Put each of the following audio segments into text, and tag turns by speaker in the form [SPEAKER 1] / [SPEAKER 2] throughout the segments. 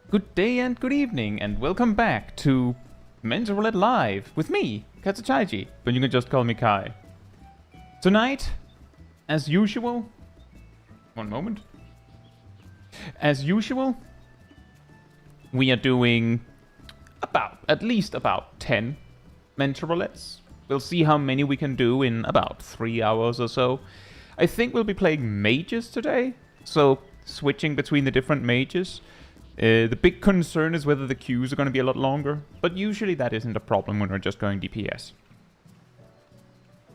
[SPEAKER 1] Good day and good evening, and welcome back to Roulette Live with me, Chaiji, but you can just call me Kai. Tonight, as usual, one moment. As usual, we are doing at least about 10 Roulettes. We'll see how many we can do in about 3 hours or so. I think we'll be playing mages today, so switching between the different mages. The big concern is whether the queues are going to be a lot longer, but usually that isn't a problem when we're just going DPS.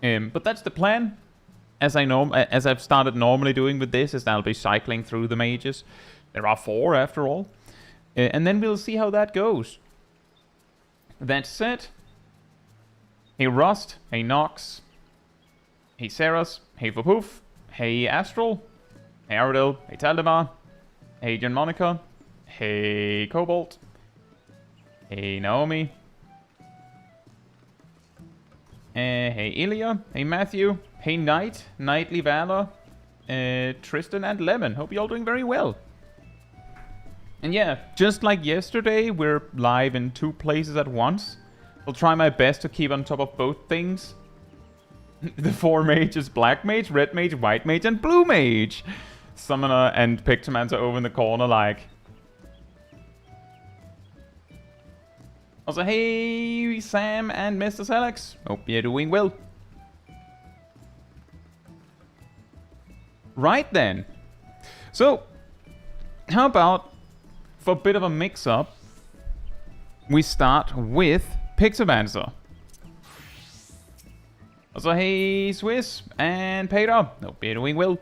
[SPEAKER 1] But that's the plan. As I've started normally doing with this, is I'll be cycling through the mages. There are 4 after all. And then we'll see how that goes. That said, hey Rust, hey Nox, hey Ceres, hey Vapoof, hey Astral, hey Aradil, hey Taldemar, hey Jan Monica, hey Cobalt, hey Naomi, hey Ilya, hey Matthew, hey Knight, Knightly Valor, Tristan and Lemon. Hope you're all doing very well. And yeah, just like yesterday, we're live in 2 places at once. I'll try my best to keep on top of both things. The 4 mages: Black Mage, Red Mage, White Mage, and Blue Mage. Summoner and Pictomancer over in the corner like... Also, hey Sam and Mr. Alex. Hope you're doing well. Right then. So, how about, for a bit of a mix-up, we start with Pictomancer. Also, hey Swiss and Peter. Hope you're doing well.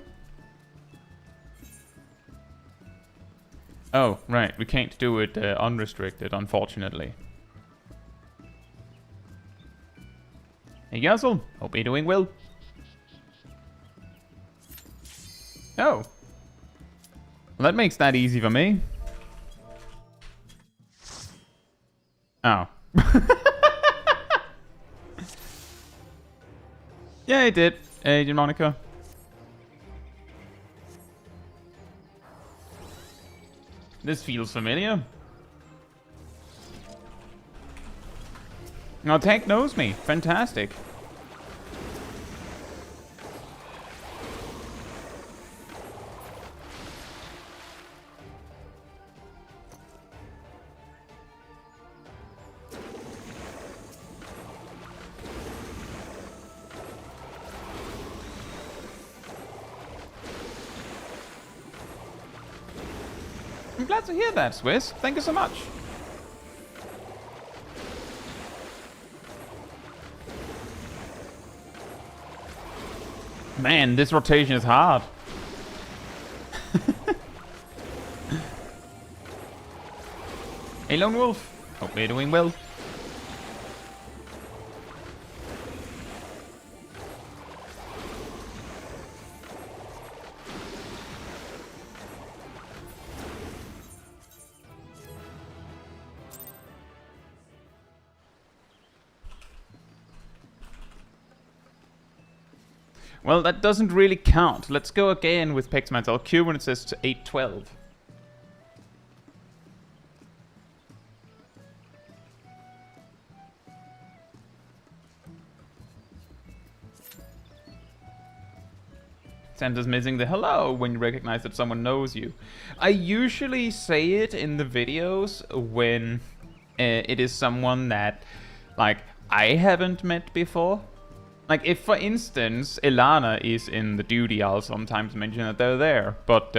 [SPEAKER 1] Oh, right. We can't do it unrestricted, unfortunately. Hey Yazzle, hope you're doing well. Oh. Well, that makes that easy for me. Oh. Yeah, I did, Agent Monica. This feels familiar. Oh, Tank knows me. Fantastic. I'm glad to hear that, Swiss. Thank you so much. Man, this rotation is hard. Hey, Lone Wolf. Hope you're doing well. Well, that doesn't really count. Let's go again with Pixmans. I'll queue when it says to 812. Santa's missing the hello when you recognize that someone knows you. I usually say it in the videos when it is someone that, like, I haven't met before. Like, if, for instance, Ilana is in the duty, I'll sometimes mention that they're there. But,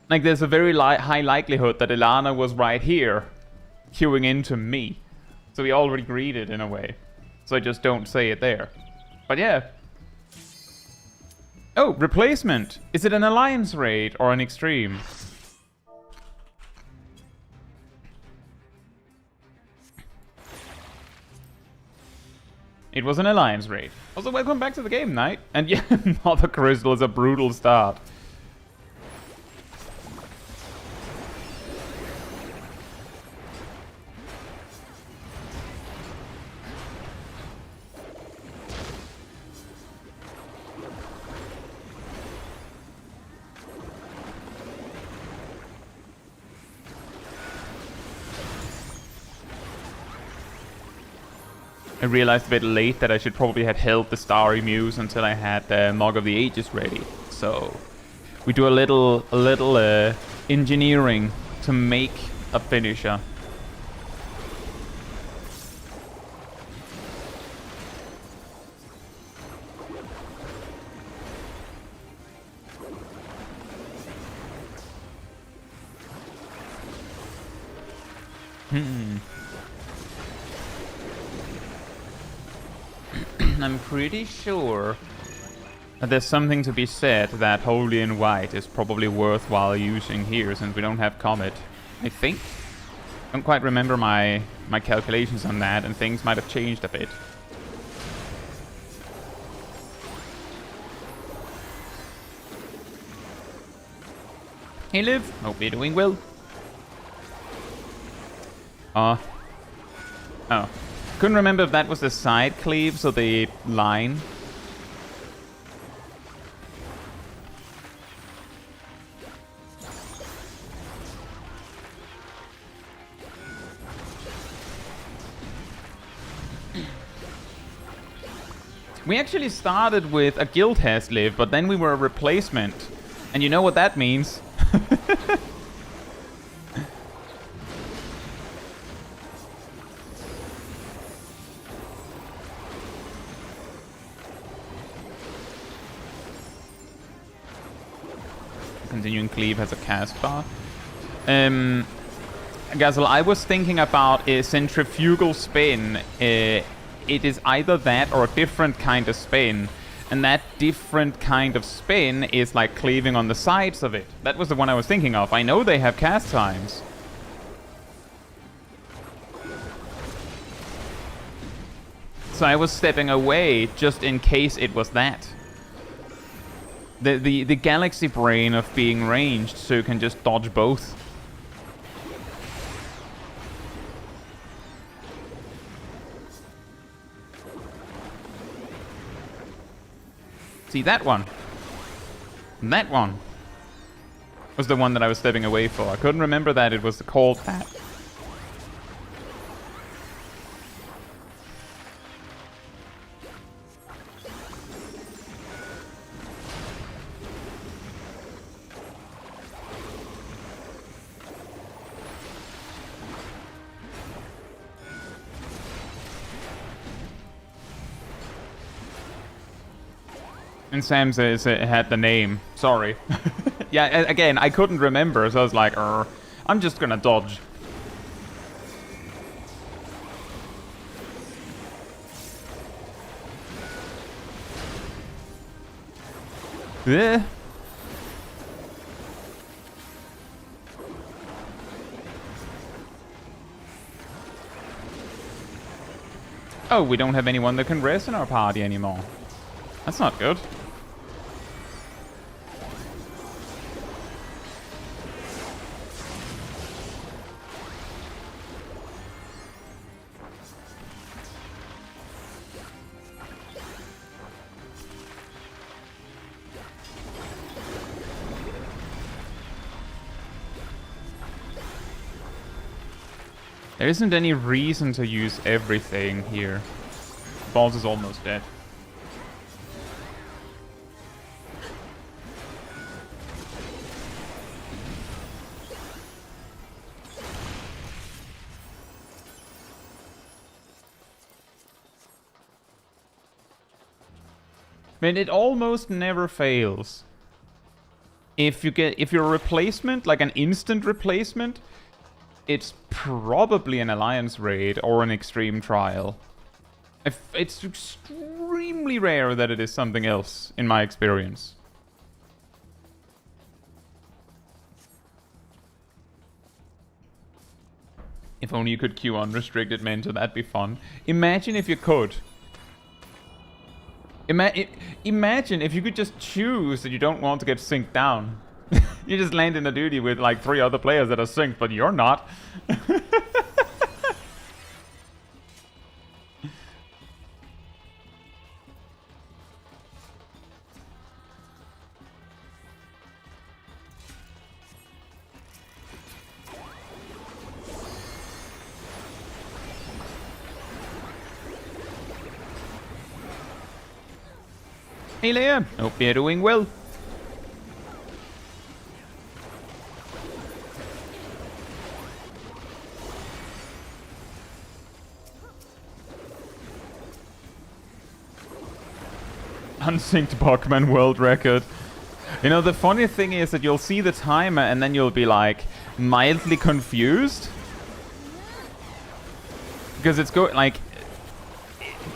[SPEAKER 1] like, there's a very high likelihood that Ilana was right here, queuing into me. So we already greeted, in a way. So I just don't say it there. But yeah. Oh, replacement! Is it an alliance raid or an extreme? It was an alliance raid. Also, welcome back to the game, Knight. And yeah, Mother Crystal is a brutal start. I realized a bit late that I should probably have held the Starry Muse until I had the Mog of the Ages ready. So we do a little engineering to make a finisher. I'm pretty sure that there's something to be said that Holy and White is probably worthwhile using here since we don't have Comet. I think. I don't quite remember my calculations on that, and things might have changed a bit. Hey Liv, hope you're doing well. Oh. Couldn't remember if that was the side cleaves or the line. We actually started with a guild has Liv, but then we were a replacement. And you know what that means. Continuing cleave has a cast bar. Gazel, I was thinking about a centrifugal spin. It is either that or a different kind of spin. And that different kind of spin is like cleaving on the sides of it. That was the one I was thinking of. I know they have cast times. So I was stepping away just in case it was that. The galaxy brain of being ranged, so you can just dodge both. See, that one. And that one was the one that I was stepping away for. I couldn't remember that it was called that. And Sam says it had the name. Sorry. Yeah, again, I couldn't remember, so I was like, I'm just gonna dodge. Yeah. Oh, we don't have anyone that can rest in our party anymore. That's not good. There isn't any reason to use everything here. Balls is almost dead. Man, it almost never fails. If you're a replacement, like an instant replacement, it's probably an alliance raid or an extreme trial. It's extremely rare that it is something else, in my experience. If only you could queue unrestricted Mentor, that'd be fun. Imagine if you could. Imagine if you could just choose that you don't want to get synced down. You just land in a duty with like 3 other players that are synced, but you're not. Hey Leia, hope you're doing well. Unsynced Pokemon world record. You know, the funny thing is that you'll see the timer and then you'll be like mildly confused. Because it's like,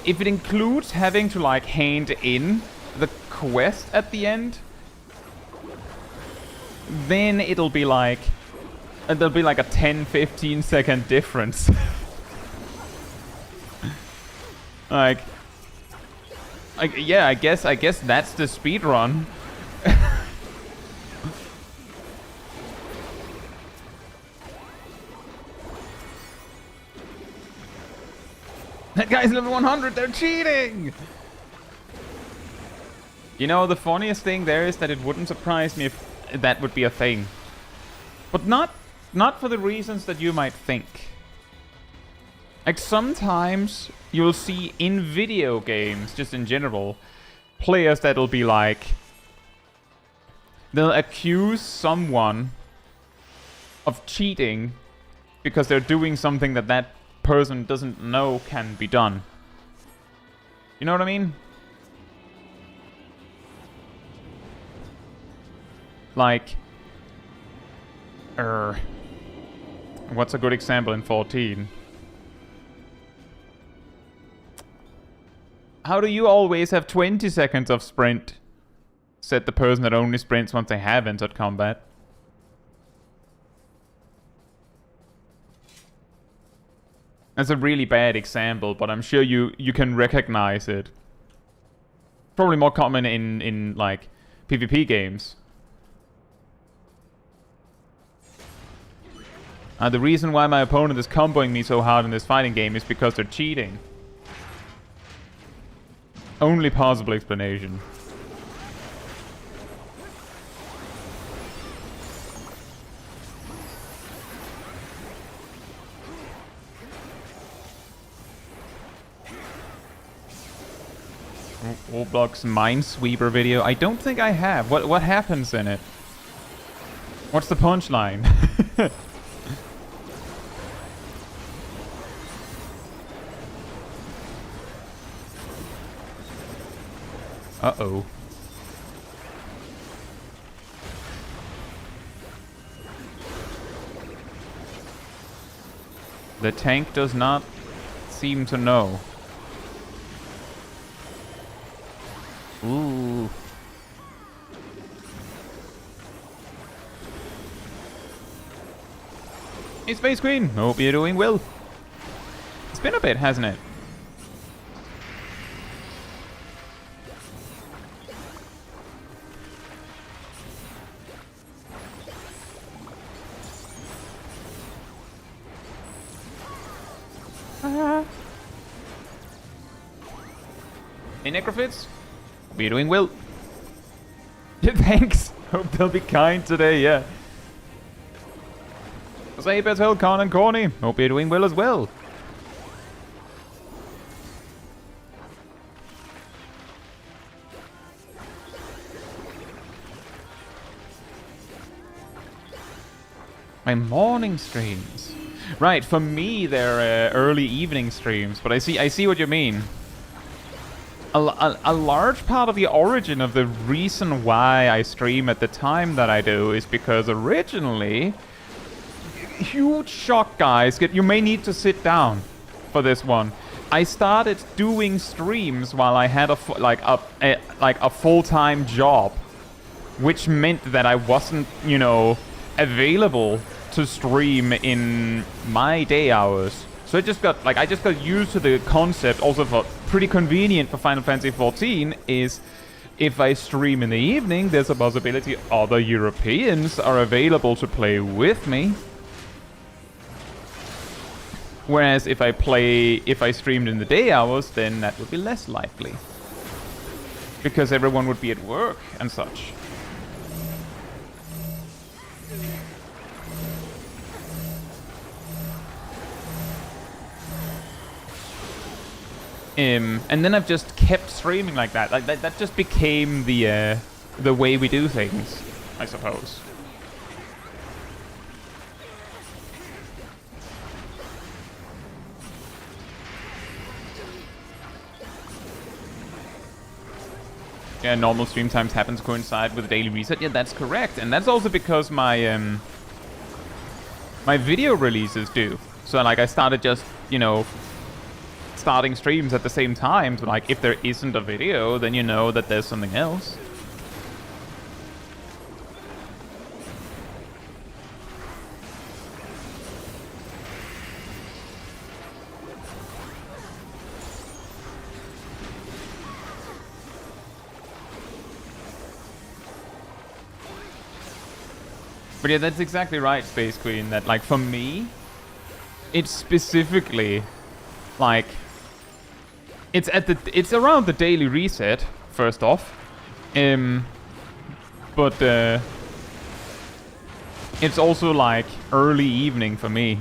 [SPEAKER 1] if it includes having to like hand in the quest at the end, then it'll be like, there'll be like a 10-15 second difference. like, yeah, I guess that's the speed run. That guy's level 100, they're cheating! You know, the funniest thing there is that it wouldn't surprise me if that would be a thing. But not for the reasons that you might think. Like, sometimes you'll see in video games, just in general, players that'll be like, they'll accuse someone of cheating because they're doing something that that person doesn't know can be done. You know what I mean? Like, what's a good example in 14? How do you always have 20 seconds of sprint? Said the person that only sprints once they have entered combat. That's a really bad example, but I'm sure you can recognize it. Probably more common in like PvP games. The reason why my opponent is comboing me so hard in this fighting game is because they're cheating. Only possible explanation. Roblox Minesweeper video. I don't think I have. What happens in it? What's the punchline? Uh-oh. The tank does not seem to know. Ooh. Hey Space Queen, hope you're doing well. It's been a bit, hasn't it? Hey Necrophits, hope you're doing well. Yeah, thanks. Hope they'll be kind today, yeah. Say Betel, Con and Corny, hope you're doing well as well. My morning streams. Right, for me they're early evening streams, but I see what you mean. A large part of the origin of the reason why I stream at the time that I do is because originally, huge shock guys, you may need to sit down for this one. I started doing streams while I had a full-time job, which meant that I wasn't, you know, available to stream in my day hours. So I just got used to the concept. Also, for pretty convenient for Final Fantasy XIV is if I stream in the evening, there's a possibility other Europeans are available to play with me. Whereas if I streamed in the day hours, then that would be less likely. Because everyone would be at work and such. And then I've just kept streaming like that. Like that just became the way we do things, I suppose. Yeah, normal stream times happen to coincide with the daily reset. Yeah, that's correct. And that's also because my my video releases do. So like I started just, you know, starting streams at the same time. So like if there isn't a video, then you know that there's something else. But yeah, that's exactly right, Space Queen, that like for me, it's specifically like it's around the daily reset, first off. But it's also like early evening for me.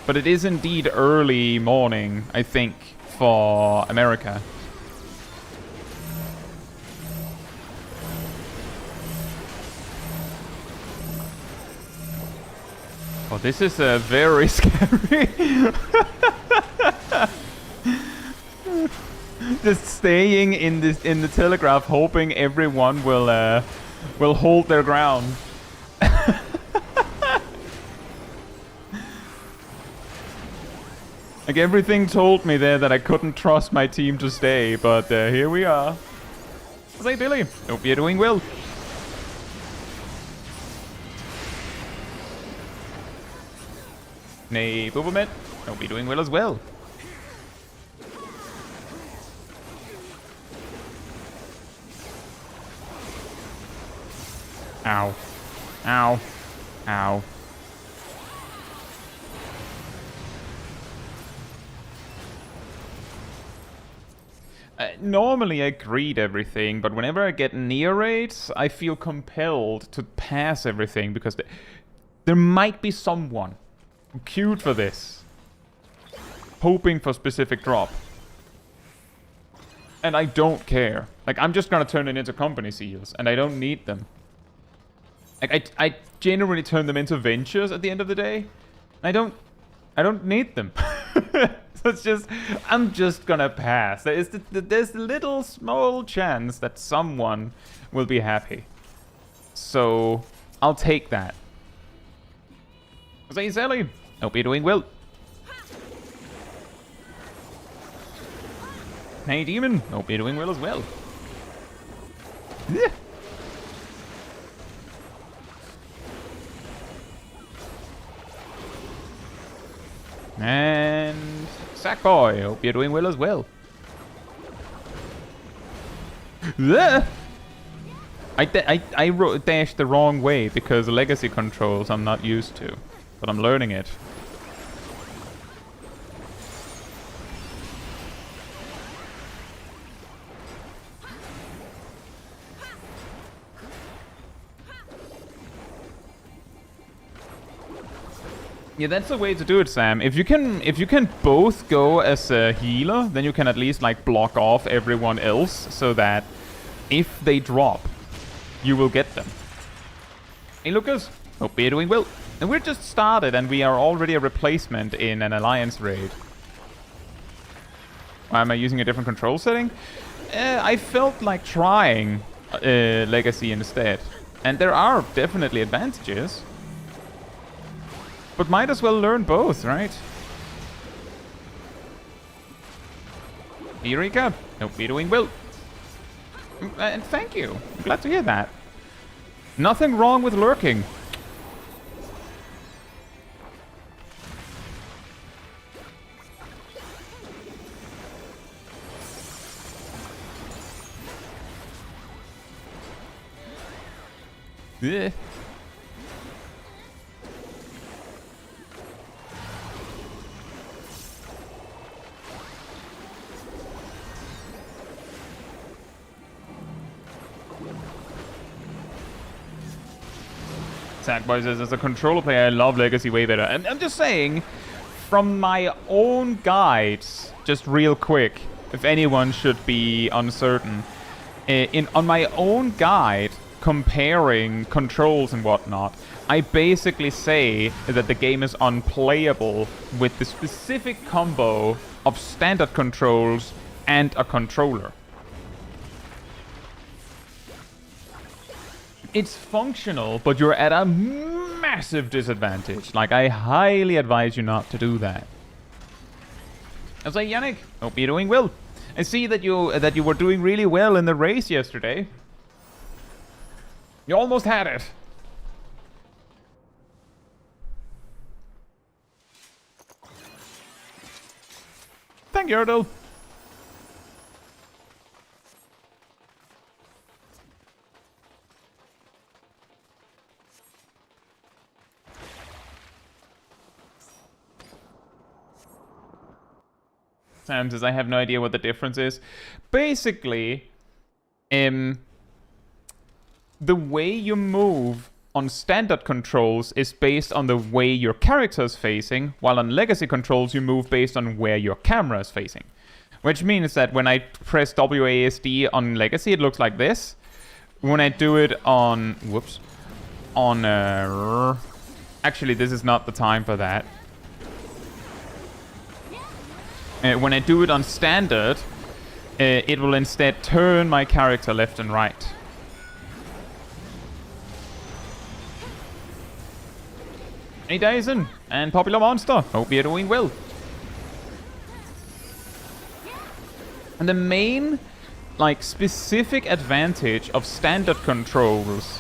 [SPEAKER 1] But it is indeed early morning, I think, for America. Oh, this is very scary. Just staying in the telegraph, hoping everyone will hold their ground. Like everything told me there that I couldn't trust my team to stay, but here we are. Hey Billy, hope you're doing well. Nay, Boobomet, hope you're doing well as well. Ow. Ow. Ow. Normally I greet everything, but whenever I get near raids, I feel compelled to pass everything because there might be someone who queued for this, hoping for specific drop. And I don't care. Like, I'm just gonna turn it into company seals, and I don't need them. Like, I generally turn them into ventures at the end of the day. I don't need them. So it's just, I'm just gonna pass. There's a little small chance that someone will be happy. So, I'll take that. Say, Sally, hope you're doing well. Hey, Demon, hope you're doing well as well. Yeah. And Sackboy, hope you're doing well as well. I dashed the wrong way because legacy controls I'm not used to, but I'm learning it. Yeah, that's the way to do it, Sam. If you can both go as a healer, then you can at least like block off everyone else so that if they drop, you will get them. Hey Lucas, hope you're doing well. And we're just started and we are already a replacement in an alliance raid. Why am I using a different control setting? I felt like trying Legacy instead. And there are definitely advantages. But might as well learn both, right? Eureka, hope you're doing well. And thank you. I'm glad to hear that. Nothing wrong with lurking. Yeah. Sackboy says, as a controller player, I love Legacy way better. I'm just saying, from my own guides, just real quick, if anyone should be uncertain, on my own guide, comparing controls and whatnot, I basically say that the game is unplayable with the specific combo of standard controls and a controller. It's functional, but you're at a massive disadvantage. Like, I highly advise you not to do that. I was like, Yannick, hope you're doing well. I see that you were doing really well in the race yesterday. You almost had it. Thank you, Erdl. Sam says, I have no idea what the difference is. Basically, the way you move on standard controls is based on the way your character is facing, while on legacy controls you move based on where your camera is facing. Which means that when I press WASD on legacy, it looks like this. When I do it on... Whoops. On... actually, this is not the time for that. When I do it on standard, it will instead turn my character left and right. Hey Dyson, and Popular Monster, hope you're doing well. And the main, like, specific advantage of standard controls,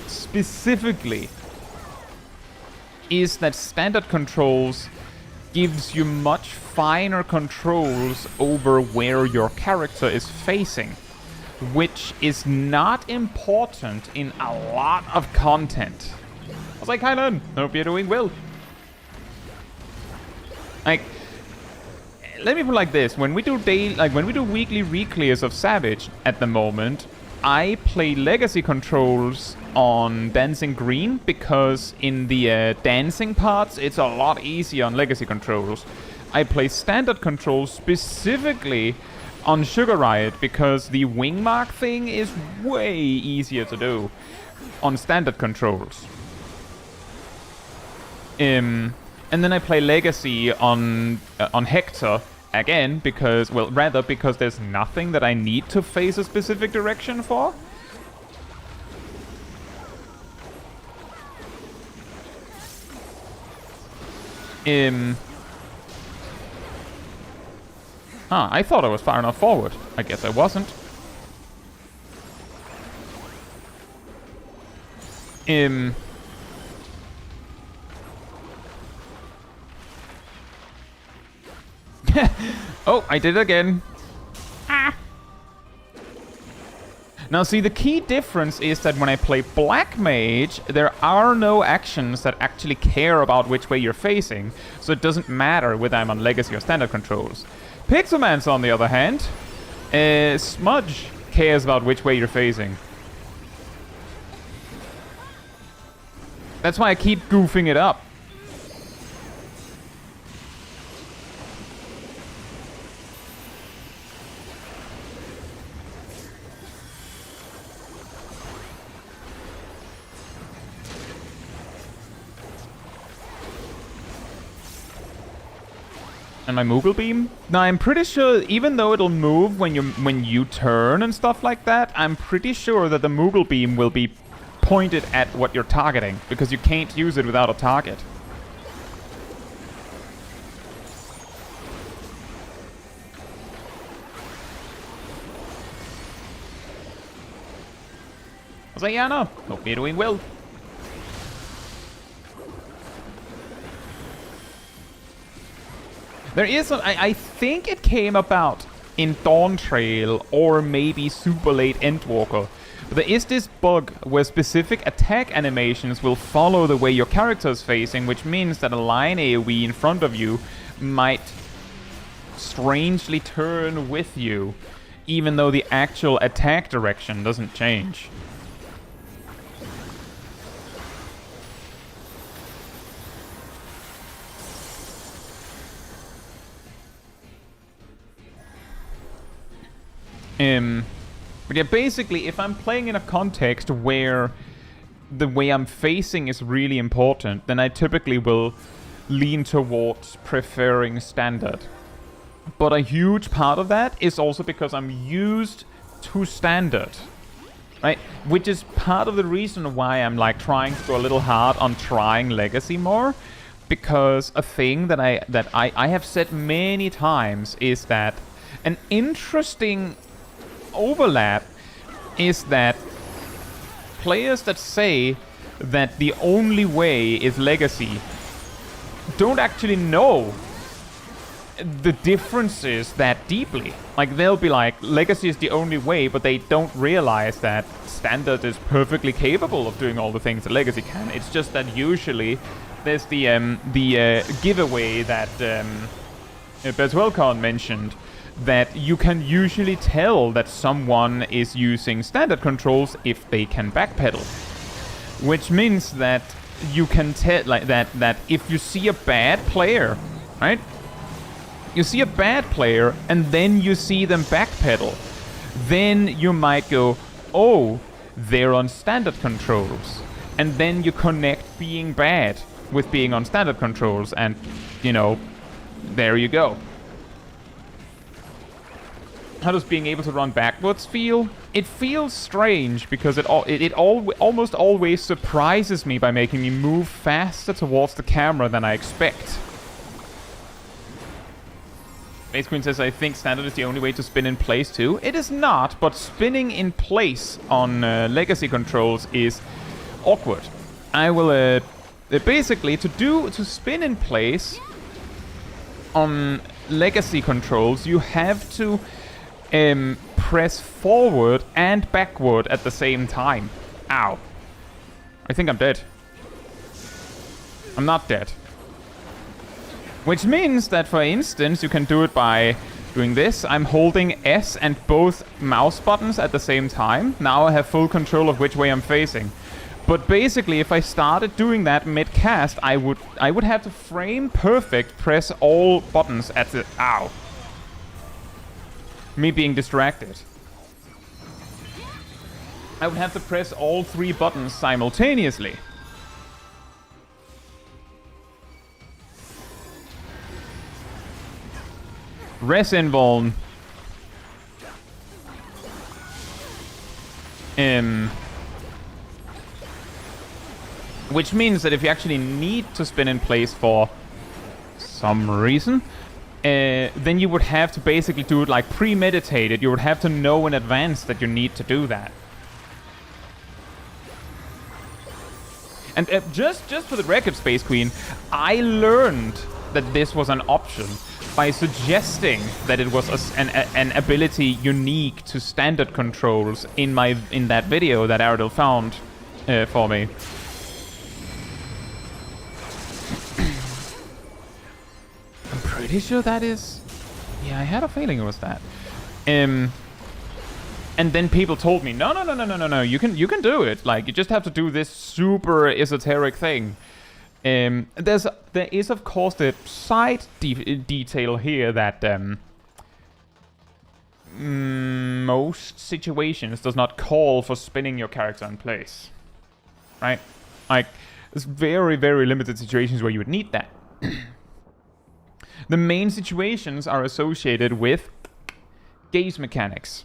[SPEAKER 1] specifically, is that standard controls gives you much finer controls over where your character is facing, which is not important in a lot of content. I was like, Kylan, hope you're doing well. Like, let me put it like this: when we do weekly reclears of Savage at the moment, I play legacy controls on Dancing Green because in the dancing parts it's a lot easier on legacy controls. I play standard controls specifically on Sugar Riot because the wing mark thing is way easier to do on standard controls. And then I play legacy on Hector again because, well, rather because there's nothing that I need to face a specific direction for. I thought I was far enough forward. I guess I wasn't. Oh, I did it again. Ah. Now see, the key difference is that when I play Black Mage, there are no actions that actually care about which way you're facing, so it doesn't matter whether I'm on Legacy or Standard controls. Pixelman's on the other hand, Smudge cares about which way you're facing. That's why I keep goofing it up. And my Moogle Beam? Now I'm pretty sure, even though it'll move when you turn and stuff like that, I'm pretty sure that the Moogle Beam will be pointed at what you're targeting, because you can't use it without a target. I was like, yeah, no, hope you're doing well. There is I think it came about in Dawntrail or maybe Super Late Endwalker. But there is this bug where specific attack animations will follow the way your character is facing, which means that a line AoE in front of you might strangely turn with you, even though the actual attack direction doesn't change. But yeah, basically, if I'm playing in a context where the way I'm facing is really important, then I typically will lean towards preferring standard. But a huge part of that is also because I'm used to standard, right? Which is part of the reason why I'm like trying to go a little hard on trying Legacy more. Because a thing that I have said many times is that an interesting overlap is that players that say that the only way is Legacy don't actually know the differences that deeply. Like, they'll be like, Legacy is the only way, but they don't realize that Standard is perfectly capable of doing all the things that Legacy can. It's just that usually there's the giveaway that Bezwellcon mentioned, that you can usually tell that someone is using standard controls if they can backpedal. Which means that you can tell, like, that if you see a bad player, right? You see a bad player and then you see them backpedal, then you might go, oh, they're on standard controls. And then you connect being bad with being on standard controls, and, you know, there you go. How does being able to run backwards feel? It feels strange because it almost always surprises me by making me move faster towards the camera than I expect. Base Queen says, I think standard is the only way to spin in place too. It is not, but spinning in place on Legacy controls is awkward. I will basically to spin in place on Legacy controls, you have to press forward and backward at the same time. Ow. I think I'm dead. I'm not dead. Which means that, for instance, you can do it by doing this. I'm holding S and both mouse buttons at the same time. Now I have full control of which way I'm facing. But basically, if I started doing that mid-cast, I would have to frame perfect press all buttons at the... Ow. Me being distracted. I would have to press all 3 buttons simultaneously. Res invuln. Which means that if you actually need to spin in place for some reason, then you would have to basically do it like premeditated. You would have to know in advance that you need to do that. And just for the record, Space Queen, I learned that this was an option by suggesting that it was an ability unique to standard controls in that video that Aradil found for me. I'm pretty sure that is... Yeah, I had a feeling it was that. And then people told me, no, you can do it. Like, you just have to do this super esoteric thing. There is of course the side detail here that most situations does not call for spinning your character in place, right? Like, there's very, very limited situations where you would need that. The main situations are associated with gaze mechanics.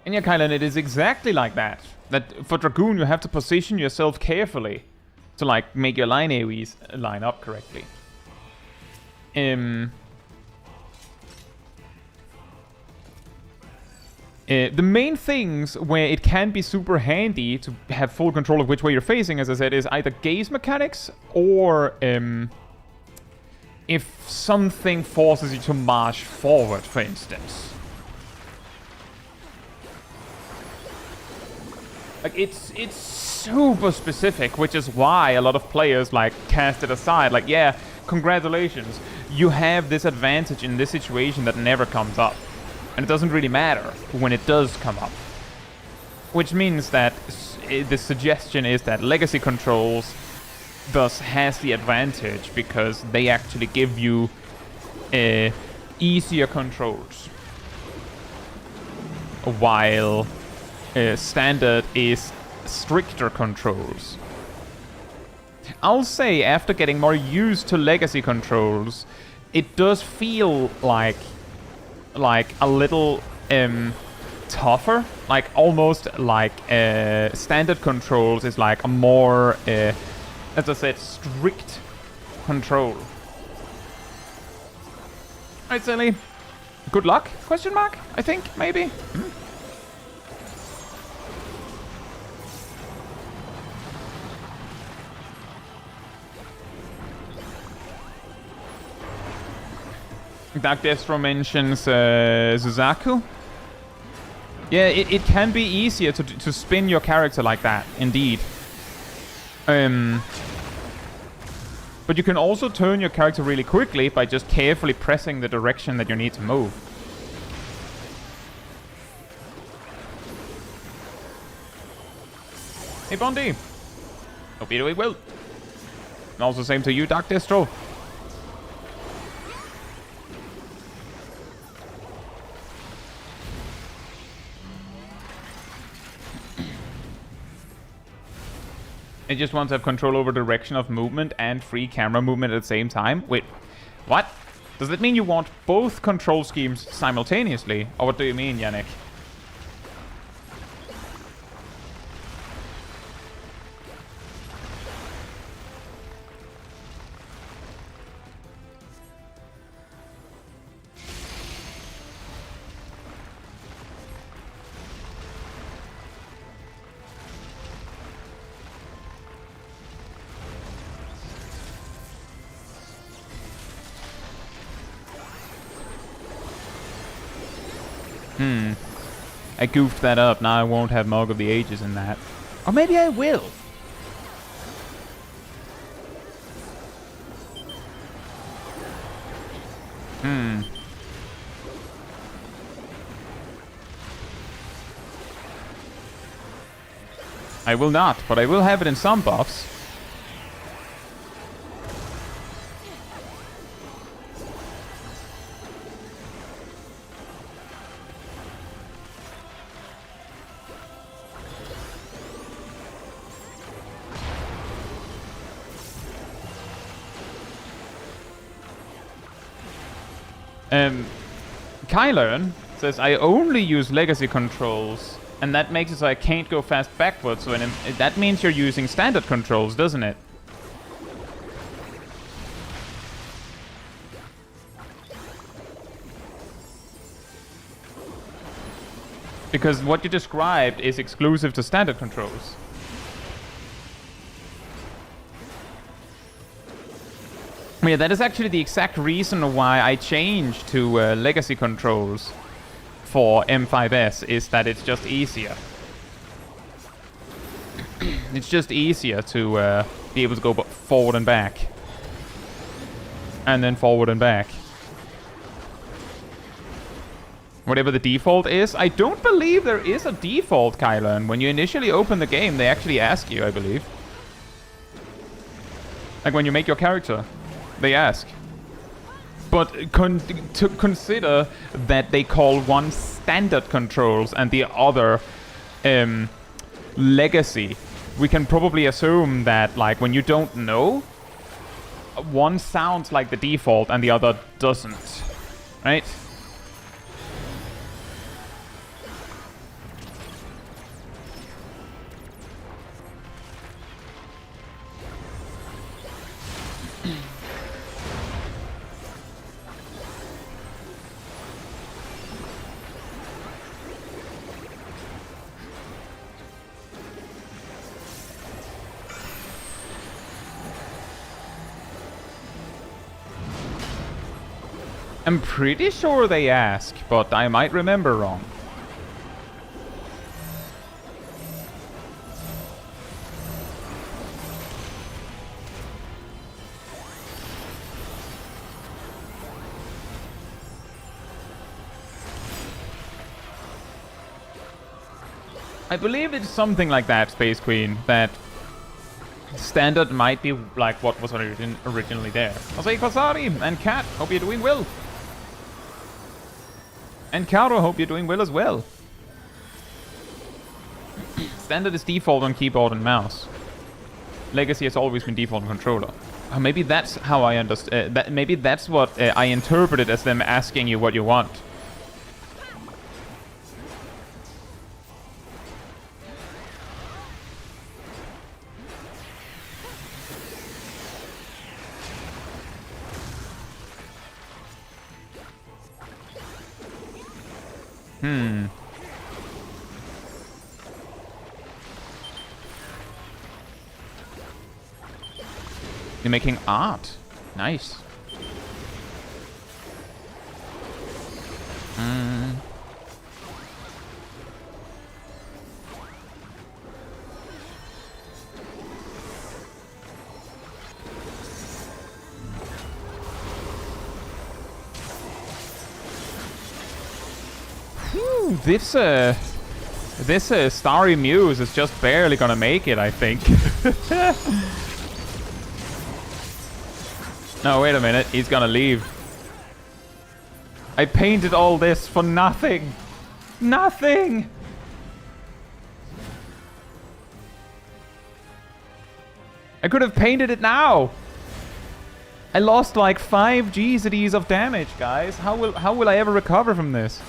[SPEAKER 1] And yeah, Kylan, it is exactly like that. That for Dragoon, you have to position yourself carefully to, like, make your line AoEs line up correctly. The main things where it can be super handy to have full control of which way you're facing, as I said, is either gaze mechanics or if something forces you to march forward, for instance. Like, it's super specific, which is why a lot of players, like, cast it aside. Like, yeah, congratulations. You have this advantage in this situation that never comes up. And it doesn't really matter when it does come up. Which means that the suggestion is that Legacy controls thus has the advantage because they actually give you easier controls, while standard is stricter controls. I'll say after getting more used to legacy controls, it does feel like a little tougher, like almost like standard controls is like a more as I said, strict control. Alright, Silly. Good luck? Question mark? I think, maybe? Dark Destro mentions Suzaku. Yeah, it can be easier to spin your character like that, indeed. But you can also turn your character really quickly by just carefully pressing the direction that you need to move. Hey Bondi! Hope you're doing well. And also same to you, Dark Destro. I just want to have control over direction of movement and free camera movement at the same time. Wait, what? Does that mean you want both control schemes simultaneously? Or what do you mean, Yannick? I goofed that up. Now I won't have Mog of the Ages in that. Or maybe I will. I will not, but I will have it in some buffs. Kylern says, I only use legacy controls, and that makes it so I can't go fast backwards. So that means you're using standard controls, doesn't it? Because what you described is exclusive to standard controls. Yeah, that is actually the exact reason why I changed to legacy controls for M5S, is that it's just easier. It's just easier to be able to go forward and back. And then forward and back. Whatever the default is. I don't believe there is a default, Kylern. When you initially open the game, they actually ask you, I believe. Like when you make your character. They ask. But to consider that they call one standard controls and the other legacy, we can probably assume that, like, when you don't know, one sounds like the default and the other doesn't. Right? I'm pretty sure they ask, but I might remember wrong. I believe it's something like that, Space Queen, that Standard might be like what was originally there. Jose Kosari and Kat, hope you're doing well. And Karo, hope you're doing well as well. Standard is default on keyboard and mouse. Legacy has always been default on controller. Maybe that's how I understand. Maybe that's what I interpreted as them asking you what you want. You're making art. Nice. Whew, this Starry Muse is just barely gonna make it, I think. No, wait a minute. He's gonna leave. I painted all this for nothing. Nothing! I could have painted it now. I lost like 5 GCDs of damage, guys. How will I ever recover from this?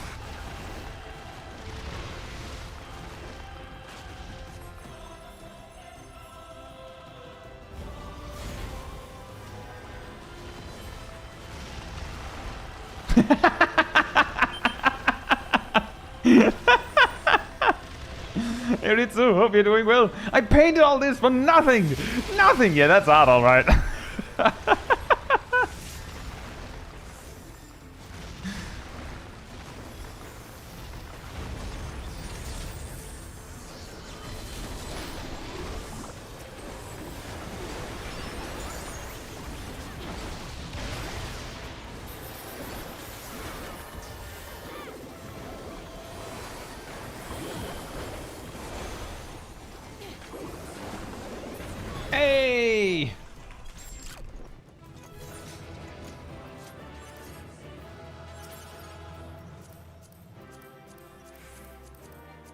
[SPEAKER 1] Eritsu, hope you're doing well. I painted all this for nothing! Nothing! Yeah, that's art, alright. Hey!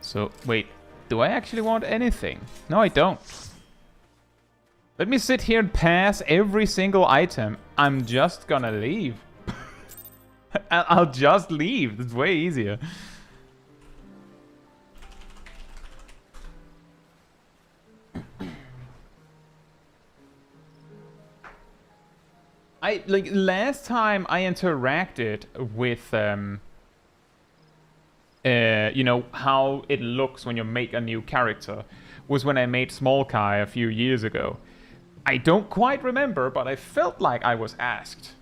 [SPEAKER 1] So, wait. Do I actually want anything? No, I don't. Let me sit here and pass every single item. I'm just gonna leave. I'll just leave. It's way easier. Like last time I interacted with you know how it looks when you make a new character was when I made Small Kai a few years ago. I don't quite remember, but I felt like I was asked.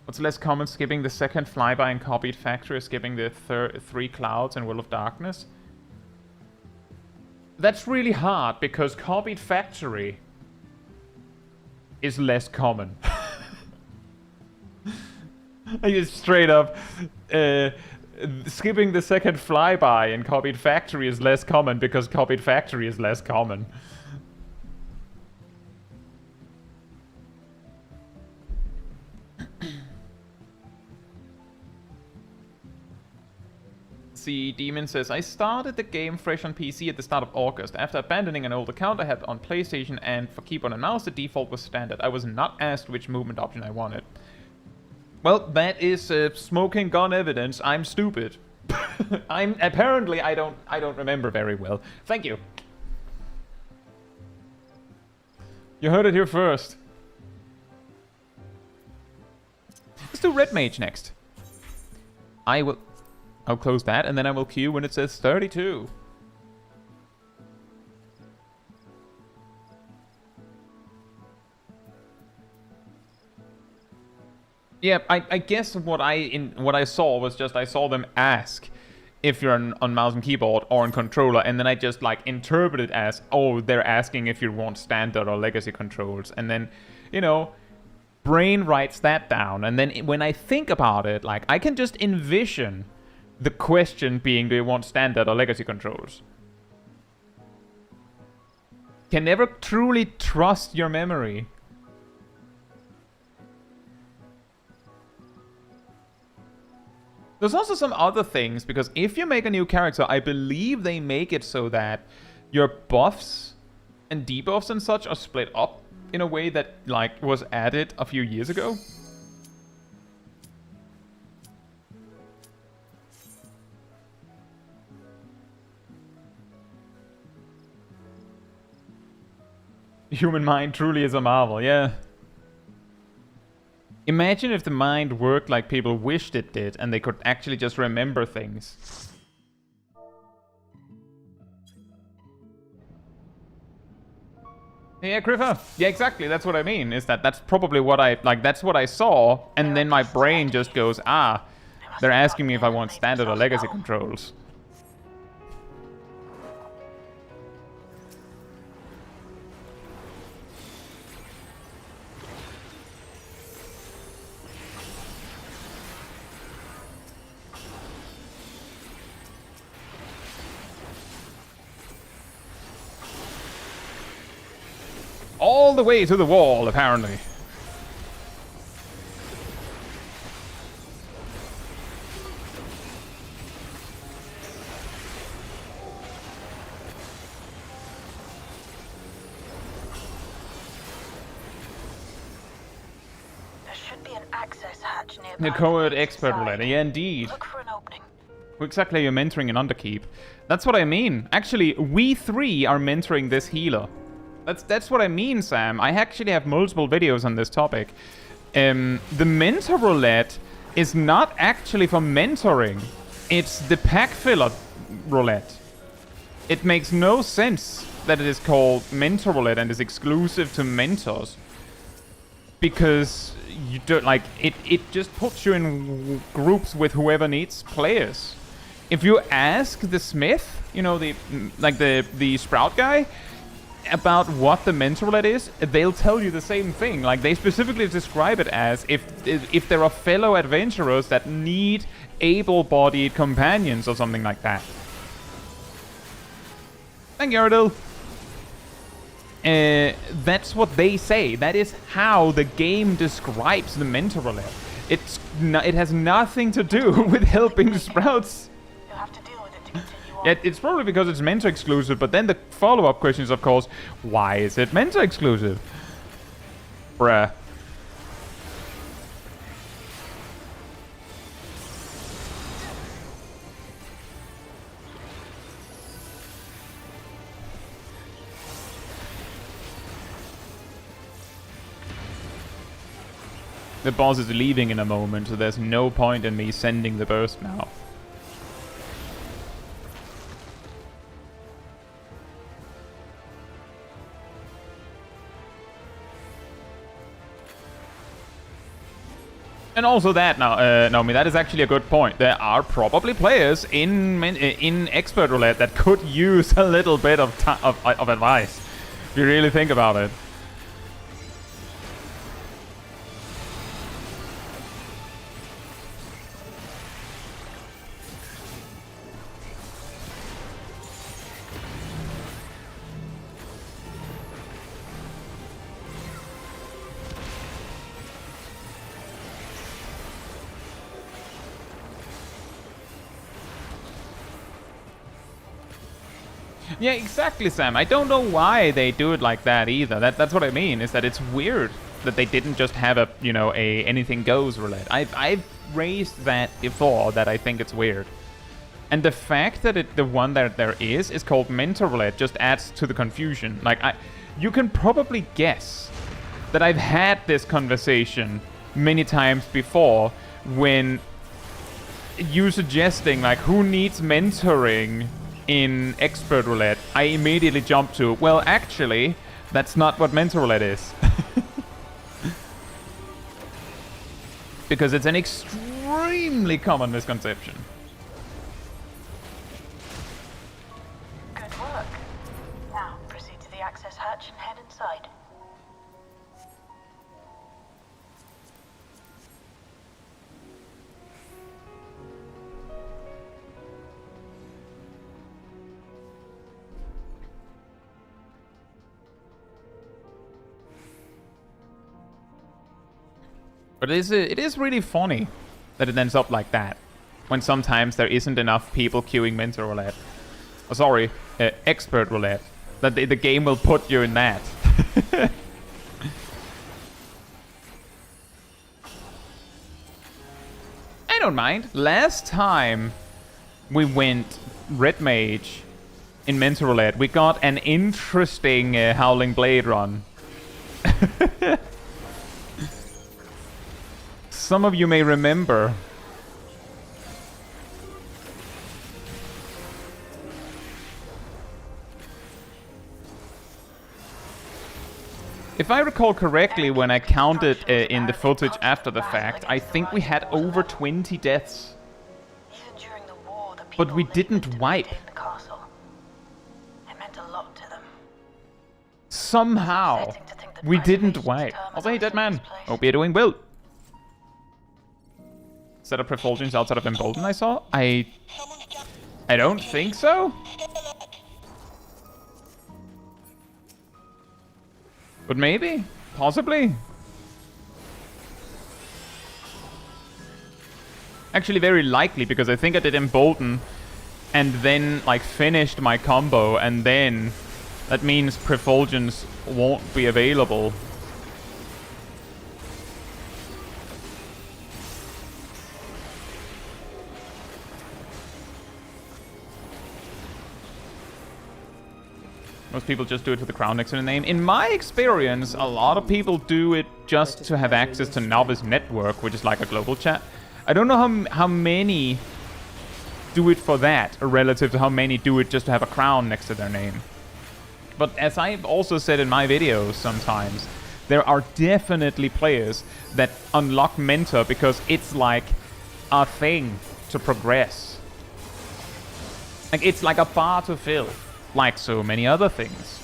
[SPEAKER 1] What's less common, skipping the second flyby in Copied Factory or skipping the 3 clouds in Will of Darkness? That's really hard because Copied Factory is less common. I just straight up skipping the second flyby in Copied Factory is less common because Copied Factory is less common. See, Demon says, I started the game fresh on PC at the start of August. After abandoning an old account I had on PlayStation, and for keyboard and mouse, the default was standard. I was not asked which movement option I wanted. Well, that is smoking gun evidence. I'm stupid. Apparently I don't remember very well. Thank you. You heard it here first. Let's do Red Mage next. I'll close that, and then I will queue when it says 32. Yeah, I guess what I saw was just I saw them ask if you're on mouse and keyboard or on controller, and then I just like interpreted as, oh, they're asking if you want standard or legacy controls, and then, you know, brain writes that down, and then when I think about it, like I can just envision the question being, do you want standard or legacy controls? can never truly trust your memory. There's also some other things, because if you make a new character, I believe they make it so that your buffs and debuffs and such are split up in a way that, like, was added a few years ago. Human mind truly is a marvel, yeah. Imagine if the mind worked like people wished it did, and they could actually just remember things. Yeah, Griffer. Yeah, exactly. That's what I mean. Is that's probably what that's what I saw, and then my brain just goes, ah, they're asking me if I want standard or legacy controls. All the way to the wall, apparently.
[SPEAKER 2] There should be an access hatch nearby.
[SPEAKER 1] The covert expert roulette, yeah, indeed.
[SPEAKER 2] Look for an opening.
[SPEAKER 1] Exactly, you're mentoring an underkeep. That's what I mean. Actually, we three are mentoring this healer. That's what I mean, Sam. I actually have multiple videos on this topic. The mentor roulette is not actually for mentoring. It's the pack filler roulette. It makes no sense that it is called mentor roulette and is exclusive to mentors. Because you don't, like, it just puts you in groups with whoever needs players. If you ask the smith, you know, the sprout guy, about what the mentor roulette is, they'll tell you the same thing. Like, they specifically describe it as if there are fellow adventurers that need able-bodied companions or something like that. Thank you, Ardell. That's what they say. That is how the game describes the mentor roulette. It has nothing to do with helping sprouts.
[SPEAKER 2] You'll have to deal with it to continue on.
[SPEAKER 1] Yeah, it's probably because it's mentor exclusive, but then the follow-up question is, of course, why is it mentor exclusive? Bruh. The boss is leaving in a moment, so there's no point in me sending the burst now. And also that, now, Naomi, that is actually a good point. There are probably players in Expert Roulette that could use a little bit of advice, if you really think about it. Yeah, exactly, Sam. I don't know why they do it like that either. That's what I mean, is that it's weird that they didn't just have a, you know, a anything goes roulette. I've raised that before, that I think it's weird. And the fact that the one that there is called mentor roulette just adds to the confusion. Like, you can probably guess that I've had this conversation many times before when you suggesting, like, who needs mentoring in Expert Roulette, I immediately jump to, well, actually, that's not what mentor roulette is. Because it's an extremely common misconception.
[SPEAKER 2] Good work. Now, proceed to the access hatch and head inside.
[SPEAKER 1] But it is really funny that it ends up like that. When sometimes there isn't enough people queuing Mental Roulette. Oh, sorry, Expert Roulette. That the game will put you in that. I don't mind. Last time we went Red Mage in Mental Roulette, we got an interesting Howling Blade run. Some of you may remember. If I recall correctly, when I counted in the footage after the fact, I think we had over 20 deaths. But we didn't wipe. Somehow, we didn't wipe. Also, hey, dead man. Hope you're doing well. Set up refulgence outside of Embolden, I saw? I don't think so. But maybe? Possibly? Actually, very likely, because I think I did Embolden and then, like, finished my combo, and then that means Prefulgence won't be available. Most people just do it with the crown next to the name. In my experience, a lot of people do it just to have access to Novice Network, which is like a global chat. I don't know how many do it for that, relative to how many do it just to have a crown next to their name. But as I've also said in my videos sometimes, there are definitely players that unlock Mentor because it's like a thing to progress. Like, it's like a bar to fill. Like so many other things.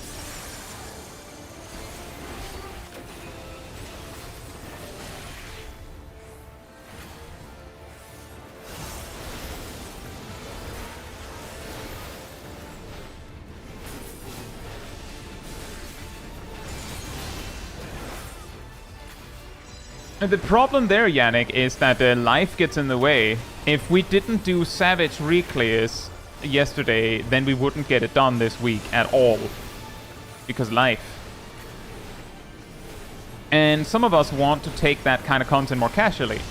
[SPEAKER 1] And the problem there, Yannick, is that life gets in the way. If we didn't do Savage Reclears yesterday, then we wouldn't get it done this week at all. Because life. And some of us want to take that kind of content more casually.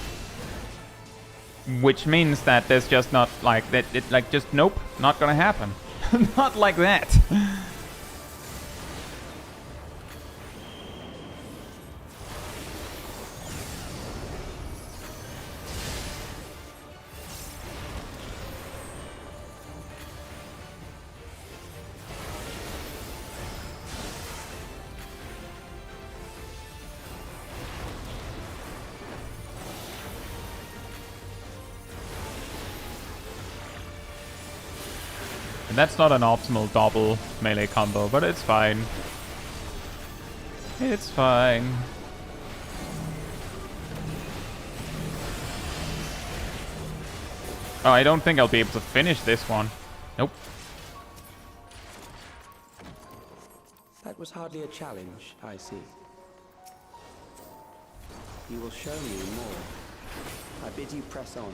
[SPEAKER 1] Which means that there's just not like that, like just nope, not gonna happen. Not like that. And that's not an optimal double melee combo, but it's fine. It's fine. Oh, I don't think I'll be able to finish this one. Nope.
[SPEAKER 3] That was hardly a challenge, I see. You will show me more. I bid you press on.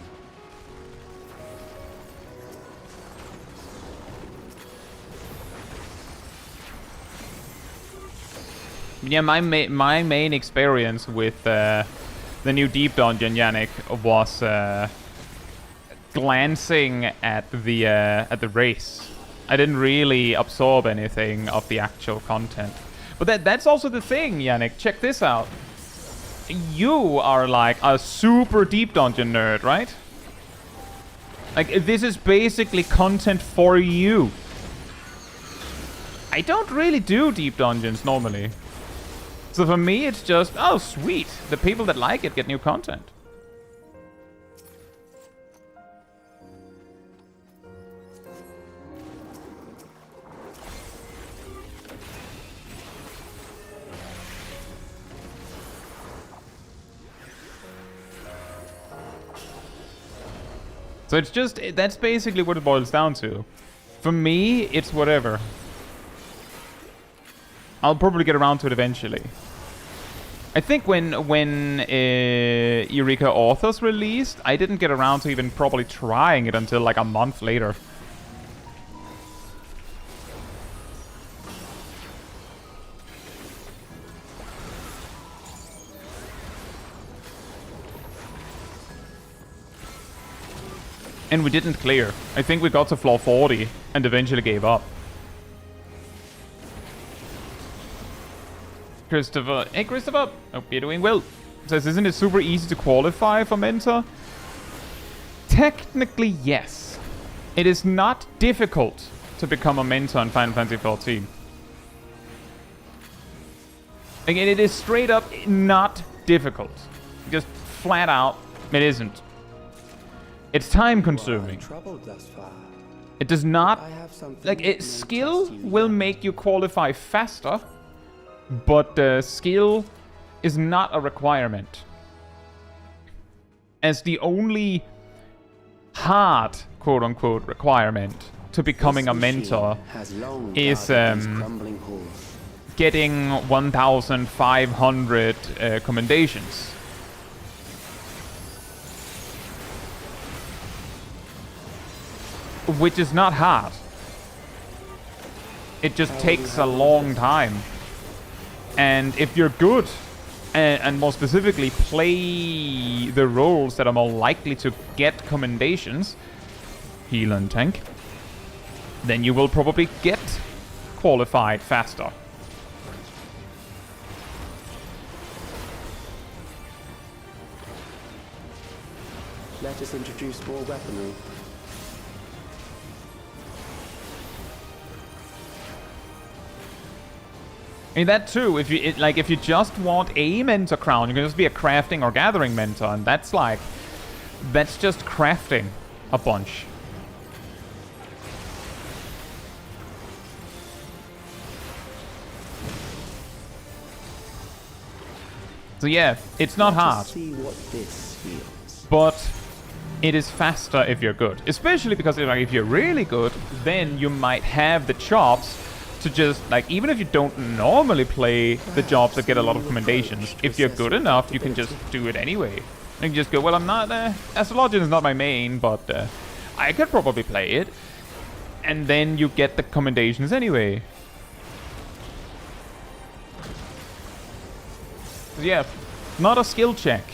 [SPEAKER 1] Yeah, my main experience with the new Deep Dungeon, Yannick, was glancing at the race. I didn't really absorb anything of the actual content. But that's also the thing, Yannick. Check this out. You are like a super Deep Dungeon nerd, right? Like, this is basically content for you. I don't really do Deep Dungeons normally. So for me, it's just, oh, sweet. The people that like it get new content. So it's just, that's basically what it boils down to. For me, it's whatever. I'll probably get around to it eventually. I think when Eureka Authors released, I didn't get around to even probably trying it until like a month later. And we didn't clear. I think we got to floor 40 and eventually gave up. Christopher. Hey, Christopher. Hope you're doing well. Says, isn't it super easy to qualify for Mentor? Technically, yes. It is not difficult to become a Mentor in Final Fantasy XIV. Again, it is straight up not difficult. Just flat out, it isn't. It's time consuming. It does not... Like, skill will make you qualify faster, but skill is not a requirement. As the only hard, quote-unquote, requirement to becoming a mentor is getting 1,500 commendations. Which is not hard. It just takes a long time. And if you're good, and more specifically play the roles that are more likely to get commendations, heal and tank, then you will probably get qualified faster.
[SPEAKER 3] Let us introduce more weaponry.
[SPEAKER 1] I mean, that too, if you just want a mentor crown, you can just be a crafting or gathering mentor, and that's just crafting a bunch. So yeah, it's not hard.
[SPEAKER 3] See what this feels.
[SPEAKER 1] But it is faster if you're good. Especially because if you're really good, then you might have the chops to just, like, even if you don't normally play the jobs that get a lot of commendations, if you're good enough, you can just do it anyway. You can just go, well, I'm not, Astrologian is not my main, but I could probably play it. And then you get the commendations anyway. So yeah, not a skill check.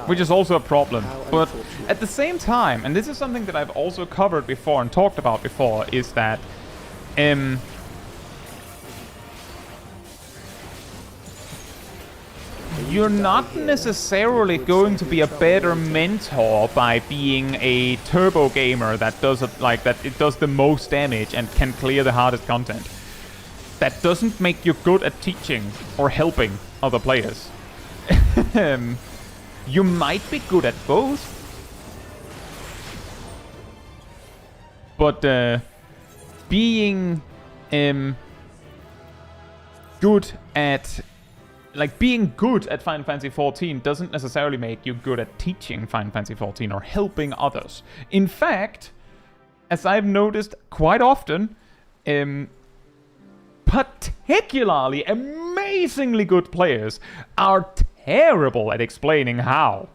[SPEAKER 1] Which is also a problem. But at the same time, and this is something that I've also covered before and talked about before, is that you're not necessarily going to be a better mentor by being a turbo gamer that does it does the most damage and can clear the hardest content. That doesn't make you good at teaching or helping other players. You might be good at both, but being good at, being good at Final Fantasy XIV doesn't necessarily make you good at teaching Final Fantasy XIV or helping others. In fact, as I've noticed quite often, particularly amazingly good players are terrible at explaining how.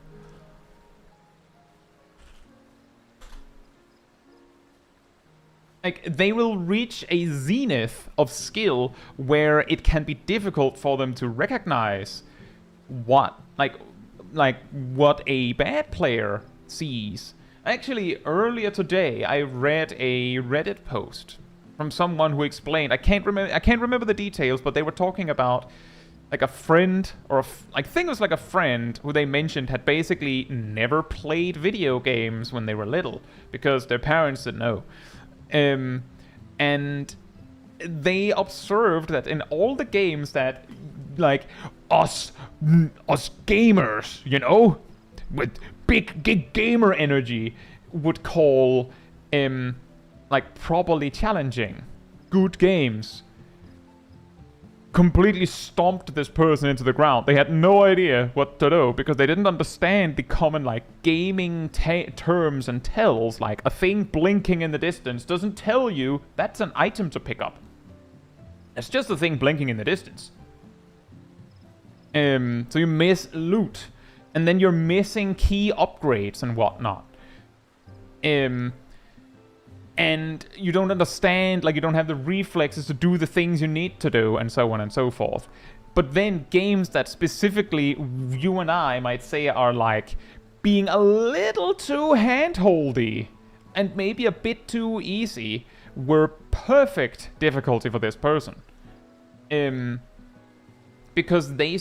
[SPEAKER 1] Like, they will reach a zenith of skill where it can be difficult for them to recognize what, what a bad player sees. Actually, earlier today, I read a Reddit post from someone who explained, I can't remember the details, but they were talking about like a friend, or I think it was like a friend who they mentioned had basically never played video games when they were little because their parents didn't know. And they observed that in all the games that, like, us gamers, you know, with big gamer energy would call, like, properly challenging, good games, completely stomped this person into the ground. They had no idea what to do because they didn't understand the common like gaming terms and tells. Like a thing blinking in the distance doesn't tell you that's an item to pick up. It's just a thing blinking in the distance. So you miss loot, and then you're missing key upgrades and whatnot. And you don't understand, like you don't have the reflexes to do the things you need to do, and so on and so forth. But then games that specifically you and I might say are like being a little too handholdy and maybe a bit too easy were perfect difficulty for this person. Because they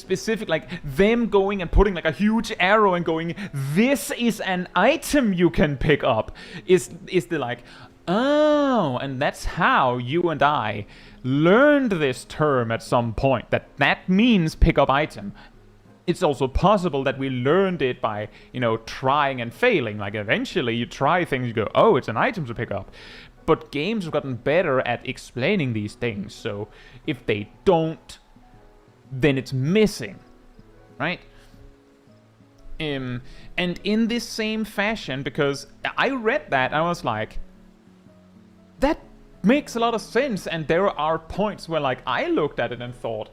[SPEAKER 1] like them going and putting like a huge arrow and going, this is an item you can pick up, is the like, oh, and that's how you and I learned this term at some point, that means pick up item. It's also possible that we learned it by, you know, trying and failing. Like eventually you try things, you go, oh, it's an item to pick up. But games have gotten better at explaining these things, so if they don't, then it's missing, right? And in this same fashion, because I read that, I was like, that makes a lot of sense, and there are points where like I looked at it and thought,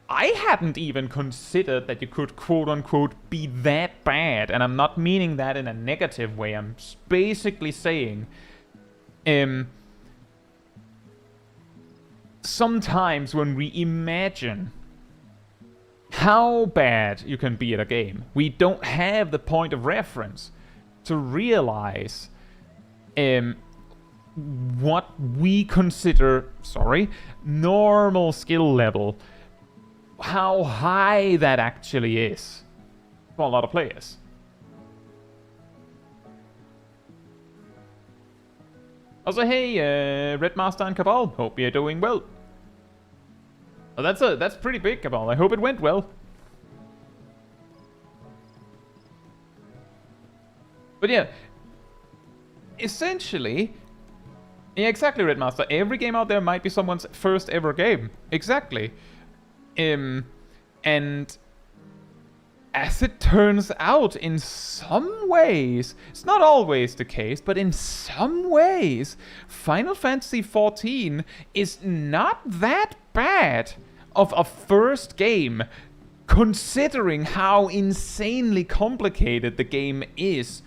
[SPEAKER 1] I hadn't even considered that you could quote-unquote be that bad, and I'm not meaning that in a negative way, I'm basically saying, sometimes when we imagine how bad you can be at a game, we don't have the point of reference to realize what we consider, normal skill level, how high that actually is for a lot of players. Also, hey, Red Master and Cabal, hope you're doing well. Oh, that's pretty big, Cabal. I hope it went well. But yeah, essentially, yeah, exactly, Red Master. Every game out there might be someone's first ever game. Exactly. And as it turns out, in some ways, it's not always the case, but in some ways, Final Fantasy XIV is not that bad of a first game, considering how insanely complicated the game is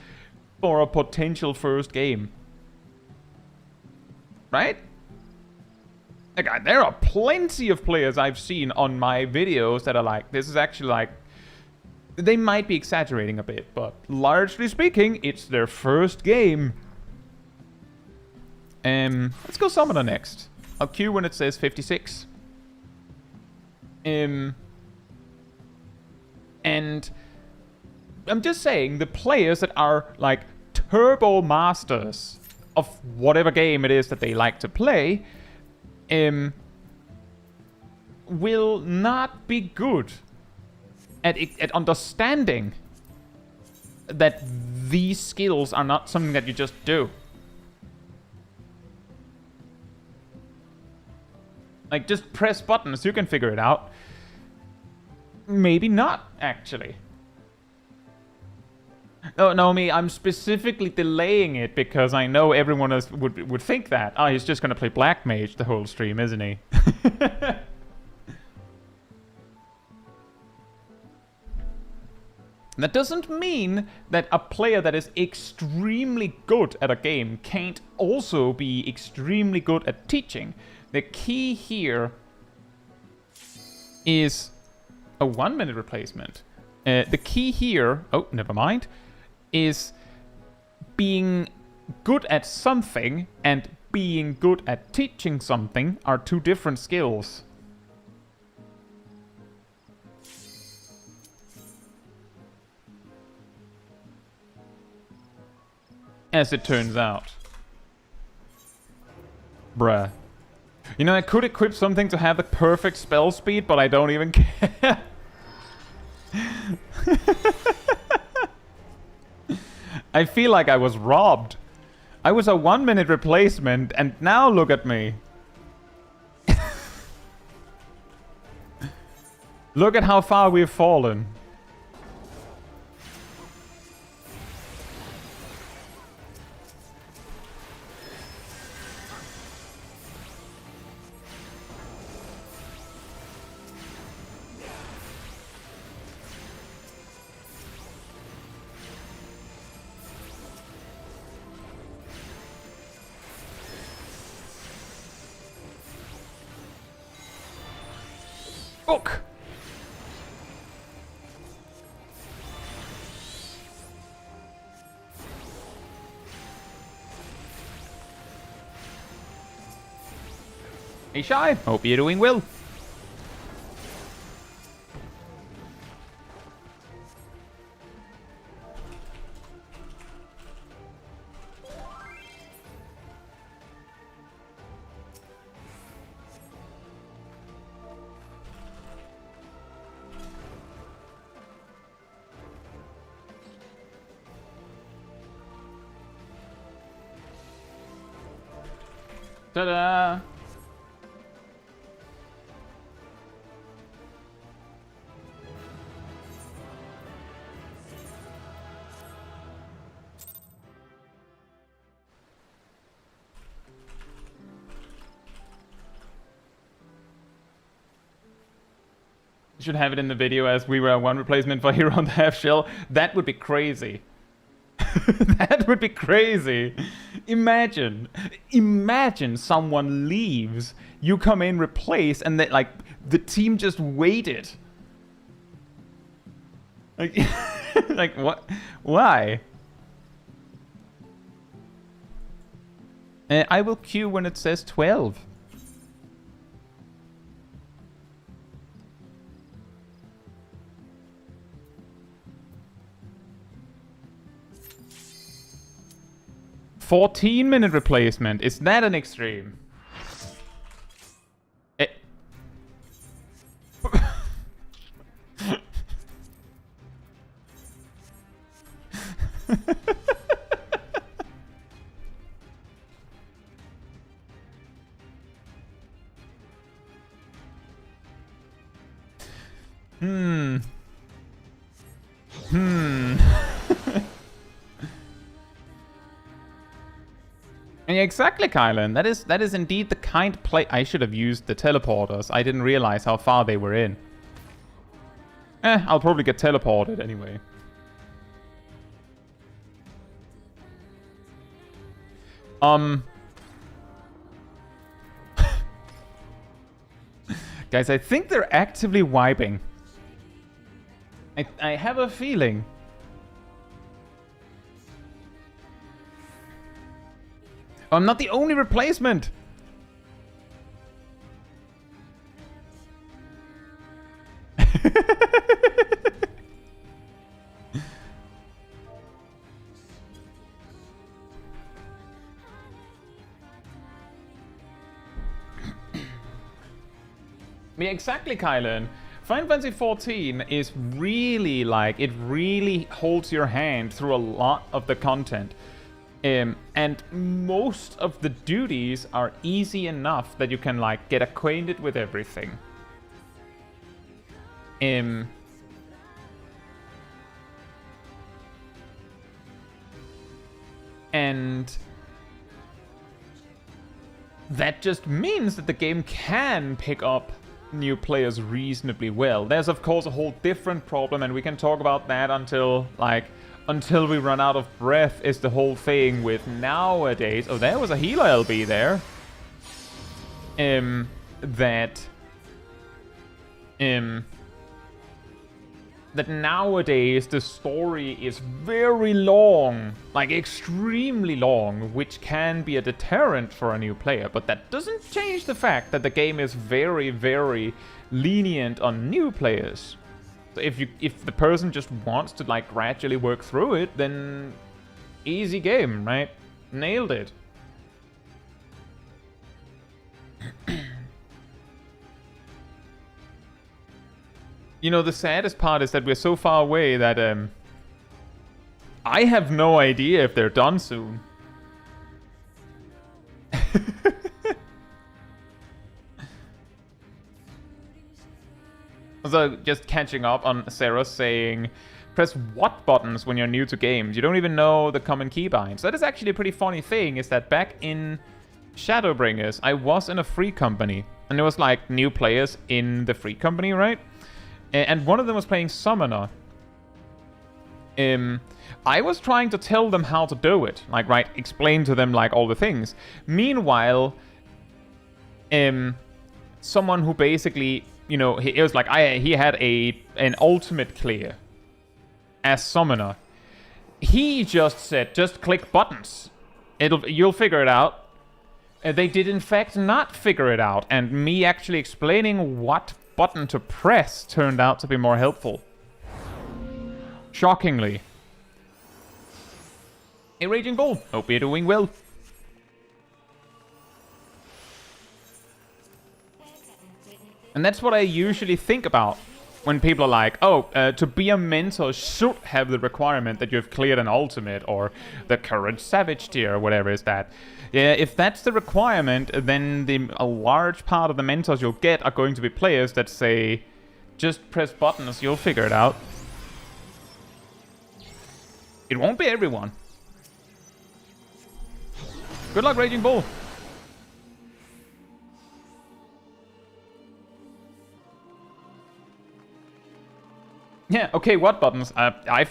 [SPEAKER 1] for a potential first game. Right? Like, there are plenty of players I've seen on my videos that are like, this is actually like, they might be exaggerating a bit, but largely speaking, it's their first game. Let's go Summoner next. I'll queue when it says 56. And I'm just saying, the players that are like turbo masters of whatever game it is that they like to play, will not be good at understanding that these skills are not something that you just do. Like, just press buttons, you can figure it out. Maybe not, actually. No, Naomi, I'm specifically delaying it because I know everyone else would think that. Oh, he's just gonna play Black Mage the whole stream, isn't he? That doesn't mean that a player that is extremely good at a game can't also be extremely good at teaching. The key here is a 1-minute replacement. The key here, oh, never mind, is being good at something and being good at teaching something are two different skills. As it turns out. Bruh. You know, I could equip something to have the perfect spell speed, but I don't even care. I feel like I was robbed. I was a 1-minute replacement, and now look at me. Look at how far we've fallen. Book! Hey Shy, hope you're doing well. Ta-da! Should have it in the video as we were one replacement for Hero on the half shell. That would be crazy. That would be crazy. Imagine someone leaves, you come in, replace, and then like the team just waited. Like, like what? Why? I will queue when it says 12. "14-minute replacement. Is that an extreme?" Yeah, exactly, Kylan. That is indeed the kind of play. I should have used the teleporters. I didn't realize how far they were in. I'll probably get teleported anyway. Guys, I think they're actively wiping. I have a feeling. I'm not the only replacement. Yeah, exactly, Kylan. Final Fantasy XIV is really like, it really holds your hand through a lot of the content. And most of the duties are easy enough that you can like get acquainted with everything. And that just means that the game can pick up new players reasonably well. There's of course a whole different problem, and we can talk about that until we run out of breath, is the whole thing with nowadays. Oh, there was a healer LB there. That nowadays the story is very long, like extremely long, which can be a deterrent for a new player. But that doesn't change the fact that the game is very, very lenient on new players. So if the person just wants to like gradually work through it, then easy game, right? Nailed it. You know, the saddest part is that we're so far away that I have no idea if they're done soon. So just catching up on Sarah saying, press what buttons when you're new to games? You don't even know the common keybinds. That is actually a pretty funny thing, is that back in Shadowbringers, I was in a free company. And there was like new players in the free company, right? And one of them was playing Summoner. I was trying to tell them how to do it. Like, right, explain to them like all the things. Meanwhile, someone who basically, you know, it was like he had an ultimate clear as Summoner. He just said, just click buttons. You'll figure it out. They did in fact not figure it out, and me actually explaining what button to press turned out to be more helpful. Shockingly. A Raging Bull, hope you're doing well. And that's what I usually think about when people are like, oh, to be a mentor should have the requirement that you've cleared an ultimate or the current savage tier or whatever is that. Yeah, if that's the requirement, then a large part of the mentors you'll get are going to be players that say, just press buttons, you'll figure it out. It won't be everyone. Good luck, Raging Bull. Yeah, okay, what buttons?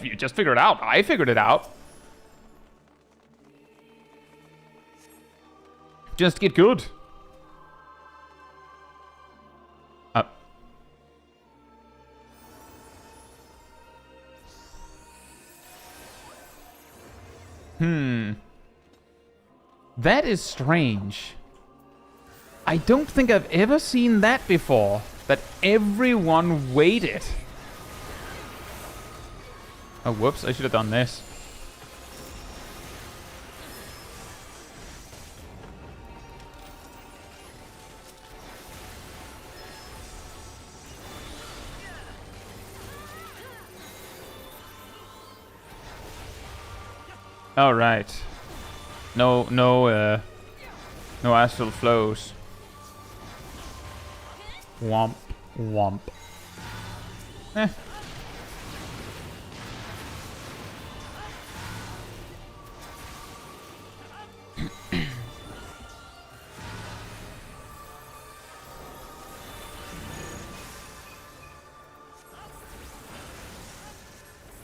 [SPEAKER 1] You just figured it out. I figured it out. Just get good. That is strange. I don't think I've ever seen that before. That everyone waited. Oh, whoops, I should have done this. All right. No astral flows. Womp, womp. Eh.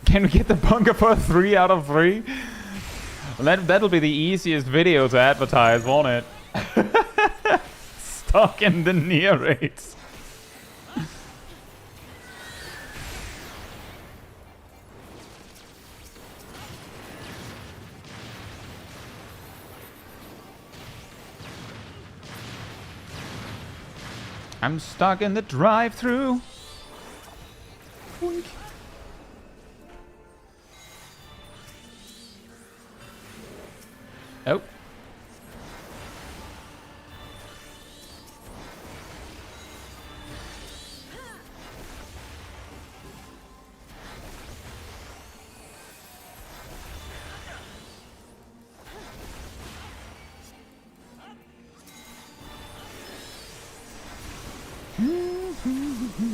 [SPEAKER 1] Can we get the bunker for 3 out of 3? Well, that'll be the easiest video to advertise, won't it? Stuck in the near rates. I'm stuck in the drive-thru. Oh.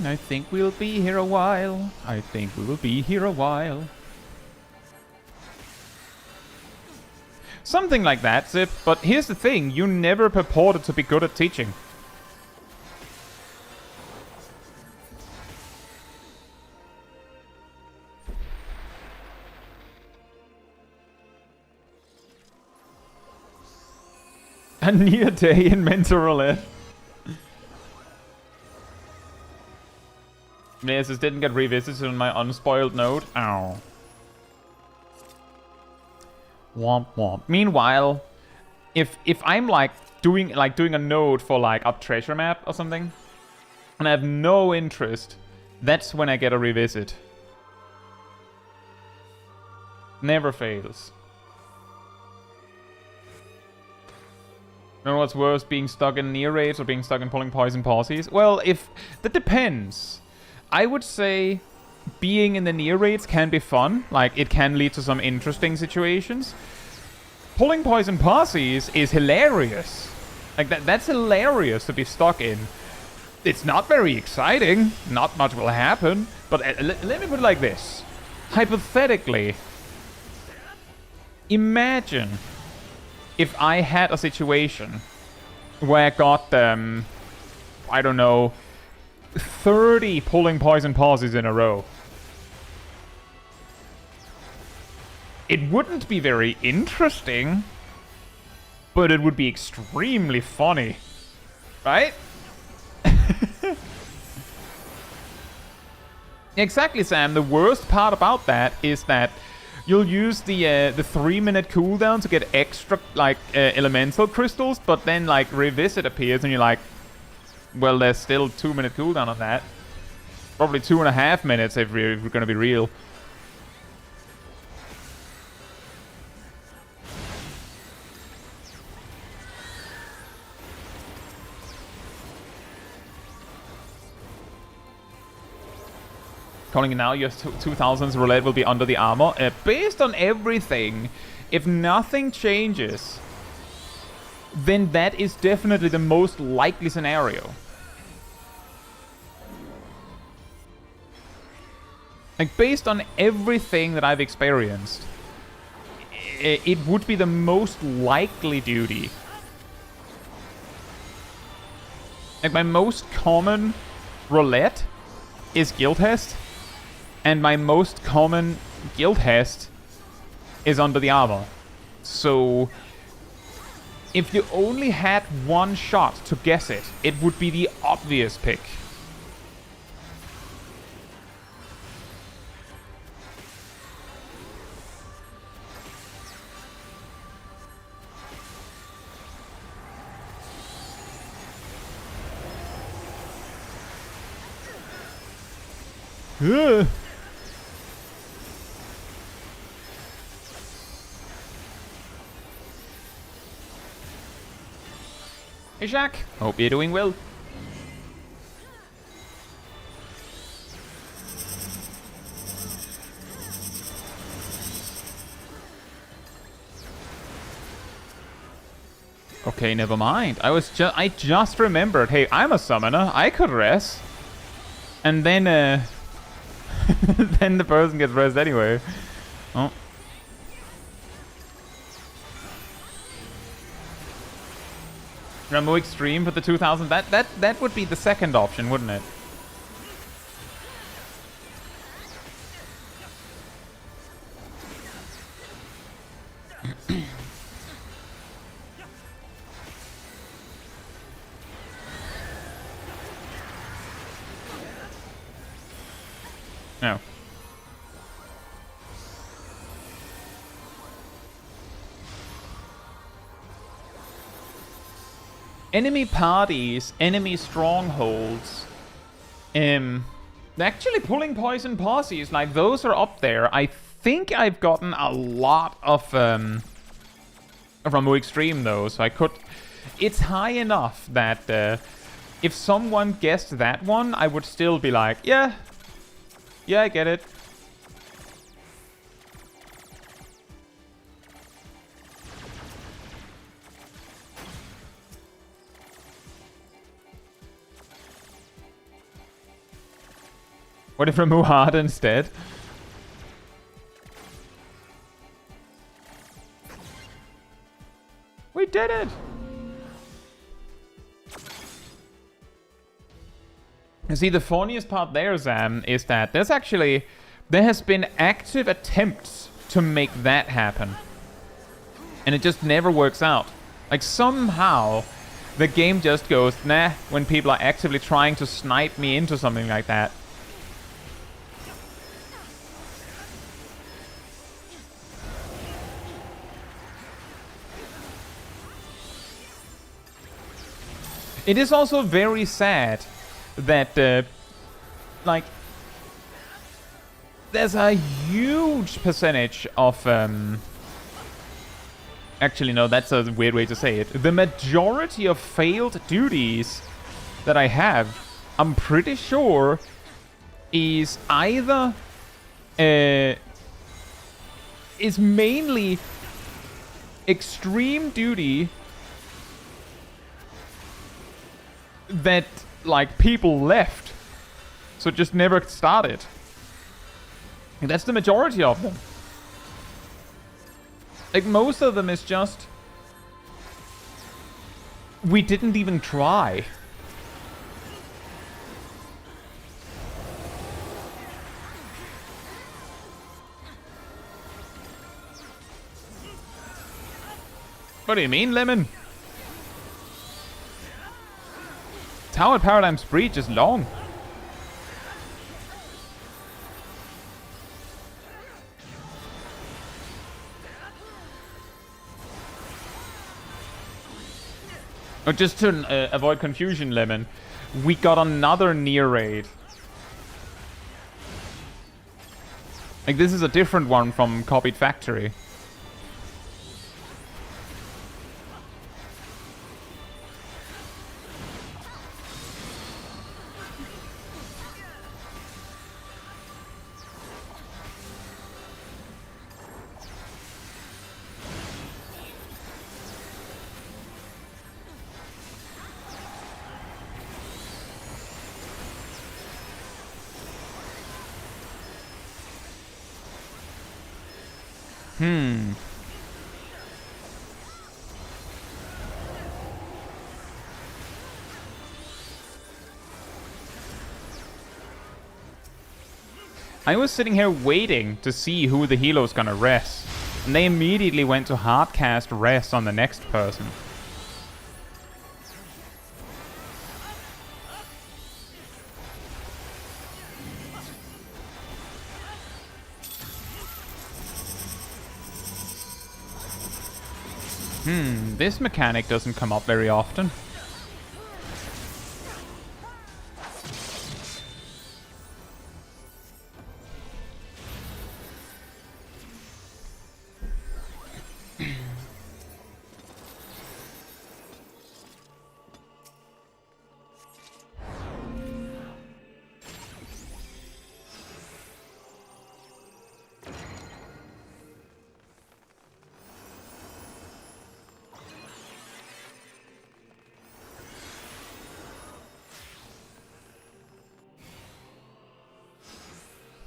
[SPEAKER 1] I think we'll be here a while. I think we will be here a while. Something like that, Zip. But here's the thing, you never purported to be good at teaching. A near day in mental roulette. Yes, this didn't get revisited on my unspoiled node. Ow. Womp womp. Meanwhile, if I'm like doing a node for like a treasure map or something, and I have no interest, that's when I get a revisit. Never fails. You know what's worse, being stuck in near raids or being stuck in pulling poison pauses? Well, that depends. I would say being in the near raids can be fun. Like, it can lead to some interesting situations. Pulling poison passes is hilarious. Like, that's hilarious to be stuck in. It's not very exciting. Not much will happen. But let me put it like this. Hypothetically, imagine if I had a situation where I got, I don't know, 30 pulling poison pauses in a row. It wouldn't be very interesting, but it would be extremely funny. Right? Exactly, Sam. The worst part about that is that you'll use the 3-minute cooldown to get extra, like, elemental crystals, but then, like, Revisit appears and you're like, well, there's still 2-minute cooldown on that. Probably 2.5 minutes if we're gonna be real. Calling it now, your 2000s roulette will be under the armor. Based on everything, if nothing changes, then that is definitely the most likely scenario. Like, based on everything that I've experienced, it would be the most likely duty. Like, my most common roulette is guild test. And my most common guild test is under the armor. So, if you only had one shot to guess it, it would be the obvious pick. Ugh. Hey Jack, hope you're doing well. Okay, never mind. I just remembered. Hey, I'm a summoner. I could rest. And then then the person gets rest anyway. Oh. Ramu Extreme for the 2000. That would be the second option, wouldn't it? No. Enemy parties, enemy strongholds. Actually pulling poison posses, like those are up there. I think I've gotten a lot of Ramu Extreme though, so I could. It's high enough that if someone guessed that one, I would still be like, yeah, I get it. What if Ramu hard instead? We did it! You see, the funniest part there, Zam, is that there has been active attempts to make that happen. And it just never works out. Like, somehow, the game just goes, nah, when people are actively trying to snipe me into something like that. It is also very sad that, like, there's a huge percentage of, actually, no, that's a weird way to say it. The majority of failed duties that I have, I'm pretty sure, is either, is mainly extreme duty that like, people left. So it just never started. And that's the majority of them. Like, most of them is just... we didn't even try. What do you mean, Lemon? Tower Paradigm's Breach is long. Oh, just to avoid confusion, Lemon, we got another near raid. Like, this is a different one from Copied Factory. I was sitting here waiting to see who the healer's gonna rest, and they immediately went to hardcast rest on the next person. This mechanic doesn't come up very often.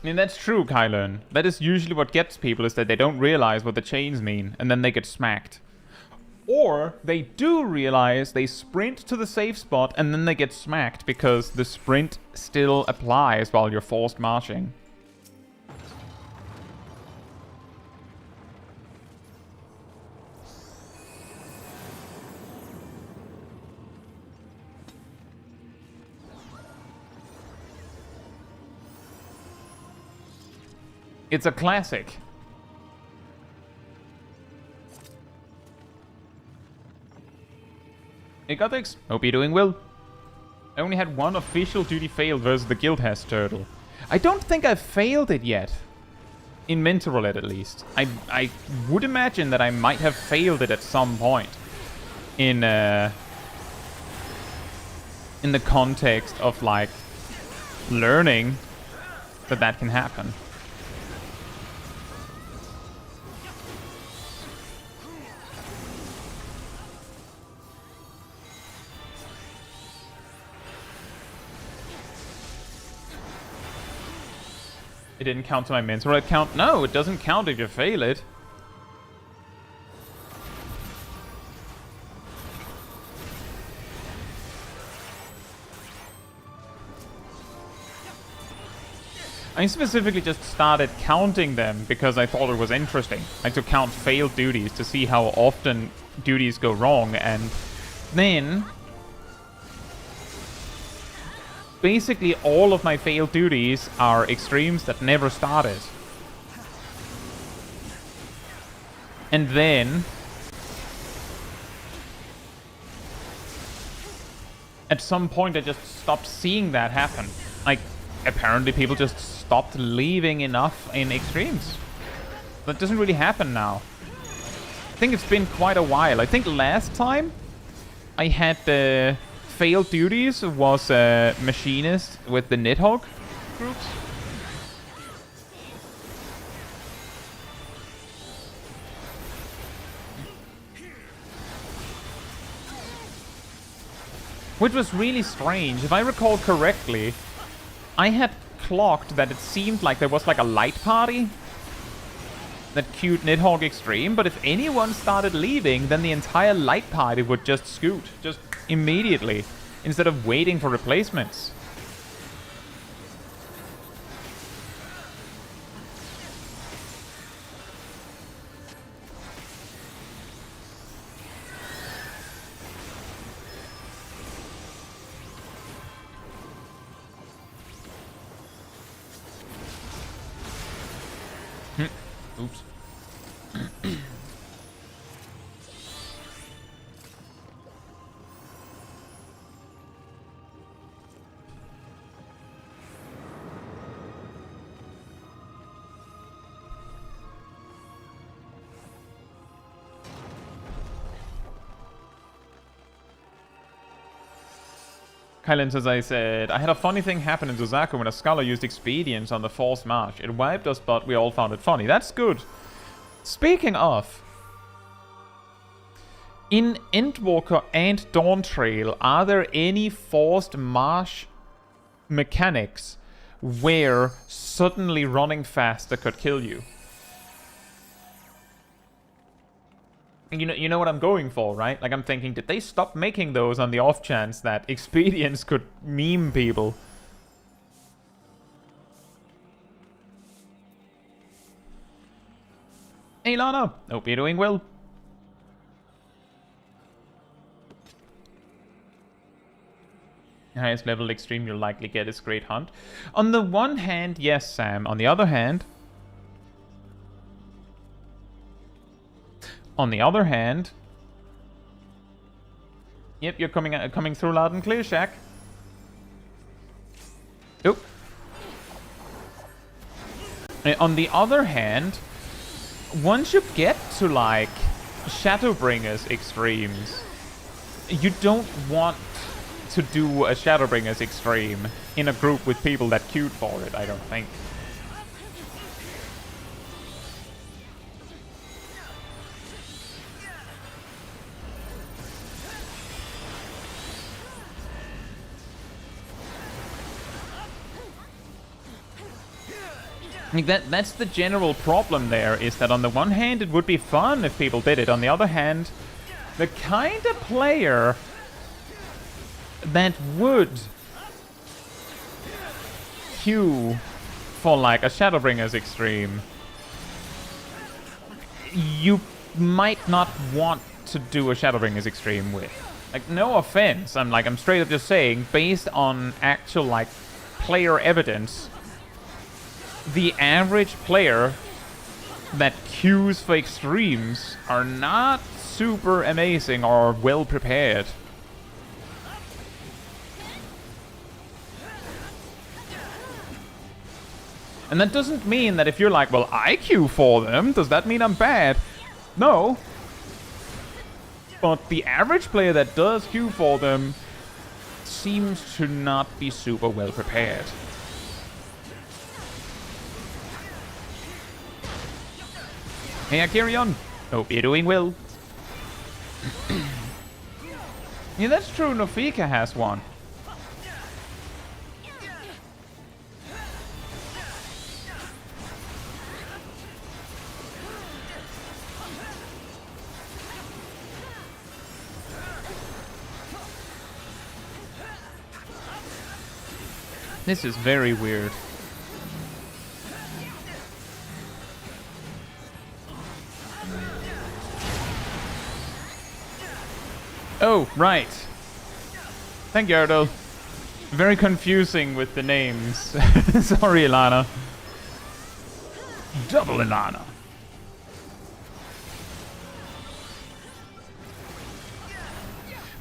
[SPEAKER 1] I mean, that's true, Kylan. That is usually what gets people, is that they don't realize what the chains mean, and then they get smacked. Or, they do realize, they sprint to the safe spot, and then they get smacked, because the sprint still applies while you're forced marching. It's a classic. Hey Gothix, hope you're doing well. I only had one official duty failed versus the Guildhast Turtle. I don't think I've failed it yet. In Mental Roulette, at least. I would imagine that I might have failed it at some point. In the context of, like, learning that can happen. It didn't count to my mental roulette count? No, it doesn't count if you fail it. I specifically just started counting them because I thought it was interesting. Like, to count failed duties to see how often duties go wrong, and then basically all of my failed duties are extremes that never started. And then at some point I just stopped seeing that happen. Like, apparently people just stopped leaving enough in extremes. That doesn't really happen now. I think it's been quite a while. I think last time I had the failed duties was Machinist with the Nidhogg groups. Which was really strange. If I recall correctly, I had clocked that it seemed like there was like a light party that queued Nidhogg Extreme, but if anyone started leaving, then the entire light party would just scoot, just immediately, instead of waiting for replacements. Oops. Kylan says, I said, I had a funny thing happen in Suzaku when a scholar used expedience on the false march. It wiped us, but we all found it funny. That's good. Speaking of, in Endwalker and Dawntrail, are there any forced march mechanics where suddenly running faster could kill you? You know what I'm going for, right? Like, I'm thinking, did they stop making those on the off chance that expedience could meme people? Hey, Lana! Hope you're doing well. Highest level extreme you'll likely get is Great Hunt. On the one hand, yes, Sam. On the other hand... Yep, you're coming through loud and clear, Shaq. Oop. On the other hand, once you get to, like, Shadowbringers extremes, you don't want to do a Shadowbringers extreme in a group with people that queued for it, I don't think. I think that's the general problem there, is that on the one hand it would be fun if people did it, on the other hand, the kind of player that would queue for like a Shadowbringers extreme, you might not want to do a Shadowbringers extreme with. Like, no offense, I'm straight up just saying, based on actual like player evidence, the average player that queues for extremes are not super amazing or well prepared. And that doesn't mean that if you're like, well, I queue for them, does that mean I'm bad? No. But the average player that does queue for them seems to not be super well prepared. Hey, Akirion. Hope you're doing well. Yeah, that's true. Nofika has one. This is very weird. Oh, right. Thank you, Erdal. Very confusing with the names. Sorry, Ilana. Double Ilana.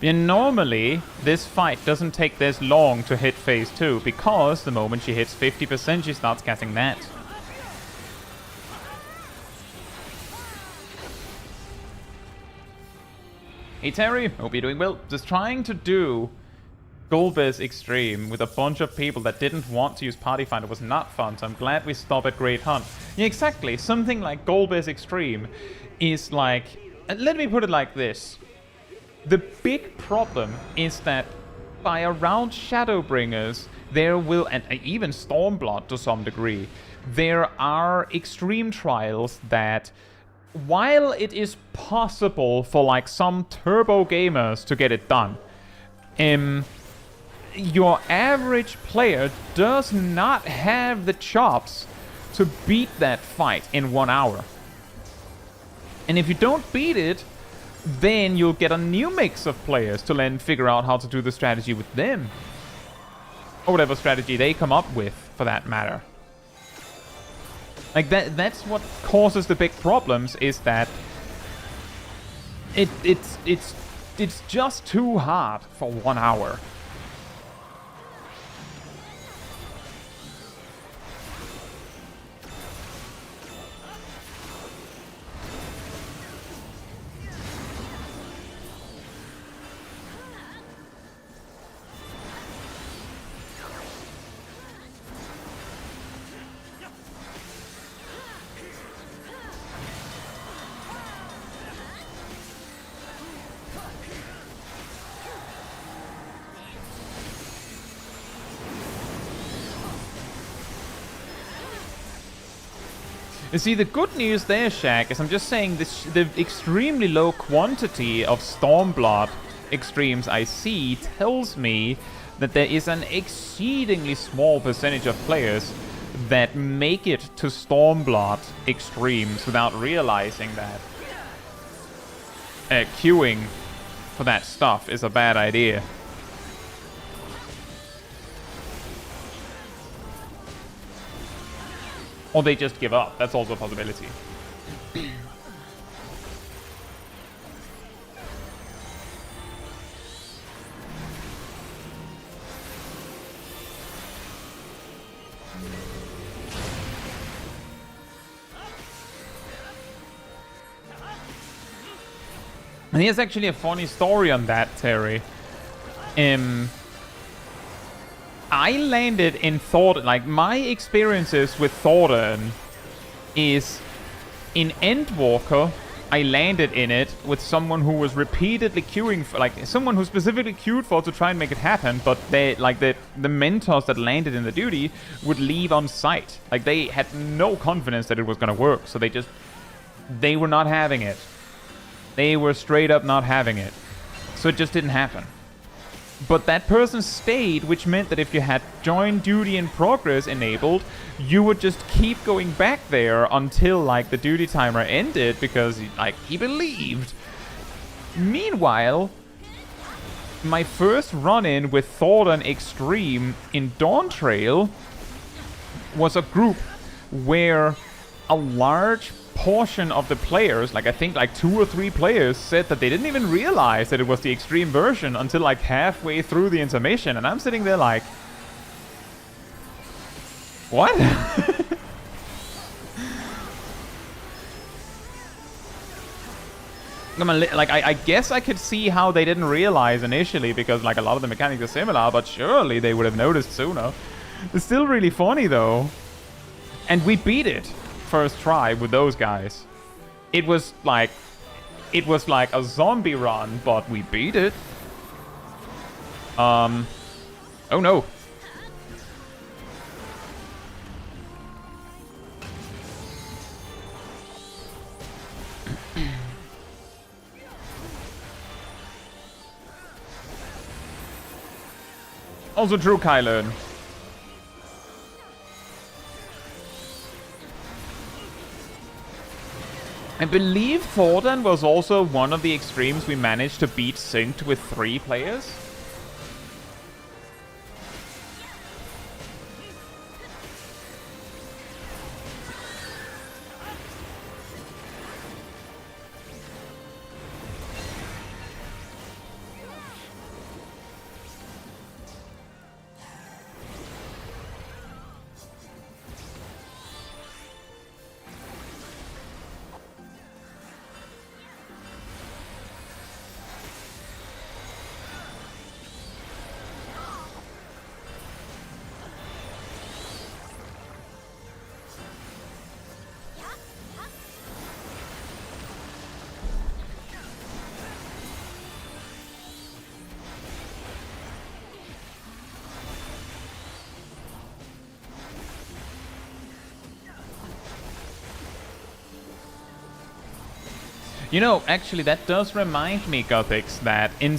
[SPEAKER 1] And normally, this fight doesn't take this long to hit phase 2, because the moment she hits 50%, she starts casting that. Hey Terry, hope you're doing well. Just trying to do Golbez Extreme with a bunch of people that didn't want to use Party Finder was not fun, so I'm glad we stopped at Great Hunt. Yeah, exactly. Something like Golbez Extreme is like... let me put it like this. The big problem is that by around Shadowbringers, there will, and even Stormblood to some degree, there are extreme trials that, while it is possible for like some turbo gamers to get it done, your average player does not have the chops to beat that fight in 1 hour. And if you don't beat it, then you'll get a new mix of players to then figure out how to do the strategy with them. Or whatever strategy they come up with, for that matter. Like, that's what causes the big problems, is that it's just too hard for 1 hour. You see, the good news there, Shaq, is I'm just saying this, the extremely low quantity of Stormblood extremes I see tells me that there is an exceedingly small percentage of players that make it to Stormblood extremes without realizing that queuing for that stuff is a bad idea. Or they just give up. That's also a possibility. And here's actually a funny story on that, Terry. I landed in Thornton, like, my experiences with Thornton is in Endwalker, I landed in it with someone who was repeatedly queuing for, like, someone who specifically queued for to try and make it happen, but they, like, the mentors that landed in the duty would leave on site. Like, they had no confidence that it was gonna work, so they were not having it. They were straight up not having it. So it just didn't happen. But that person stayed, which meant that if you had join duty in progress enabled, you would just keep going back there until, like, the duty timer ended, because, like, he believed. Meanwhile, my first run-in with Thornton Extreme in Dawntrail was a group where a large portion of the players, like I think like 2 or 3 players, said that they didn't even realize that it was the extreme version until like halfway through the intermission, and I'm sitting there like, what? Like, I guess I could see how they didn't realize initially, because like a lot of the mechanics are similar, but surely they would have noticed sooner. It's still really funny though. And we beat it first try with those guys. It was like a zombie run, but we beat it. Oh no. Also true, Kylan. I believe Thornton was also one of the extremes we managed to beat synced with 3 players. You know, actually, that does remind me, Gothix, that in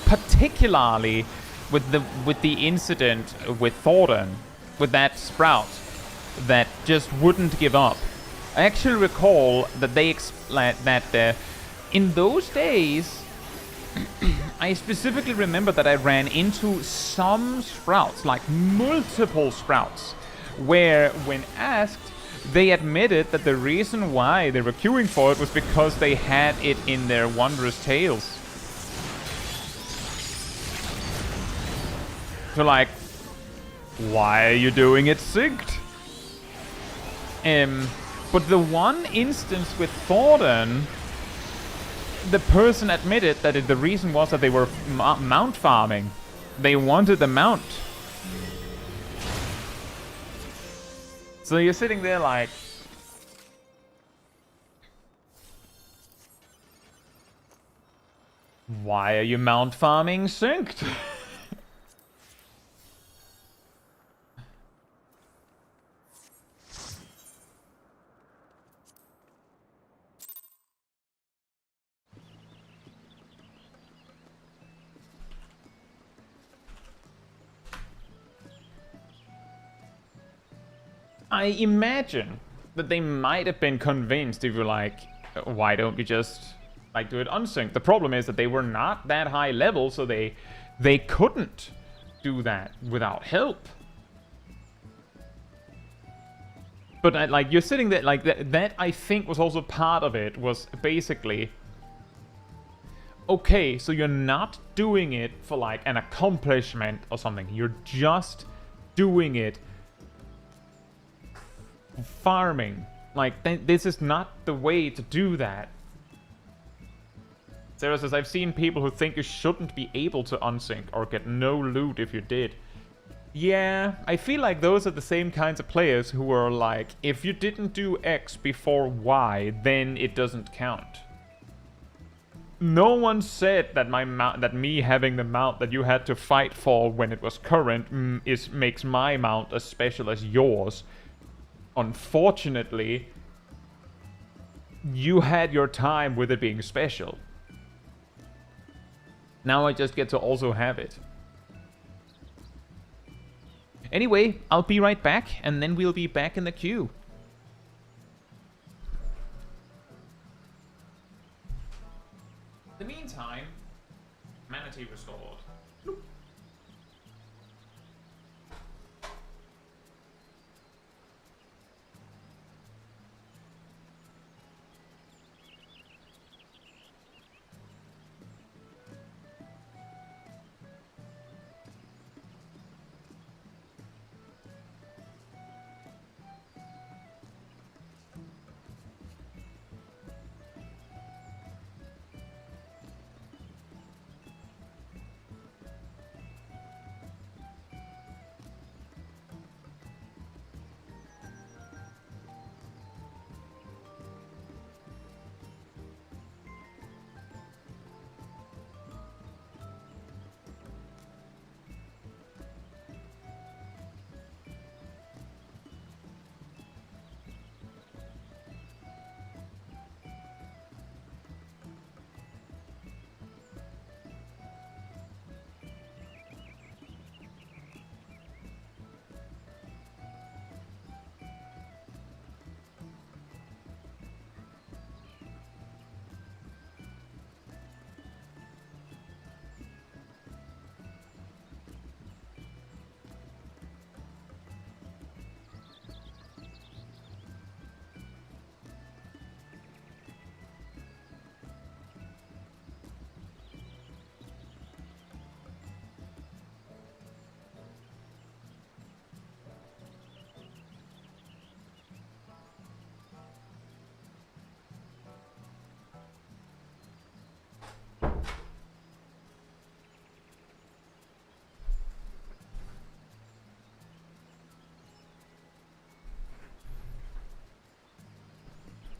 [SPEAKER 1] particularly with the incident with Thornton, with that sprout that just wouldn't give up. I actually recall that they in those days, I specifically remember that I ran into some sprouts, like multiple sprouts, where when asked, they admitted that the reason why they were queuing for it was because they had it in their Wondrous Tales. So like, why are you doing it synced? But the one instance with Thornton, the person admitted that the reason was that they were mount farming. They wanted the mount. So you're sitting there like... Why are you mount farming synced? I imagine that they might have been convinced if you're like, why don't you just like do it unsynced? The problem is that they were not that high level, so they couldn't do that without help. But like you're sitting there like that I think was also part of it, was basically, okay, so you're not doing it for like an accomplishment or something. You're just doing it farming. Like, this is not the way to do that. Sarah says, I've seen people who think you shouldn't be able to unsync or get no loot if you did. Yeah, I feel like those are the same kinds of players who are like, if you didn't do X before Y, then it doesn't count. No one said that me having the mount that you had to fight for when it was current makes my mount as special as yours. Unfortunately, you had your time with it being special. Now I just get to also have it. Anyway, I'll be right back, and then we'll be back in the queue. In the meantime, manatee restored. Bloop.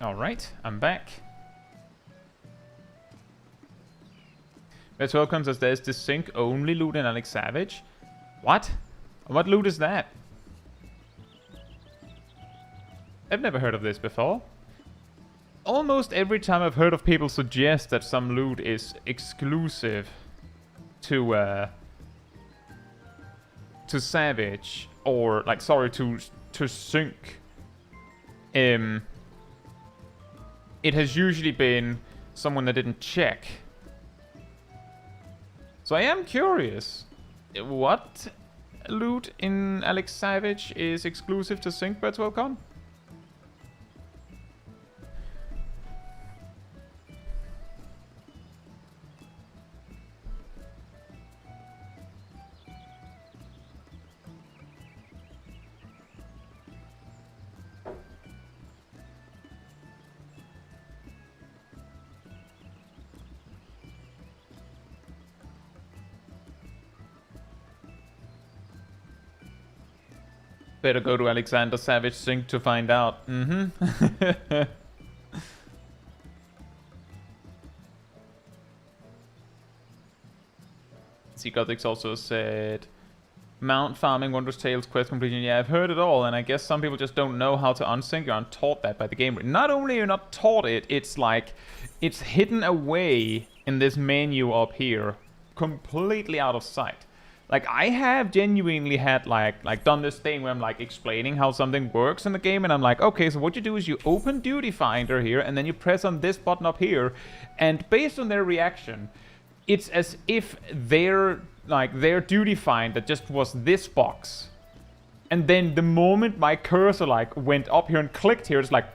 [SPEAKER 1] Alright, I'm back. Let's welcome says there's this sync only loot in Alex Savage. What? What loot is that? I've never heard of this before. almost every time I've heard of people suggest that some loot is exclusive to Savage, or like, sorry, to Sync, it has usually been someone that didn't check. So I am curious, what loot in Alex Savage is exclusive to Sync Virtual-Con? Better go to Alexander Savage Sync to find out. See, Gothix also said, Mount farming, Wondrous Tales, quest completion. Yeah, I've heard it all, and I guess some people just don't know how to unsync. You're not taught that by the game. Not only you're not taught it, it's like, it's hidden away in this menu up here, completely out of sight. Like, I have genuinely had, like done this thing where I'm, like, explaining how something works in the game, and I'm like, okay, so what you do is you open Duty Finder here, and then you press on this button up here, and based on their reaction, it's as if their Duty Finder just was this box. And then the moment my cursor, like, went up here and clicked here, it's like,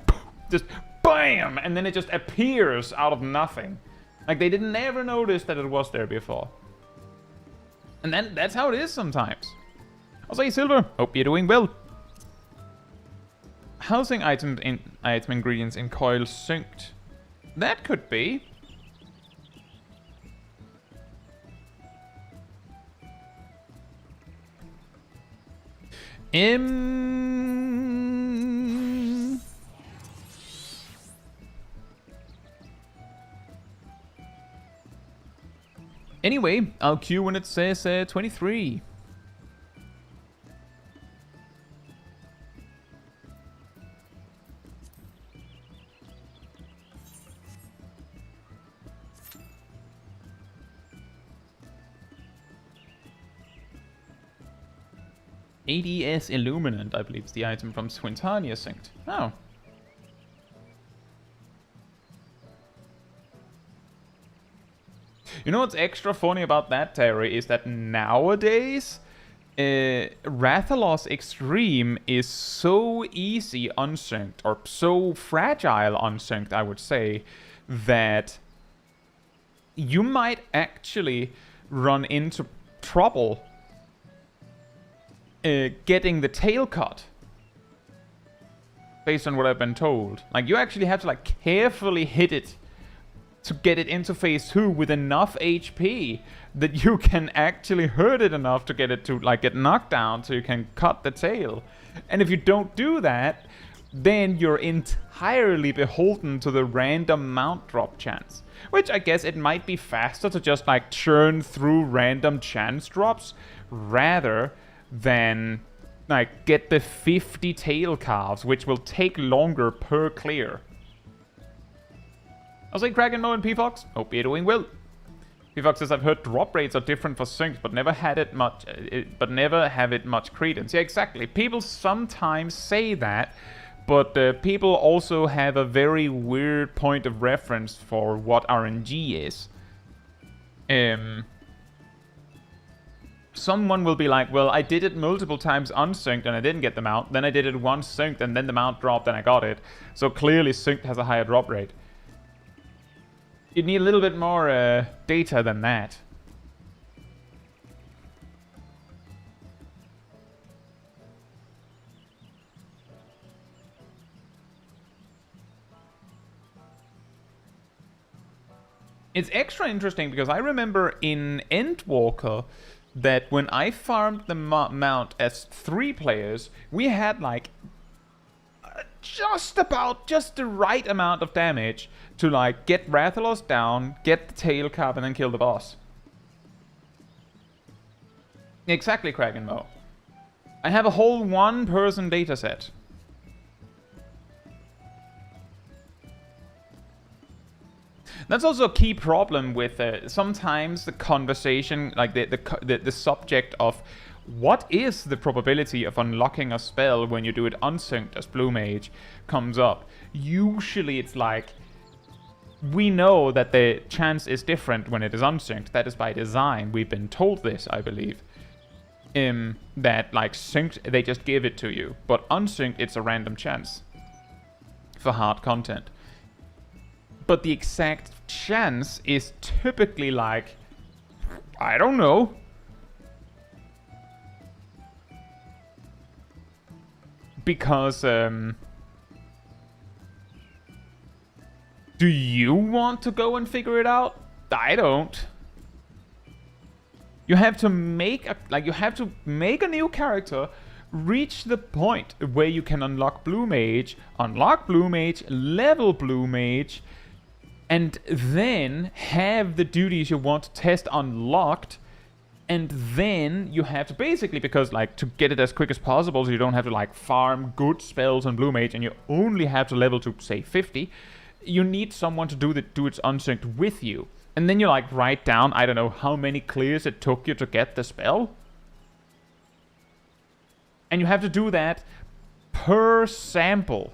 [SPEAKER 1] just BAM! And then it just appears out of nothing. Like, they didn't ever notice that it was there before. And then that's how it is sometimes. I'll say, Silver, hope you're doing well. Housing item ingredients in coil synced. That could be. Anyway, I'll queue when it says 23. ADS Illuminant, I believe, is the item from Swintania synced. Oh. You know what's extra funny about that, Terry, is that nowadays, Rathalos Extreme is so easy unsynced, or so fragile unsynced, I would say, that you might actually run into trouble getting the tail cut. Based on what I've been told. Like, you actually have to, like, carefully hit it to get it into phase 2 with enough HP that you can actually hurt it enough to get it to, like, get knocked down so you can cut the tail. And if you don't do that, then you're entirely beholden to the random mount drop chance. Which I guess it might be faster to just, like, churn through random chance drops rather than, like, get the 50 tail carves, which will take longer per clear. I'll say Kraken Mo and P-Fox, hope you're doing well. P-Fox says, I've heard drop rates are different for syncs, but never have it much credence. Yeah, exactly. People sometimes say that, but people also have a very weird point of reference for what RNG is. Someone will be like, well, I did it multiple times unsynced and I didn't get the mount. Then I did it once synced and then the mount dropped and I got it. So clearly synced has a higher drop rate. You'd need a little bit more data than that. It's extra interesting because I remember in Endwalker that when I farmed the mount as 3 players, we had like just the right amount of damage to like get Rathalos down, get the tail cap, and then kill the boss. Exactly, Kraken Mo. I have a whole 1-person dataset. That's also a key problem with sometimes the conversation, like the subject of what is the probability of unlocking a spell when you do it unsynced as Blue Mage comes up. Usually it's like, we know that the chance is different when it is unsynced. That is by design. We've been told this, I believe. That like synced, they just give it to you. But unsynced, it's a random chance for hard content. But the exact chance is typically like, I don't know. Because, do you want to go and figure it out? I don't. You have to make a new character, reach the point where you can unlock Blue Mage, level Blue Mage, and then have the duties you want to test unlocked. And then you have to basically, because like to get it as quick as possible, so you don't have to like farm good spells on Blue Mage, and you only have to level to say 50. You need someone to do its unsynced with you. And then you like write down, I don't know how many clears it took you to get the spell. And you have to do that per sample.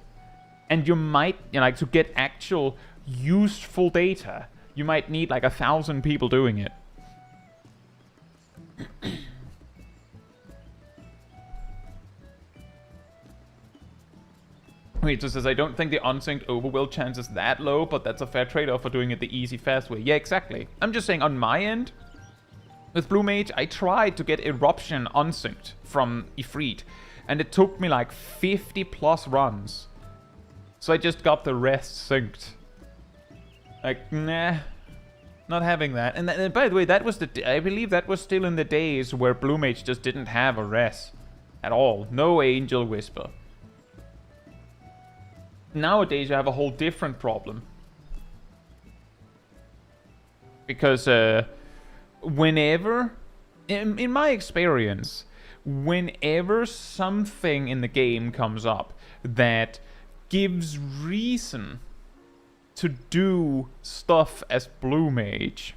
[SPEAKER 1] And you might, like to get actual useful data, you might need like 1,000 people doing it. Wait, so says, I don't think the unsynced overwhelm chance is that low, but that's a fair trade-off for doing it the easy, fast way. Yeah, exactly. I'm just saying, on my end, with Blue Mage, I tried to get Eruption unsynced from Ifrit, and it took me like 50 plus runs. So I just got the rest synced. Like, nah, not having that. And by the way, that was I believe that was still in the days where Blue Mage just didn't have a res at all. No Angel Whisper. Nowadays, you have a whole different problem. Because whenever, in my experience, whenever something in the game comes up that gives reason to do stuff as Blue Mage,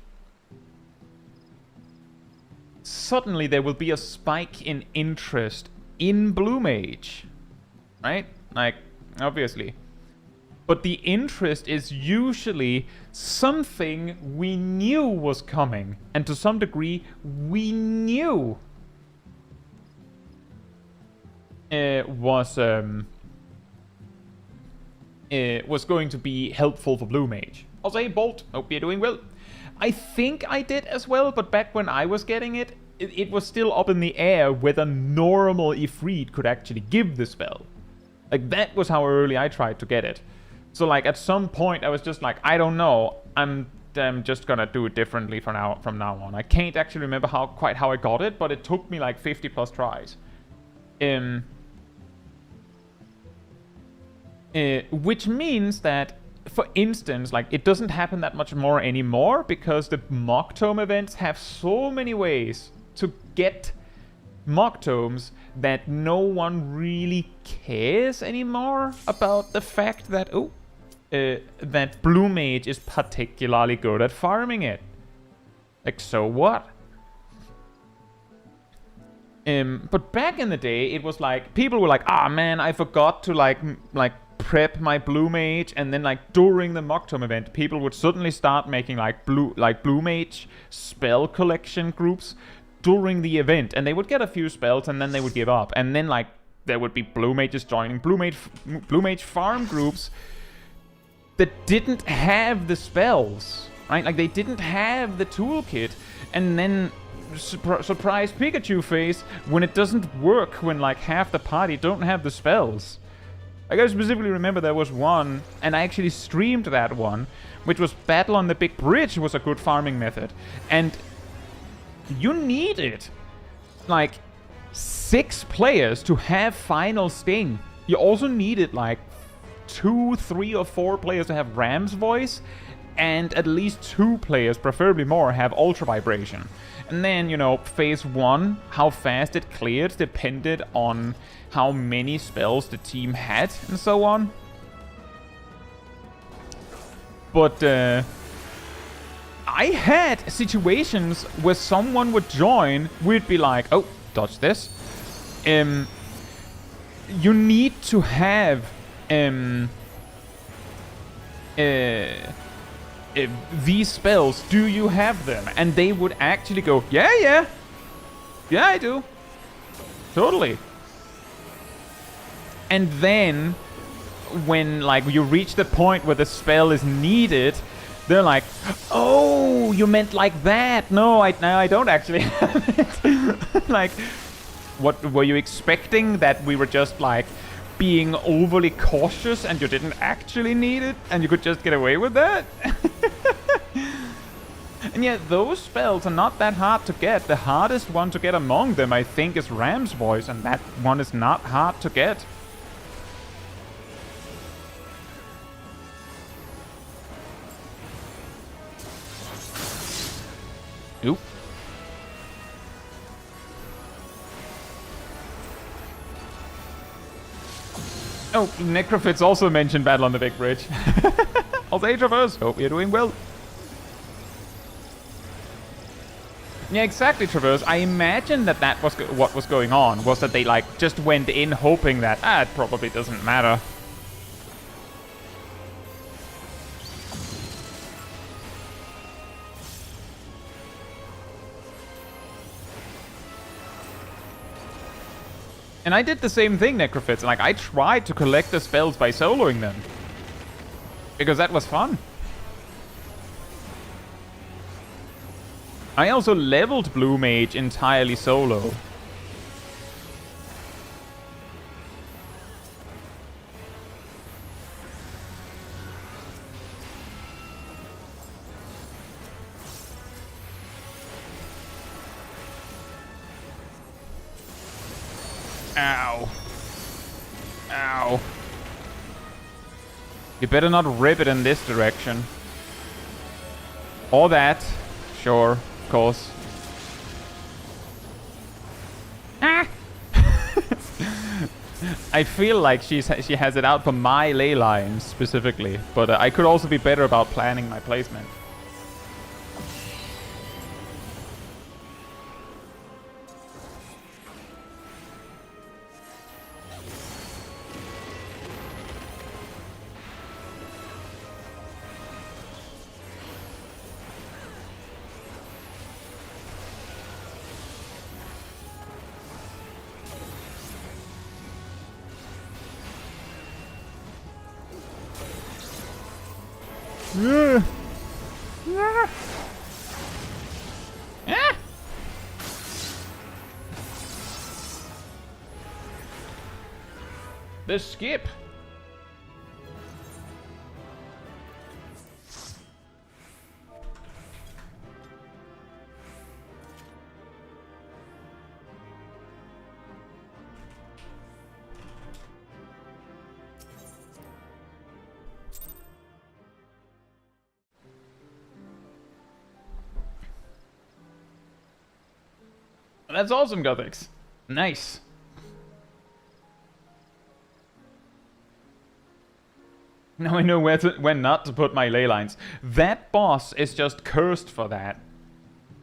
[SPEAKER 1] suddenly there will be a spike in interest in Blue Mage. Right? Like, obviously. But the interest is usually something we knew was coming. And to some degree, we knew was going to be helpful for Blue Mage. I'll say, Bolt, hope you're doing well. I think I did as well, but back when I was getting it, it was still up in the air whether normal Ifrit could actually give the spell. Like, that was how early I tried to get it. So, like, at some point, I was just like, I don't know. I'm just gonna do it differently from now on. I can't actually remember quite how I got it, but it took me, like, 50 plus tries. Which means that, for instance, like, it doesn't happen that much more anymore, because the Mock Tome events have so many ways to get Mock Tomes that no one really cares anymore about the fact that, that Blue Mage is particularly good at farming it. Like, so what? But back in the day, it was like, people were like, ah, man, I forgot to, like prep my Blue Mage, and then, like, during the Mock Tome event, people would suddenly start making, like, Blue Mage spell collection groups during the event, and they would get a few spells, and then they would give up. And then, like, there would be Blue Mages joining Blue Mage farm groups that didn't have the spells, right? Like, they didn't have the toolkit, and then surprise Pikachu face when it doesn't work when, like, half the party don't have the spells. Like, I specifically remember there was one, and I actually streamed that one, which was Battle on the Big Bridge was a good farming method, and you needed, like, 6 players to have Final Sting. You also needed, like, 2, 3, or 4 players to have Ram's Voice, and at least 2 players, preferably more, have Ultra Vibration. And then, you know, phase 1, how fast it cleared depended on how many spells the team had, and so on. But, I had situations where someone would join, we'd be like, oh, dodge this. You need to have these spells. Do you have them? And they would actually go, yeah, I do. Totally. And then when like you reach the point where the spell is needed, they're like, oh, you meant like that. No, I don't actually have it. Like, what were you expecting? That we were just like being overly cautious and you didn't actually need it and you could just get away with that? And yet those spells are not that hard to get. The hardest one to get among them, I think, is Ram's Voice, and that one is not hard to get. Oop. Oh, Necrophyt's also mentioned Battle on the Big Bridge. Also, hey, Traverse, hope you're doing well. Yeah, exactly, Traverse. I imagine that was what was going on, was that they like just went in hoping that, it probably doesn't matter. And I did the same thing, Necrophyts. Like, I tried to collect the spells by soloing them. Because that was fun. I also leveled Blue Mage entirely solo. Ow. Ow. You better not rip it in this direction. Or that. Sure, of course. Ah! I feel like she has it out for my ley lines specifically, but I could also be better about planning my placement. The skip. That's awesome, Gothics. Nice. Now I know when not to put my ley lines. That boss is just cursed for that.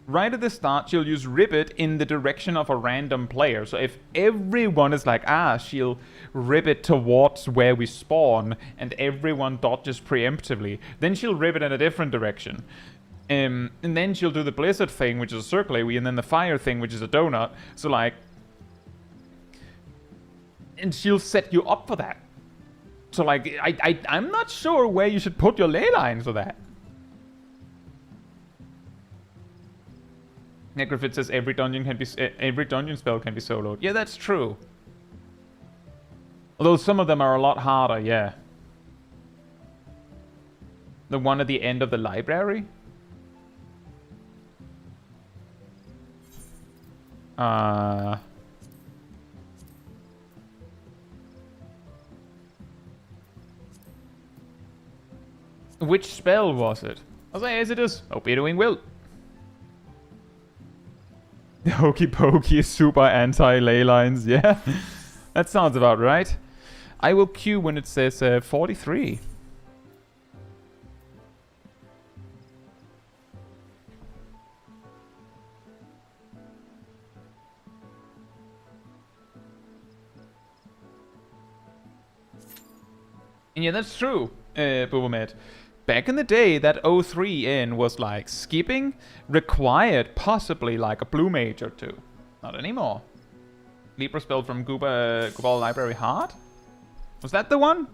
[SPEAKER 1] Right at the start, she'll use Ribbit in the direction of a random player. So if everyone is like, she'll Ribbit towards where we spawn, and everyone dodges preemptively, then she'll Ribbit in a different direction. And then she'll do the Blizzard thing, which is a circle AoE, and then the Fire thing, which is a donut. So like... And she'll set you up for that. So like, I'm not sure where you should put your ley lines for that. Necrophyt says every dungeon spell can be soloed. Yeah, that's true. Although some of them are a lot harder, yeah. The one at the end of the library? Which spell was it? I'll say as it is. Hope you're doing well. The Hokey Pokey is super anti-ley lines, yeah. That sounds about right. I will queue when it says 43. And yeah, that's true, Boomermet. Back in the day, that 03 in was like skipping required possibly like a blue mage or two. Not anymore. Libra spell from Gubal Library Heart? Was that the one?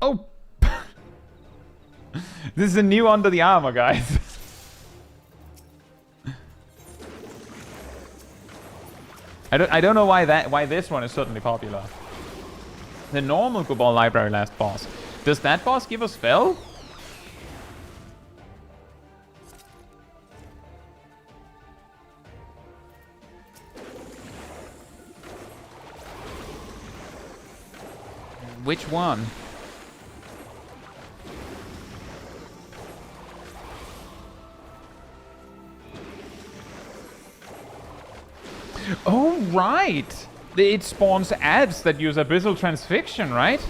[SPEAKER 1] Oh! This is a new Under the Armor, guys. I don't know why this one is suddenly popular. The normal Gubal Library last boss. Does that boss give a spell? Which one? Oh, right! It spawns ads that use Abyssal Transfixion, right?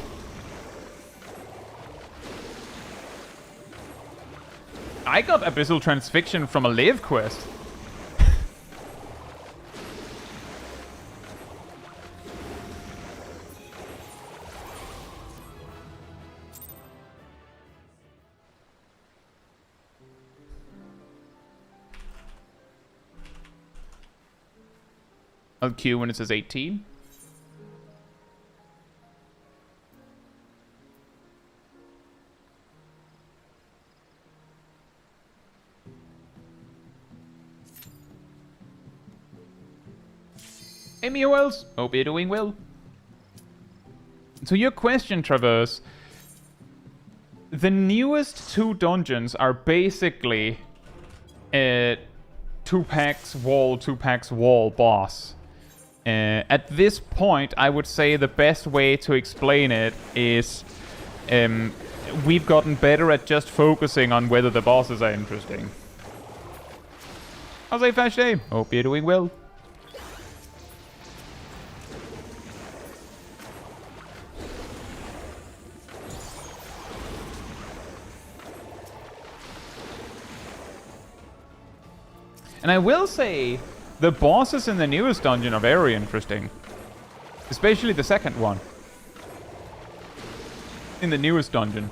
[SPEAKER 1] I got Abyssal Transfixion from a live quest. I'll queue when it says 18. Hey Meowells, hope you're doing well. So your question, Traverse. The newest 2 dungeons are basically a 2 packs wall boss. At this point, I would say the best way to explain it is we've gotten better at just focusing on whether the bosses are interesting. How's a Fash Day? Hope you're doing well. And I will say, the bosses in the newest dungeon are very interesting. Especially the second one. In the newest dungeon.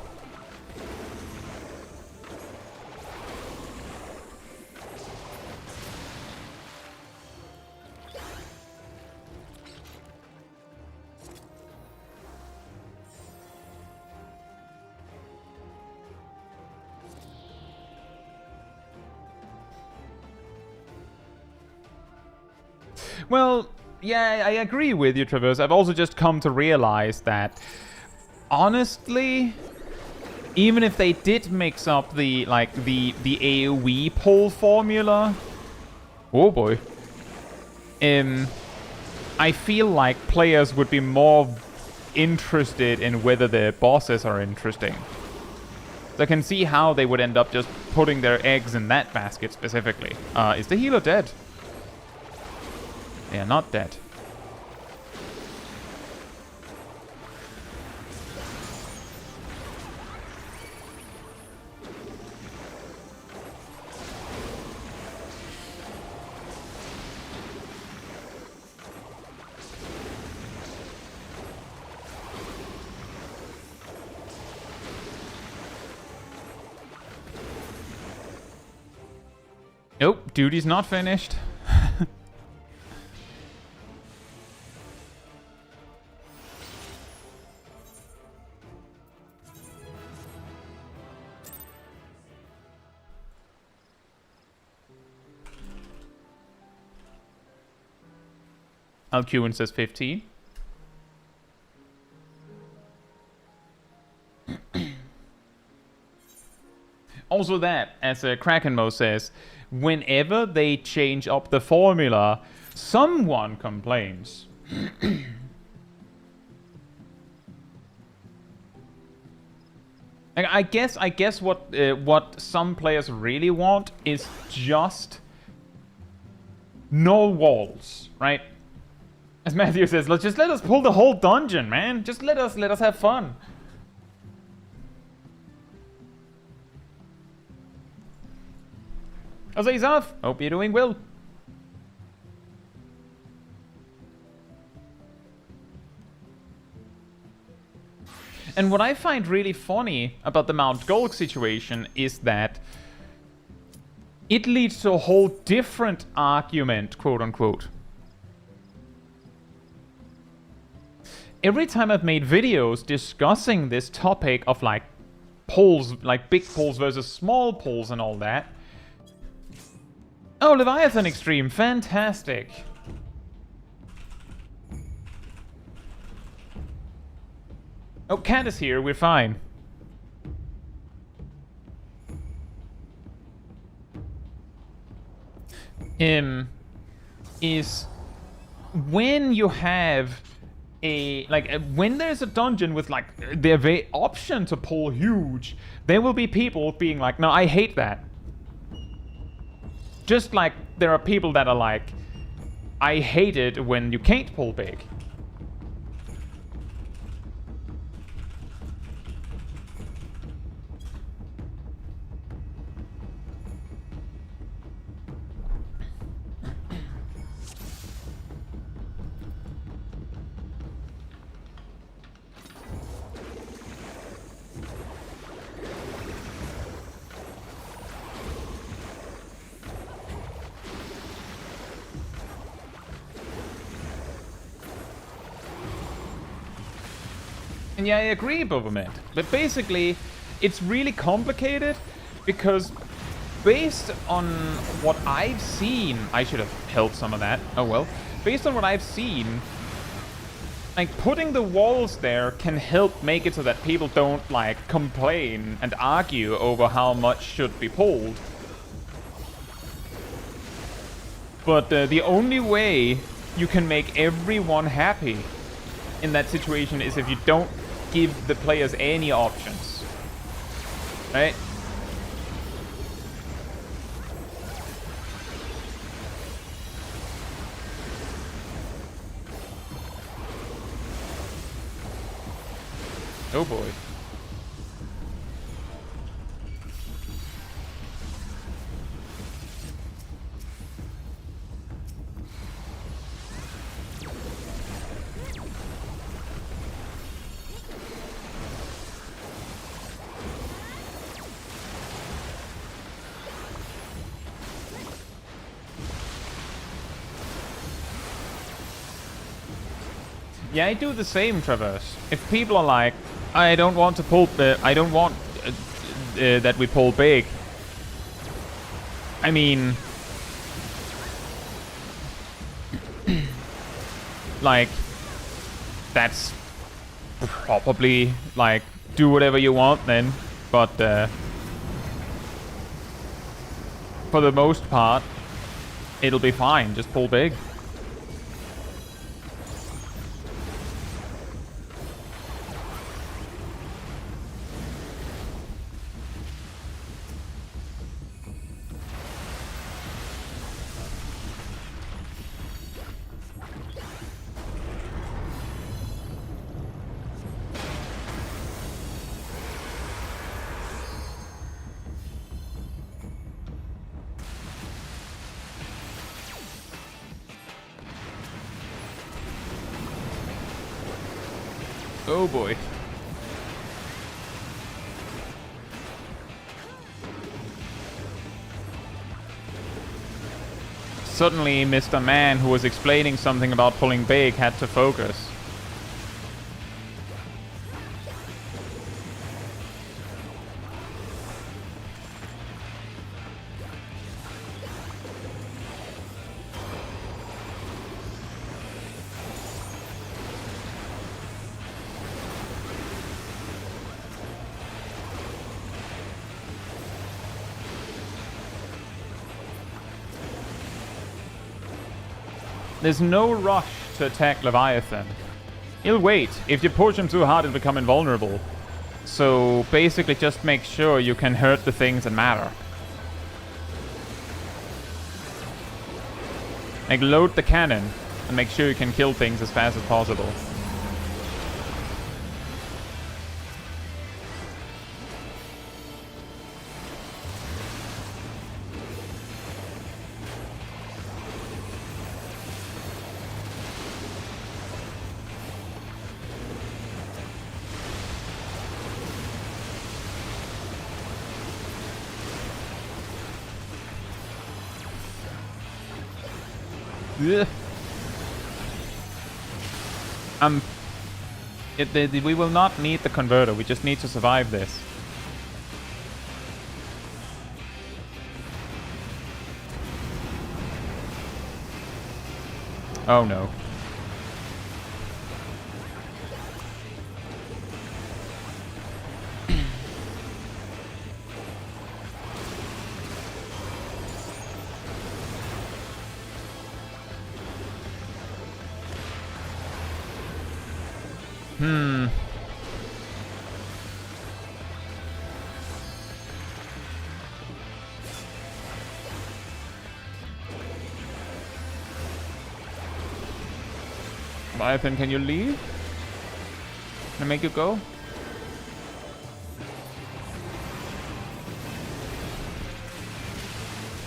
[SPEAKER 1] Well, yeah, I agree with you, Traverse. I've also just come to realize that, honestly, even if they did mix up the AoE pull formula, oh boy, I feel like players would be more interested in whether the bosses are interesting. So I can see how they would end up just putting their eggs in that basket specifically. Is the healer dead? They are not dead. Nope, duty's not finished. Alcuin says 15. Also that, as Krakenmo says, whenever they change up the formula, someone complains. I guess what some players really want is just no walls, right? As Matthew says, let us pull the whole dungeon, man. Just let us have fun. Azizaf, hope you're doing well. And what I find really funny about the Mount Gold situation is that it leads to a whole different argument, quote unquote. Every time I've made videos discussing this topic of like polls, like big polls versus small polls and all that. Oh, Leviathan Extreme, fantastic. Oh, Cat is here, we're fine. Is when you have when there's a dungeon with like the option to pull huge, there will be people being like, no, I hate that. Just like there are people that are like, I hate it when you can't pull big. And yeah, I agree, Bobamet. But basically, it's really complicated because based on what I've seen... I should have held some of that. Oh well. Based on what I've seen, like, putting the walls there can help make it so that people don't, like, complain and argue over how much should be pulled. But the only way you can make everyone happy in that situation is if you don't give the players any options, right? Oh boy. Yeah, I do the same, Traverse. If people are like, I don't want to pull, I don't want that we pull big. I mean, like, that's probably, like, do whatever you want then. But for the most part, it'll be fine. Just pull big. Oh boy. Suddenly, Mr. Man, who was explaining something about pulling big, had to focus. There's no rush to attack Leviathan. He'll wait. If you push him too hard, he'll become invulnerable. So basically just make sure you can hurt the things that matter. Like, load the cannon and make sure you can kill things as fast as possible. Ugh. We will not need the converter. We just need to survive this. Oh no. Leviathan, can you leave? Can I make you go?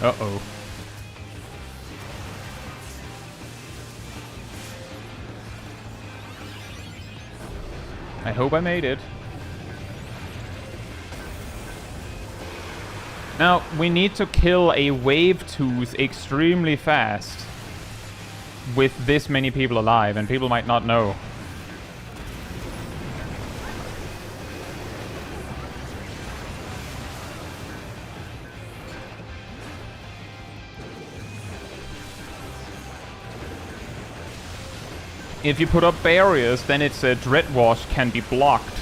[SPEAKER 1] Uh-oh. I hope I made it. Now, we need to kill a wave tooth extremely fast with this many people alive, and people might not know. If you put up barriers, then its dread wash can be blocked.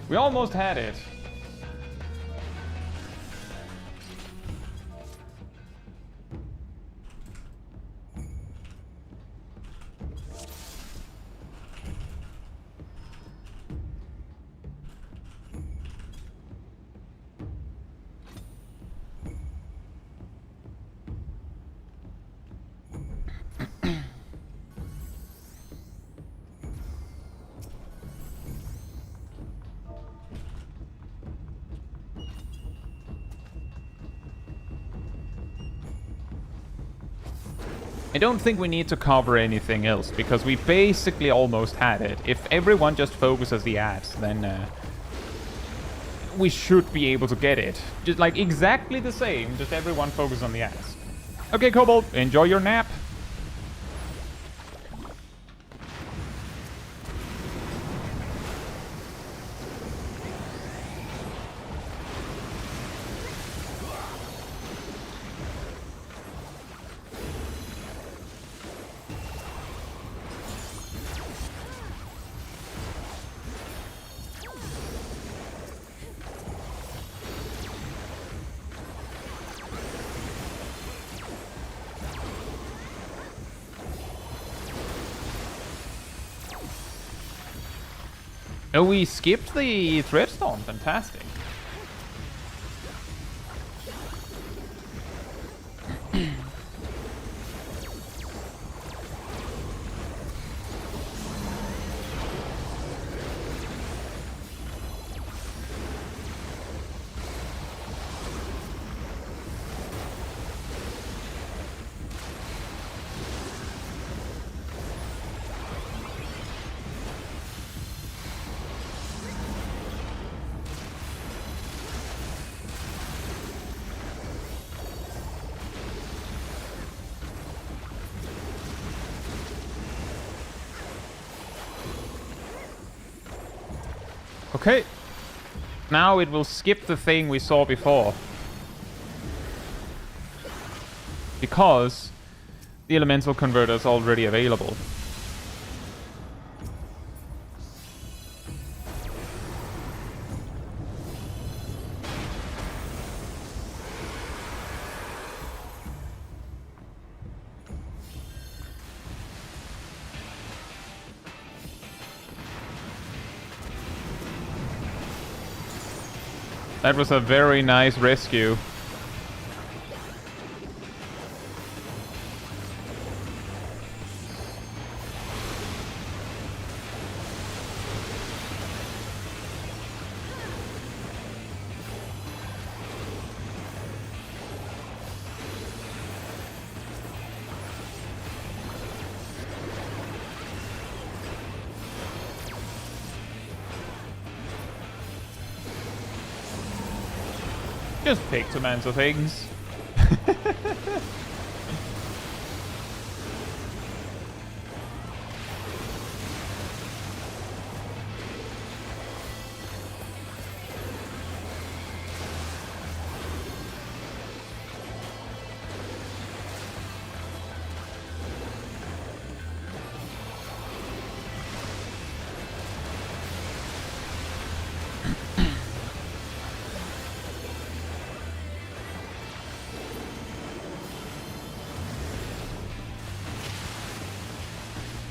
[SPEAKER 1] We almost had it. I don't think we need to cover anything else, because we basically almost had it. If everyone just focuses the ads, then we should be able to get it. Just like exactly the same, just everyone focus on the ads. Okay, Cobalt, enjoy your nap. Oh, we skipped the Threadstorm. Fantastic. Okay. Now it will skip the thing we saw before. Because the elemental converter is already available. That was a very nice rescue. Just pick some answer things.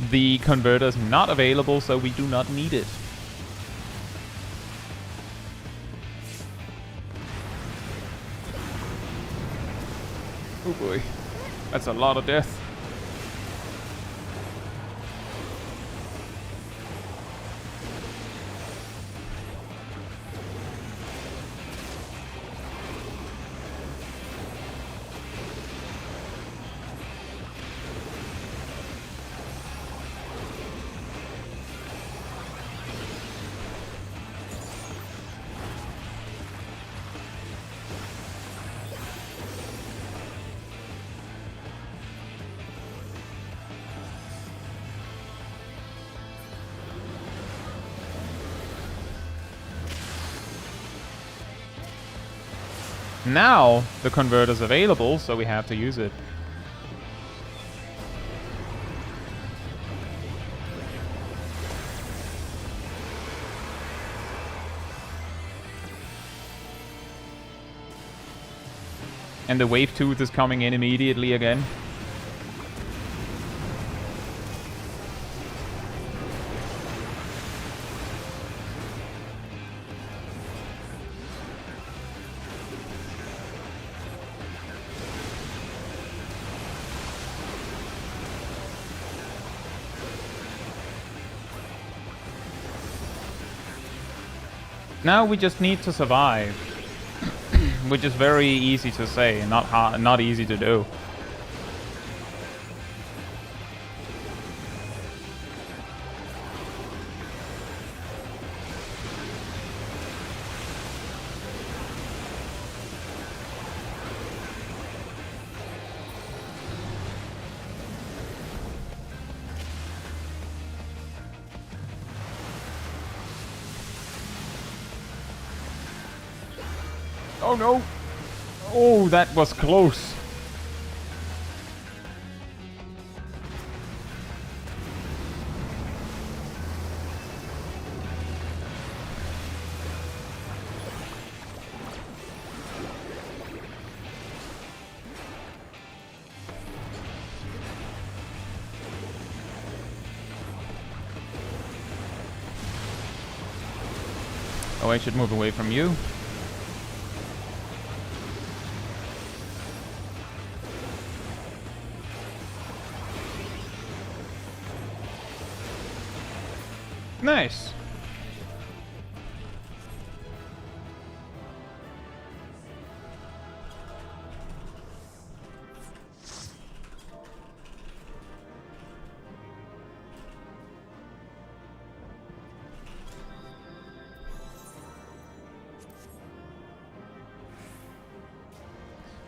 [SPEAKER 1] The converter is not available, so we do not need it. Oh boy, that's a lot of death. Now the converter's available, so we have to use it. And the wave tooth is coming in immediately again. Now we just need to survive, which is very easy to say and not easy to do. Oh no! Oh, that was close. Oh, I should move away from you. Nice.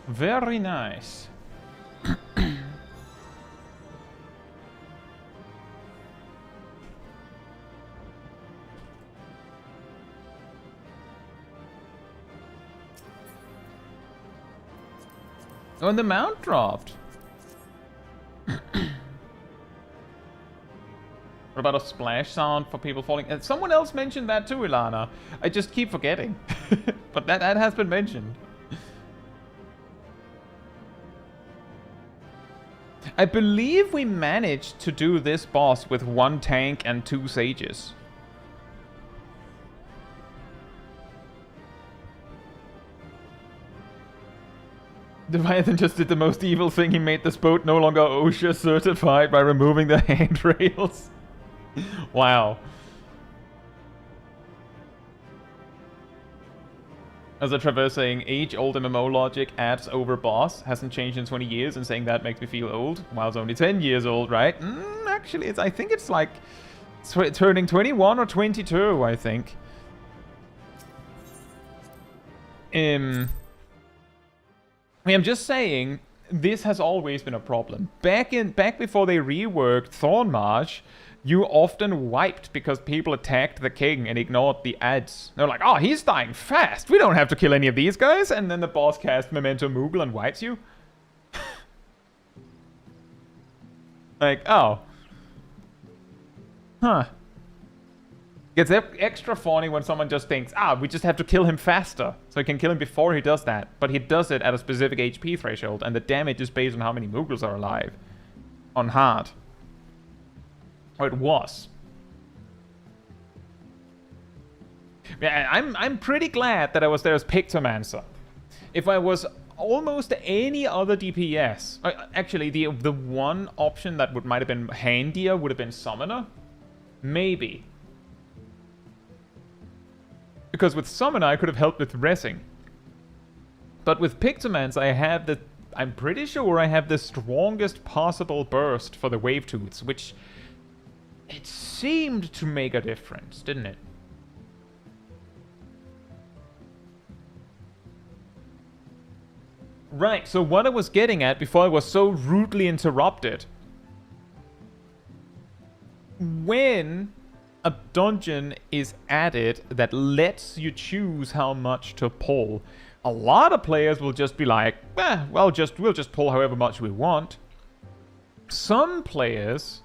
[SPEAKER 1] Very nice. Oh, and the mount dropped. What about a splash sound for people falling? And someone else mentioned that too, Ilana. I just keep forgetting. But that has been mentioned. I believe we managed to do this boss with 1 tank and 2 sages. Leviathan just did the most evil thing. He made this boat no longer OSHA certified by removing the handrails. Wow. As a Traverse saying, age-old MMO logic adds over boss. Hasn't changed in 20 years and saying that makes me feel old. While it's only 10 years old, right? Actually, I think it's like turning 21 or 22, I think. mean, I'm just saying, this has always been a problem. Back before they reworked Thornmarsh, you often wiped because people attacked the king and ignored the ads. They're like, oh, he's dying fast. We don't have to kill any of these guys. And then the boss casts Memento Moogle and wipes you. Like, oh. Huh. It's extra funny when someone just thinks, we just have to kill him faster. So we can kill him before he does that. But he does it at a specific HP threshold, and the damage is based on how many Moogles are alive. On hard. Or it was. Yeah, I'm pretty glad that I was there as Pictomancer. If I was almost any other DPS... actually, the one option that might have been handier would have been Summoner. Maybe. Because with Summoner, I could have helped with Resing. But with Pictomancer, I'm pretty sure I have the strongest possible burst for the Wave Tooths, which... it seemed to make a difference, didn't it? Right, so what I was getting at before I was so rudely interrupted. When a dungeon is added that lets you choose how much to pull, a lot of players will just be like, we'll just pull however much we want. Some players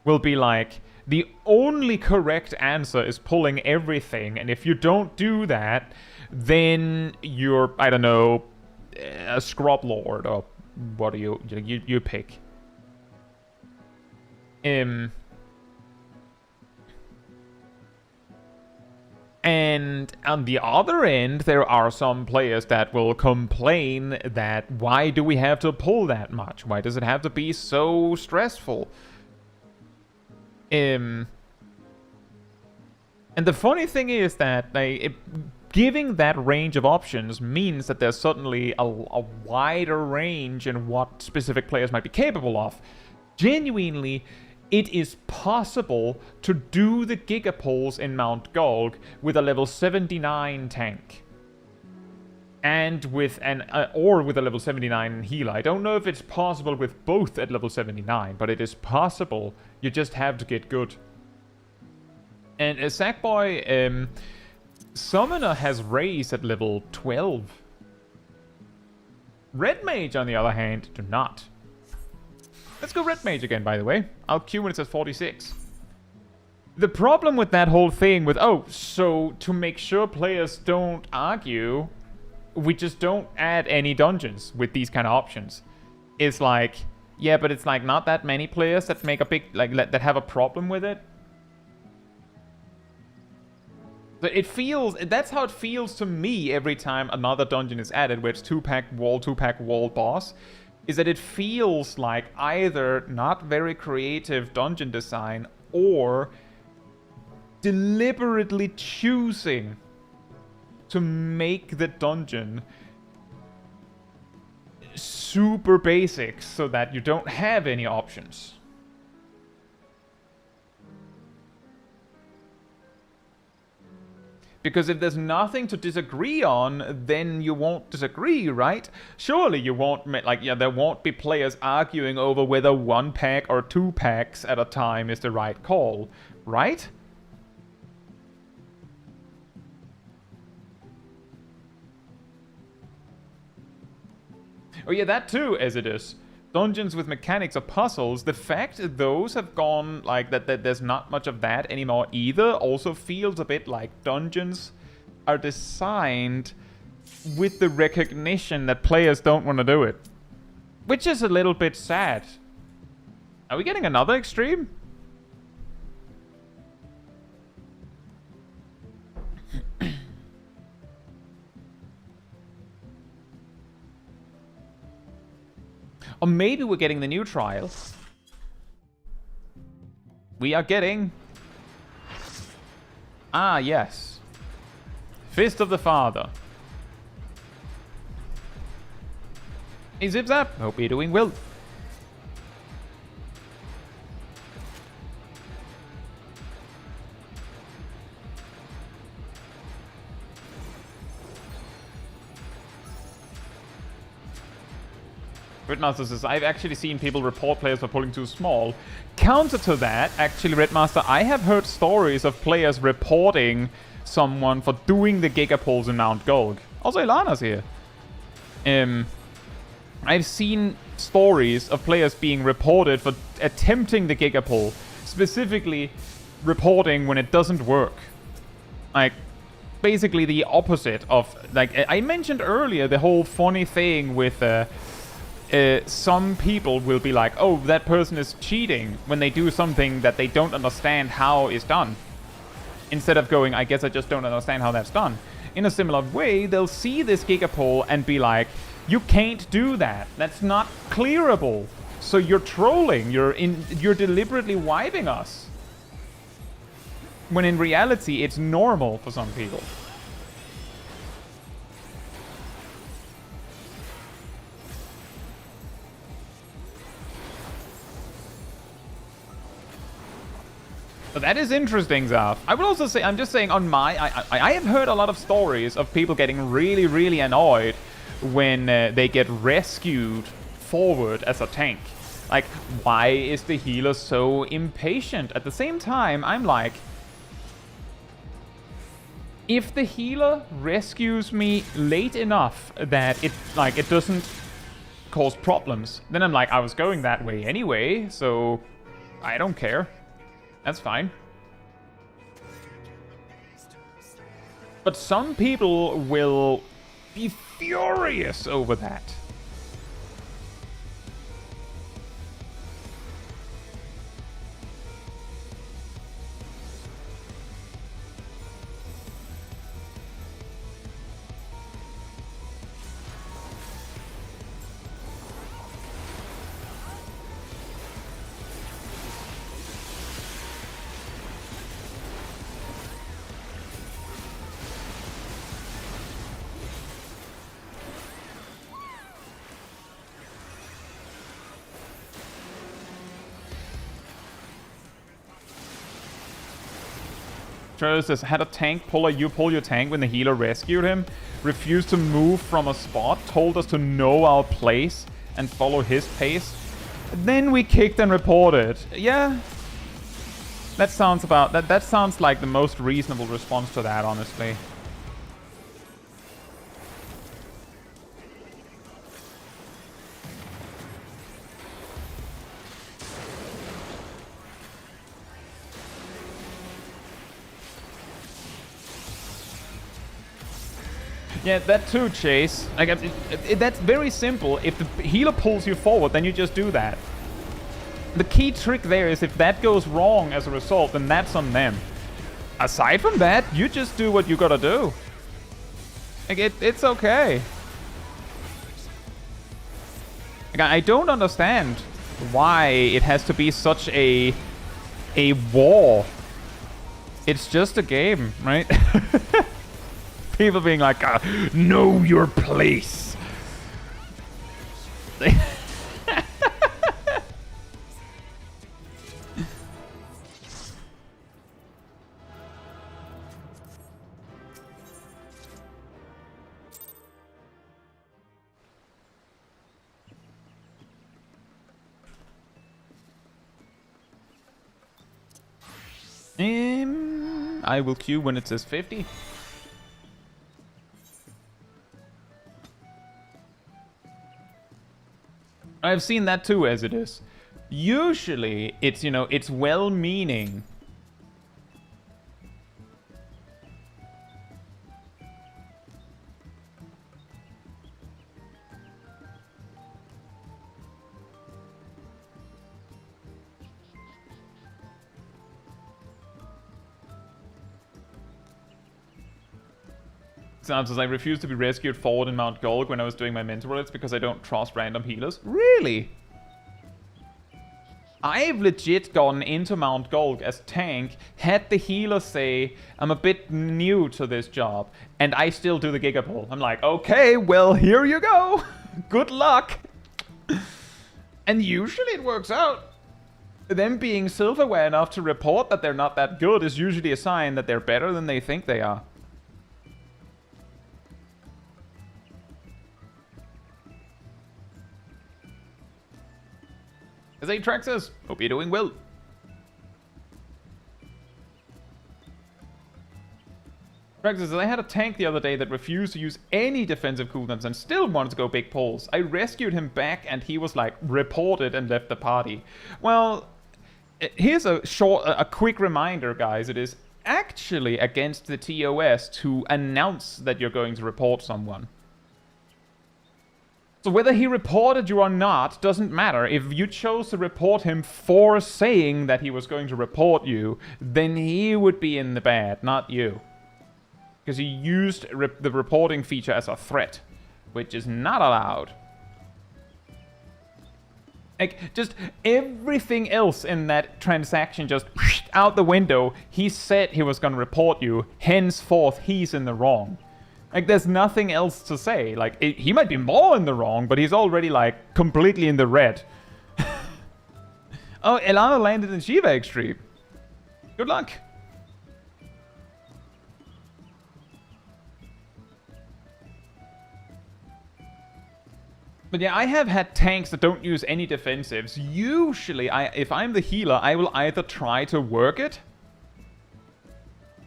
[SPEAKER 1] will be like, the only correct answer is pulling everything, and if you don't do that, then you're, I don't know, a scrub lord, or what do you pick. And on the other end, there are some players that will complain that, why do we have to pull that much? Why does it have to be so stressful? And the funny thing is that giving that range of options means that there's suddenly a wider range in what specific players might be capable of. Genuinely, it is possible to do the Gigapulls in Mount Gulg with a level 79 tank. And with or with a level 79 healer. I don't know if it's possible with both at level 79, but it is possible. You just have to get good. And Sackboy, Summoner has raised at level 12. Red Mage, on the other hand, do not. Let's go Red Mage again, by the way. I'll queue when it says 46. The problem with that whole thing with, so to make sure players don't argue, we just don't add any dungeons with these kind of options. It's like, yeah, but it's like not that many players that make a big, that have a problem with it. But that's how it feels to me every time another dungeon is added, where it's 2-pack wall boss, is that it feels like either not very creative dungeon design or deliberately choosing to make the dungeon super basic so that you don't have any options. Because if there's nothing to disagree on, then you won't disagree, right? Surely you won't, there won't be players arguing over whether 1-pack or 2-packs at a time is the right call, right? Oh yeah, that too, as it is. Dungeons with mechanics or puzzles, the fact that those have gone, that there's not much of that anymore either, also feels a bit like dungeons are designed with the recognition that players don't want to do it. Which is a little bit sad. Are we getting another extreme? Or maybe we're getting the new trial. We are getting... Ah, yes. Fist of the Father. Hey, Zip Zap. Hope you're doing well. Redmaster says, I've actually seen people report players for pulling too small. Counter to that, actually, Redmaster, I have heard stories of players reporting someone for doing the Giga pulls in Mount Golg. Also, Ilana's here. I've seen stories of players being reported for attempting the Giga pull. Specifically, reporting when it doesn't work. Like, basically the opposite of... Like, I mentioned earlier the whole funny thing with... some people will be like, oh, that person is cheating when they do something that they don't understand how is done. Instead of going, I guess I just don't understand how that's done. In a similar way, they'll see this Gigapole and be like, you can't do that. That's not clearable. So you're trolling. You're deliberately wiping us. When in reality, it's normal for some people. But that is interesting, Zaf. I would also say, I'm just saying on my... I have heard a lot of stories of people getting really, really annoyed when they get rescued forward as a tank. Like, why is the healer so impatient? At the same time, I'm like... If the healer rescues me late enough that it doesn't cause problems, then I'm like, I was going that way anyway, so I don't care. That's fine. But some people will be furious over that. Trailer says, had a tank puller, you pull your tank when the healer rescued him, refused to move from a spot, told us to know our place and follow his pace. Then we kicked and reported. Yeah. That sounds about... That sounds like the most reasonable response to that, honestly. Yeah, that too, Chase. Like, that's very simple. If the healer pulls you forward, then you just do that. The key trick there is if that goes wrong as a result, then that's on them. Aside from that, you just do what you gotta do. Like, it's okay. Like, I don't understand why it has to be such a war. It's just a game, right? People being like, know your place. I will queue when it says 50. I've seen that too, as it is. Usually, it's, you know, it's well-meaning. Sounds as I refused to be rescued forward in Mount Golg when I was doing my mentor roulets because I don't trust random healers. Really? I've legit gone into Mount Golg as tank, had the healer say, I'm a bit new to this job, and I still do the Giga pull. I'm like, okay, well, here you go. Good luck. And usually it works out. Them being self-aware enough to report that they're not that good is usually a sign that they're better than they think they are. As Atraxus, hope you're doing well. Traxus, I had a tank the other day that refused to use any defensive cooldowns and still wanted to go big pulls. I rescued him back and he was like reported and left the party. Well, here's a quick reminder, guys. It is actually against the TOS to announce that you're going to report someone. So whether he reported you or not doesn't matter. If you chose to report him for saying that he was going to report you, then he would be in the bad, not you. Because he used the reporting feature as a threat, which is not allowed. Like, just everything else in that transaction just out the window. He said he was going to report you. Henceforth, he's in the wrong. Like, there's nothing else to say. Like, he might be more in the wrong, but he's already, like, completely in the red. Oh, Elana landed in FFXIV. Good luck. But yeah, I have had tanks that don't use any defensives. Usually, if I'm the healer, I will either try to work it,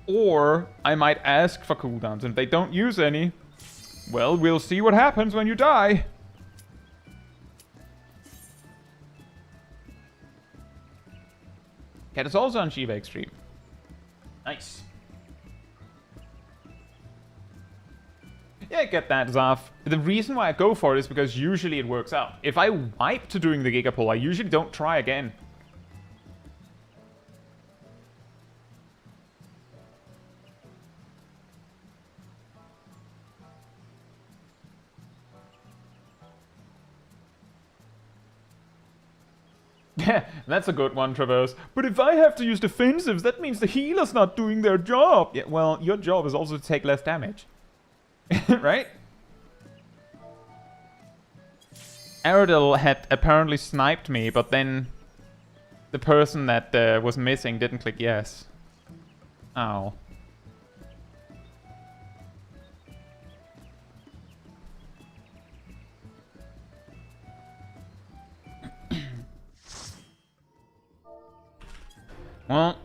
[SPEAKER 1] or I might ask for cooldowns. And if they don't use any, well, we'll see what happens when you die. Cat is also on FFXIV. Nice. Yeah, get that, Zaf. The reason why I go for it is because usually it works out. If I wipe to doing the Giga Pull, I usually don't try again. Yeah, that's a good one, Traverse. But if I have to use defensives, that means the healer's not doing their job. Yeah, well, your job is also to take less damage. Right? Aerodil had apparently sniped me, but then the person that was missing didn't click yes. Ow. Well.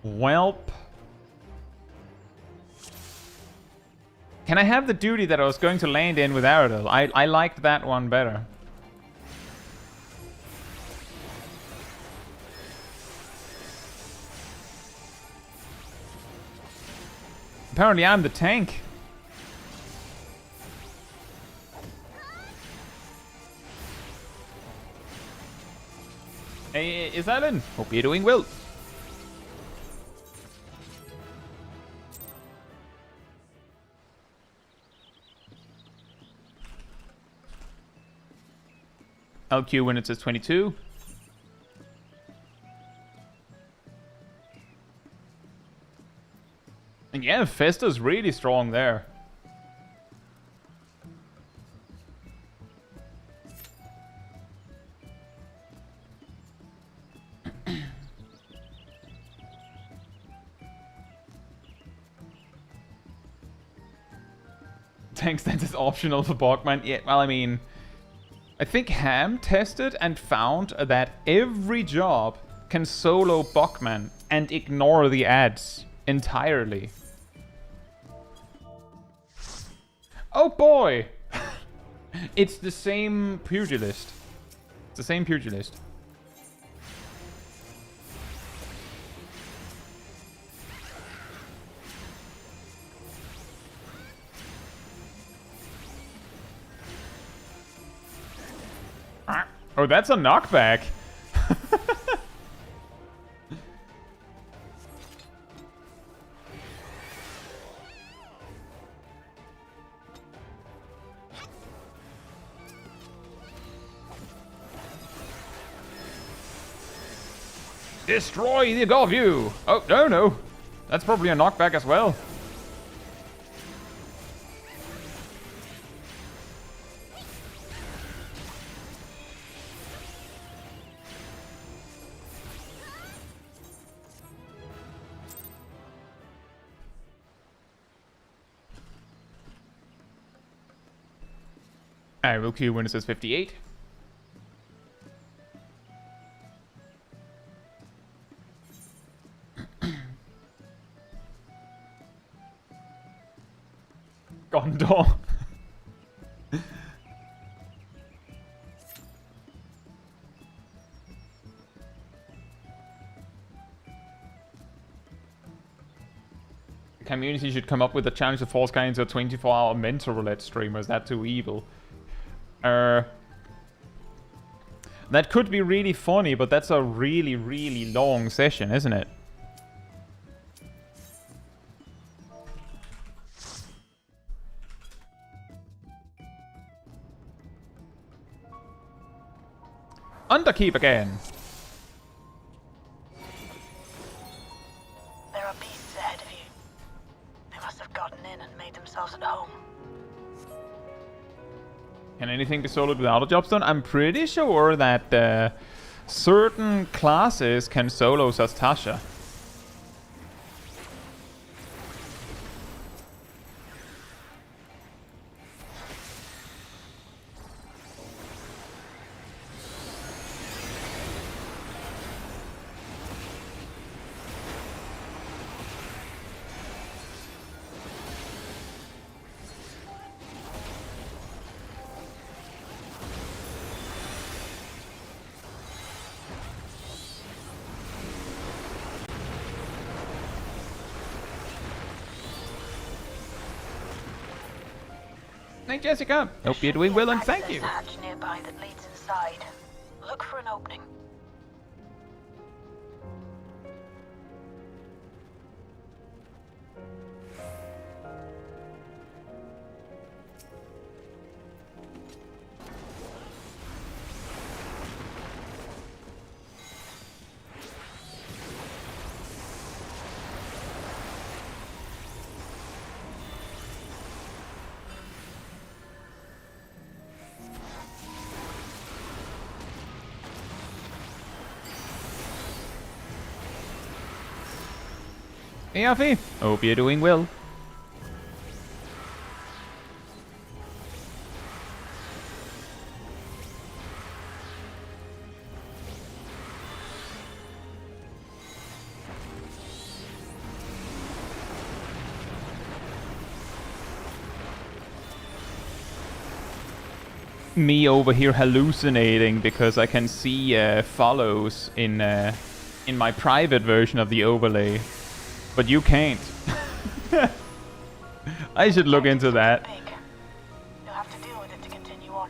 [SPEAKER 1] Welp. Can I have the duty that I was going to land in with Aerodil? I liked that one better. Apparently I'm the tank. Hey, is that in? Hope you're doing well. LQ when it says 22. And yeah, Festa's really strong there. Tank stance is optional for Bogman. Yeah, well, I mean, I think Ham tested and found that every job can solo Bogman and ignore the ads entirely. Oh boy! It's the same pugilist. It's the same pugilist. Oh, that's a knockback. Destroy the Golview! Oh, no. That's probably a knockback as well. I will queue when it says 58. Gondor. The community should come up with a challenge to force guy into a 24-hour mental roulette stream, or is that too evil? That could be really funny, but that's a really, really long session, isn't it? Underkeep again.
[SPEAKER 2] There are beasts ahead of you. They must have gotten in and made themselves at home.
[SPEAKER 1] Can anything be soloed without a job done? I'm pretty sure that certain classes can solo as Tasha. Hey Jessica, hope you're doing well and thank you.
[SPEAKER 2] There's an access hatch nearby that leads inside. Look for an opening.
[SPEAKER 1] Hey Alfie, hope you're doing well. Me over here hallucinating because I can see follows in my private version of the overlay. But you can't. I should look into that.
[SPEAKER 2] Big. You'll have to deal with it to continue on.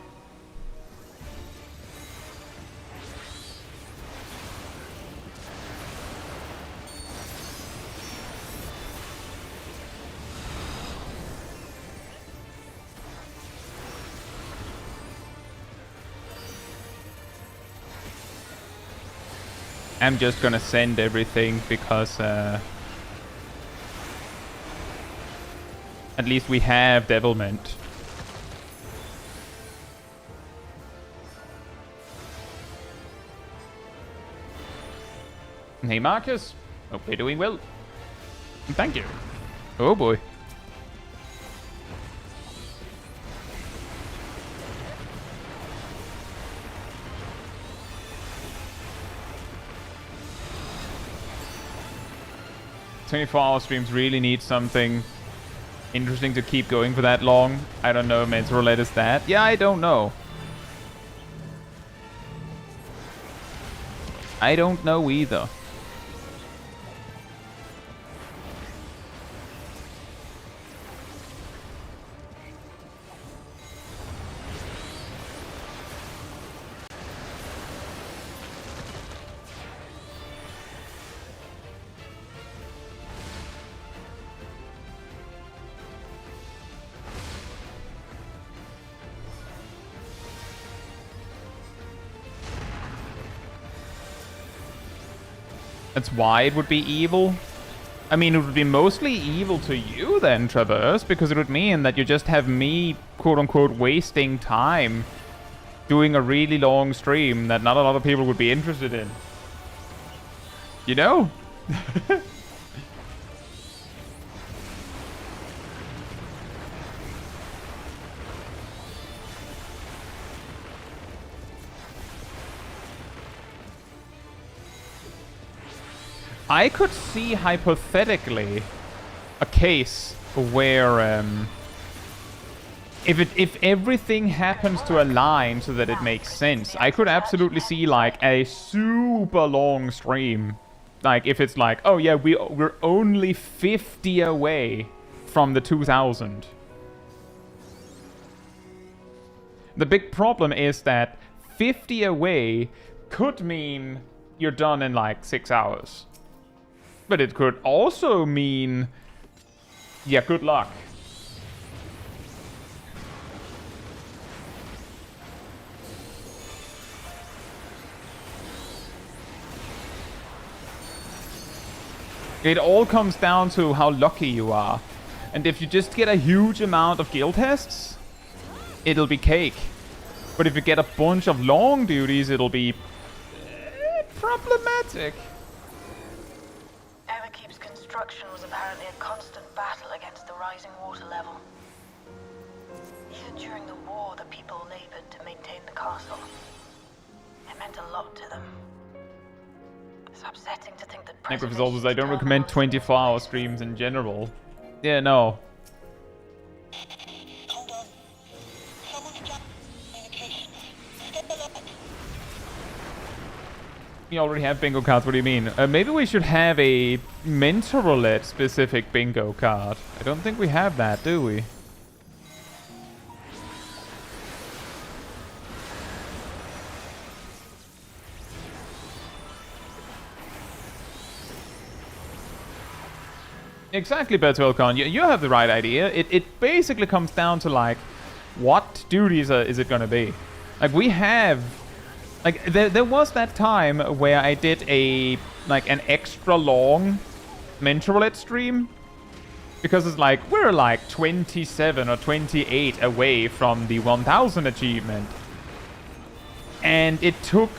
[SPEAKER 1] I'm just gonna send everything because at least we have Devilment. Hey Marcus, hope you're doing well. Thank you. Oh boy. "24-hour streams really need something interesting to keep going for that long. I don't know if mental roulette is that. Yeah, I don't know. I don't know either. That's why it would be evil. I mean, it would be mostly evil to you then, Traverse, because it would mean that you just have me, quote-unquote, wasting time doing a really long stream that not a lot of people would be interested in. You know? I could see hypothetically a case where if everything happens to align so that it makes sense, I could absolutely see like a super long stream. Like if it's like, oh yeah, we're only 50 away from the 2000. The big problem is that 50 away could mean you're done in like 6 hours. But it could also mean, yeah, good luck. It all comes down to how lucky you are. And if you just get a huge amount of guild tests, it'll be cake. But if you get a bunch of long duties, it'll be problematic.
[SPEAKER 2] Everkeep's construction was apparently a constant battle against the rising water level. Even during the war, the people labored to maintain the castle. It meant a lot to them. It's upsetting to think that
[SPEAKER 1] Necrophys, I don't recommend 24-hour streams in general. Yeah, no.
[SPEAKER 4] Hold on. Someone's got communication. Step alert.
[SPEAKER 1] We already have bingo cards, what do you mean? Maybe we should have a mentor roulette specific bingo card. I don't think we have that, do we? Exactly, Bertwellcon. You have the right idea. It basically comes down to, like, what duties is it gonna be? Like, we have... Like, there was that time where I did an extra long mentor roulette stream. Because it's like, we're like 27 or 28 away from the 1000 achievement. And it took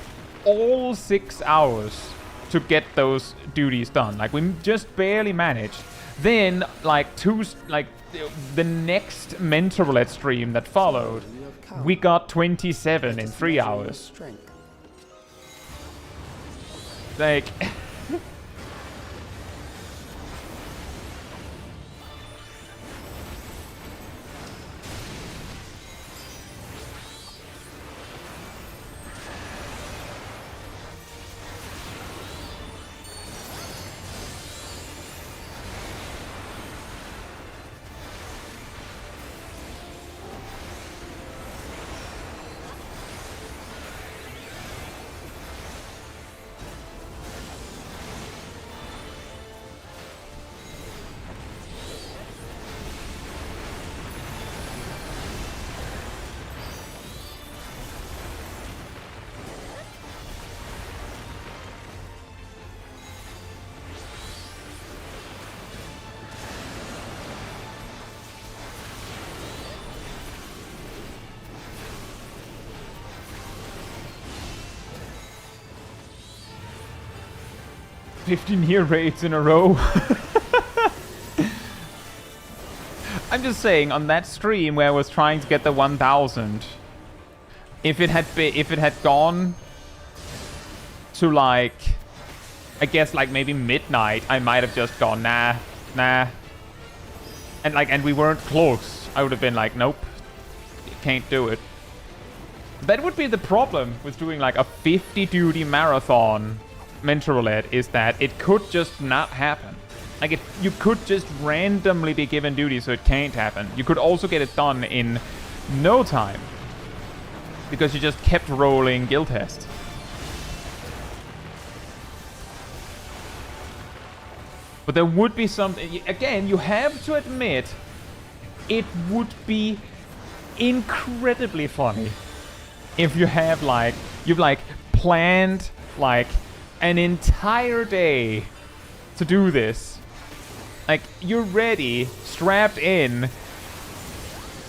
[SPEAKER 1] all 6 hours to get those duties done. Like, we just barely managed. Then, the next mentor roulette stream that followed, we got 27 in 3 hours. Like... ...15-year raids in a row. I'm just saying, on that stream where I was trying to get the 1000, if it had gone to, like, I guess, like, maybe midnight, I might have just gone, nah. And we weren't close. I would have been like, nope, you can't do it. That would be the problem with doing, like, a 50-duty marathon mentor roulette, is that it could just not happen. Like, you could just randomly be given duty, so it can't happen. You could also get it done in no time, because you just kept rolling guild tests. But there would be something... Again, you have to admit, it would be incredibly funny if you have, like... You've, like, planned, like... an entire day to do this. Like, you're ready, strapped in,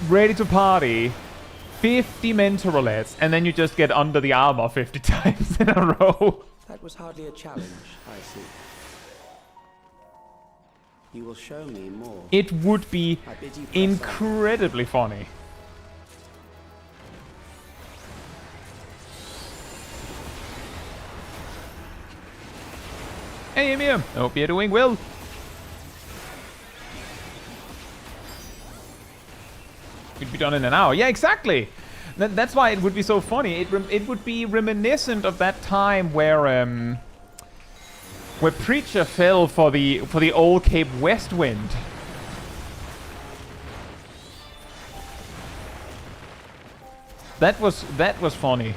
[SPEAKER 1] ready to party, 50 mentor roulettes, and then you just get under the armor 50 times in a row.
[SPEAKER 3] That was hardly a challenge, I see. You will show me more.
[SPEAKER 1] It would be incredibly funny. Hey, Emir. Hope you're doing well. Could be done in an hour. Yeah, exactly. That's why it would be so funny. It would be reminiscent of that time where Preacher fell for the old Cape West Wind. That was funny.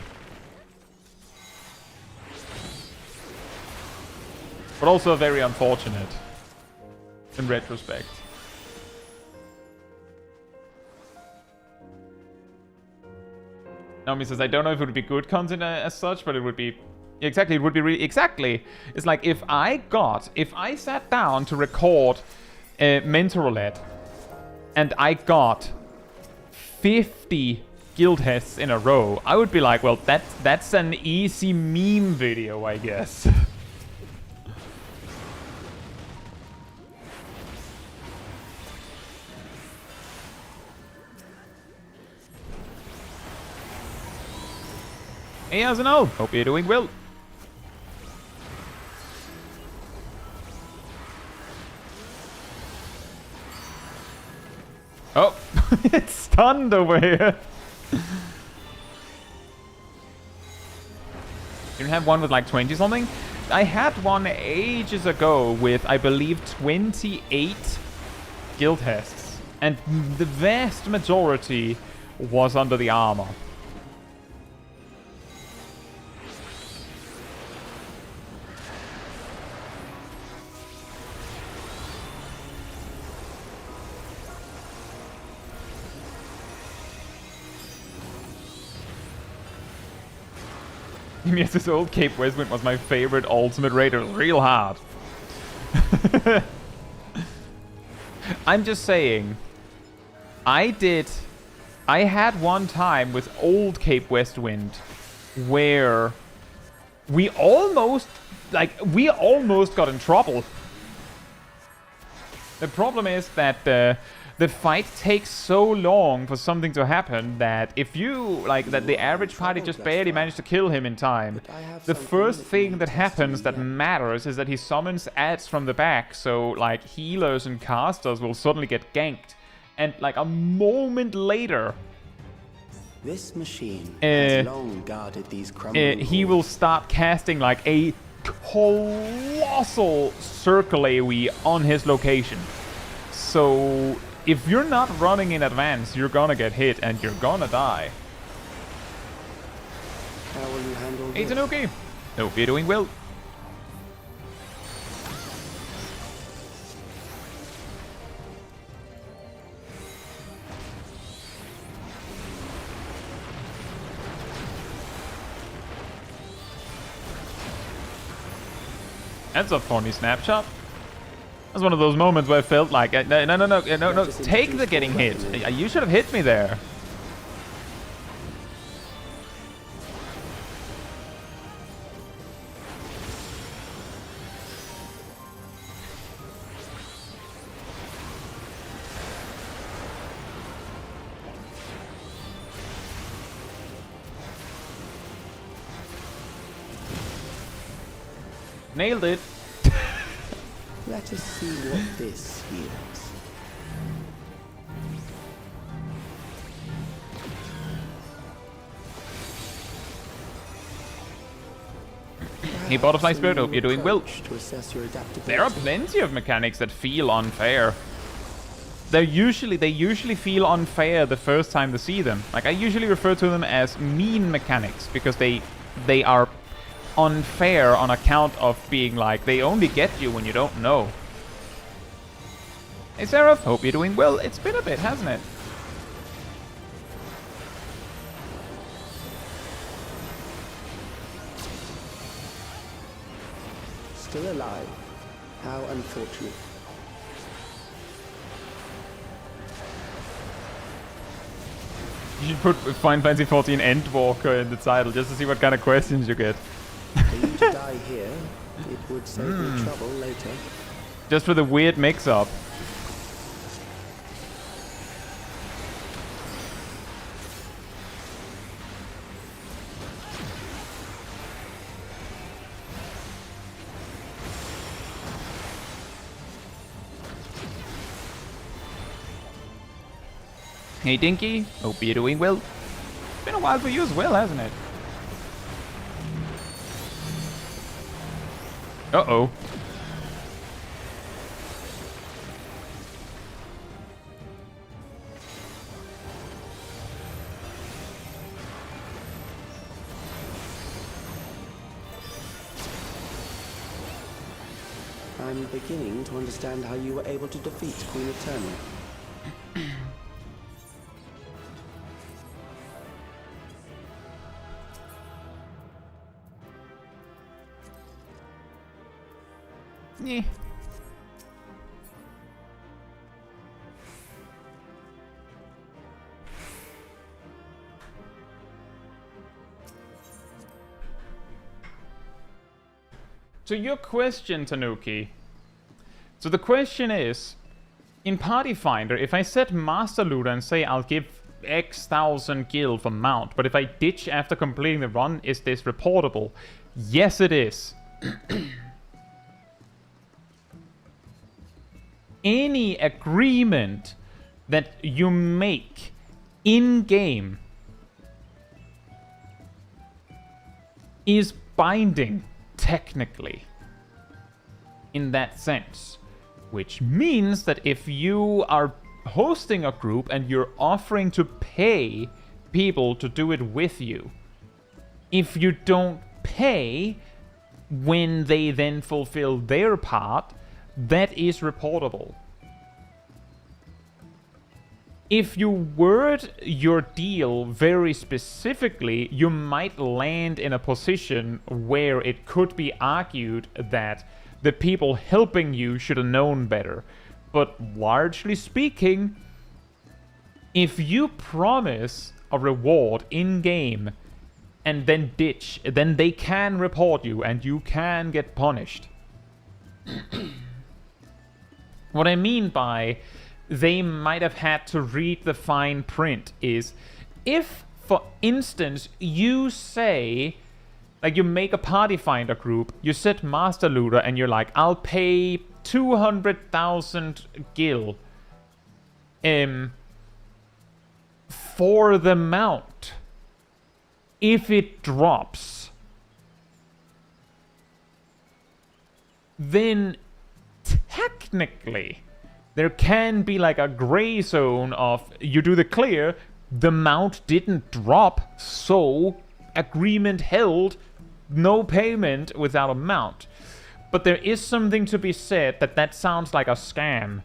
[SPEAKER 1] But also very unfortunate in retrospect. Naomi says, I don't know if it would be good content as such, but it would be... Exactly, it would be really... Exactly! It's like if I sat down to record Mental Roulette and I got 50 guild tests in a row, I would be like, well, that's an easy meme video, I guess. Hey, how's it all? Hope you're doing well. Oh, it's stunned over here. You have one with like 20 something? I had one ages ago with, I believe, 28 guild tests. And the vast majority was under the armor. Yes, this old Cape Westwind was my favorite ultimate raid. It was real hard. I'm just saying. I had one time with old Cape Westwind where we almost got in trouble. The problem is that the fight takes so long for something to happen that if that the average party just barely managed to kill him in time. The first thing that happens that matters is that he summons ads from the back, so like healers and casters will suddenly get ganked. And like a moment later,
[SPEAKER 3] this machine has long guarded these crumbling
[SPEAKER 1] he will start casting like a colossal circle AoE on his location. So if you're not running in advance, you're gonna get hit and you're gonna die.
[SPEAKER 3] How will you handle
[SPEAKER 1] Hey
[SPEAKER 3] this?
[SPEAKER 1] Tanuki! Hope you're doing well. That's a funny snapshot. That's one of those moments where I felt like, no, take the getting hit. You should have hit me there. Nailed it.
[SPEAKER 3] Let us see what this yields.
[SPEAKER 1] Hey Butterfly Spirit, hope you're doing well.
[SPEAKER 3] To assess your adaptability.
[SPEAKER 1] There are plenty of mechanics that feel unfair. They usually feel unfair the first time they see them. Like I usually refer to them as mean mechanics because they are unfair on account of being like they only get you when you don't know. Hey Seraph, hope you're doing well. It's been a bit, hasn't it?
[SPEAKER 3] Still alive. How unfortunate.
[SPEAKER 1] You should put Final Fantasy 14 Endwalker in the title just to see what kind of questions you get.
[SPEAKER 3] For you to die here, it would save me trouble later.
[SPEAKER 1] Just for the weird mix-up. Hey Dinky, hope you're doing well. It's been a while for you as well, hasn't it? Uh-oh.
[SPEAKER 3] I'm beginning to understand how you were able to defeat Queen Eternal.
[SPEAKER 1] Yeah. So your question, Tanuki. So the question is, in Party Finder, if I set Master Looter and say I'll give X thousand gil for mount, but if I ditch after completing the run, is this reportable? Yes, it is. Any agreement that you make in-game is binding, technically, in that sense. Which means that if you are hosting a group and you're offering to pay people to do it with you, if you don't pay when they then fulfill their part, that is reportable. If you word your deal very specifically, you might land in a position where it could be argued that the people helping you should have known better. But largely speaking, if you promise a reward in-game and then ditch, then they can report you and you can get punished. What I mean by they might have had to read the fine print is if, for instance, you say, like you make a Party Finder group, you set Master Looter and you're like, I'll pay 200,000 gil for the mount if it drops, then technically there can be like a gray zone of you do the clear, the mount didn't drop, so agreement held, no payment without a mount. But there is something to be said that sounds like a scam.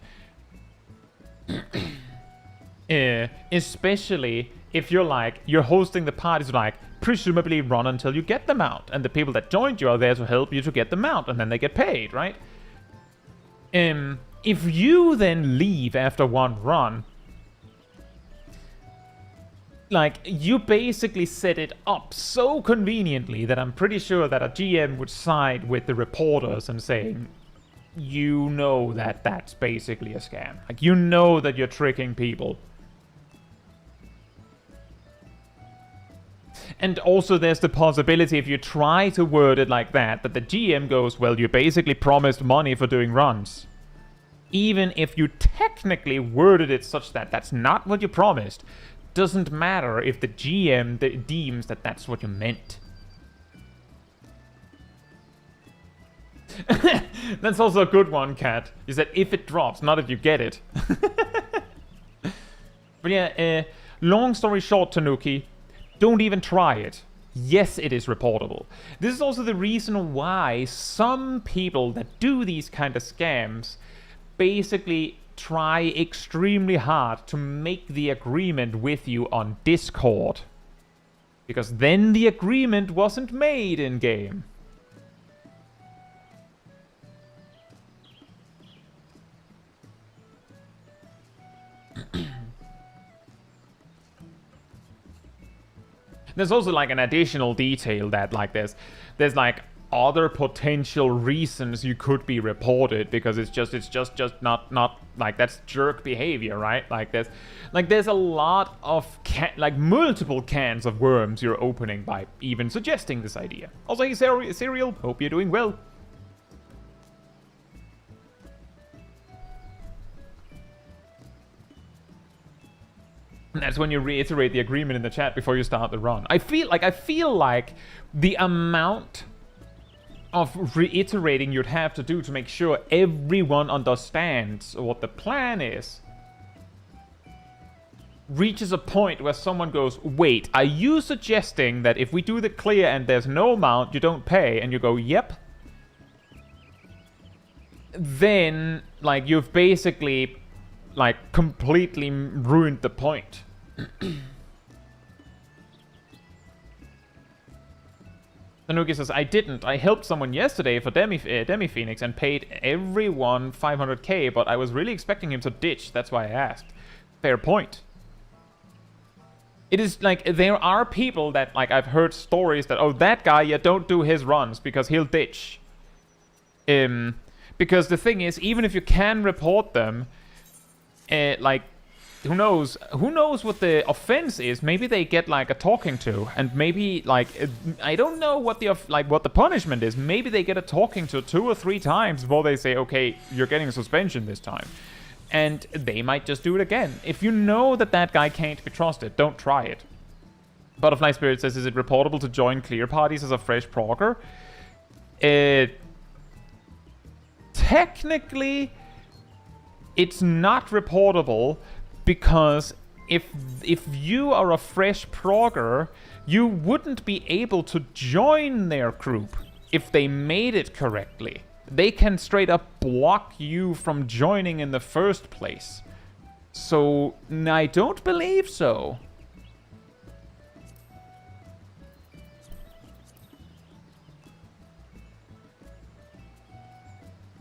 [SPEAKER 1] Especially if you're hosting the parties, like, presumably run until you get the mount, and the people that joined you are there to help you to get the mount, and then they get paid, right? If you then leave after one run, like, you basically set it up so conveniently that I'm pretty sure that a GM would side with the reporters and saying, you know that that's basically a scam. Like, you know that you're tricking people. And also there's the possibility, if you try to word it like that the GM goes, well, you basically promised money for doing runs. Even if you technically worded it such that that's not what you promised, doesn't matter if the GM deems that that's what you meant. That's also a good one, Kat. You said if it drops, not if you get it. But yeah, long story short, Tanuki, don't even try it. Yes, it is reportable. This is also the reason why some people that do these kind of scams basically try extremely hard to make the agreement with you on Discord. Because then the agreement wasn't made in-game. There's also like an additional detail that like there's like other potential reasons you could be reported, because it's just not like that's jerk behavior, right? Like there's a lot of like multiple cans of worms you're opening by even suggesting this idea. Also, hey Serial, hope you're doing well. That's when you reiterate the agreement in the chat before you start the run. I feel like the amount of reiterating you'd have to do to make sure everyone understands what the plan is reaches a point where someone goes, wait, are you suggesting that if we do the clear and there's no mount, you don't pay? And you go, yep. Then, like, you've basically, like, completely ruined the point. Tanuki says, I didn't. I helped someone yesterday for Demi Phoenix and paid everyone 500k, but I was really expecting him to ditch. That's why I asked. Fair point. It is like, there are people that, like, I've heard stories that, oh, that guy, you don't do his runs because he'll ditch. Because the thing is, even if you can report them, like, who knows what the offense is? Maybe they get, like, a talking to, and maybe, like, I don't know what the punishment is. Maybe they get a talking to 2 or 3 times before they say, okay, you're getting a suspension this time. And they might just do it again. If you know that that guy can't be trusted, don't try it. Butterfly Spirit says, is it reportable to join clear parties as a fresh progger? Technically, it's not reportable, because if you are a fresh progger, you wouldn't be able to join their group if they made it correctly. They can straight up block you from joining in the first place. So, I don't believe so.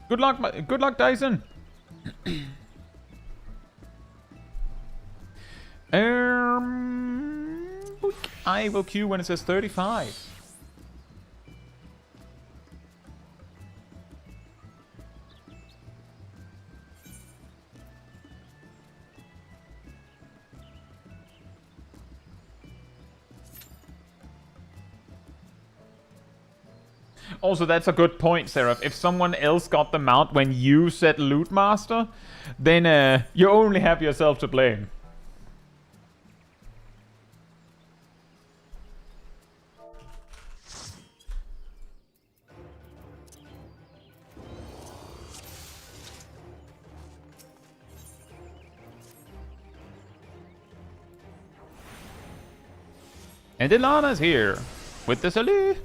[SPEAKER 1] Good luck, Dyson. I will queue when it says 35. Also, that's a good point, Seraph. If someone else got the mount when you said Loot Master, then you only have yourself to blame. And Ilana's here with the salute.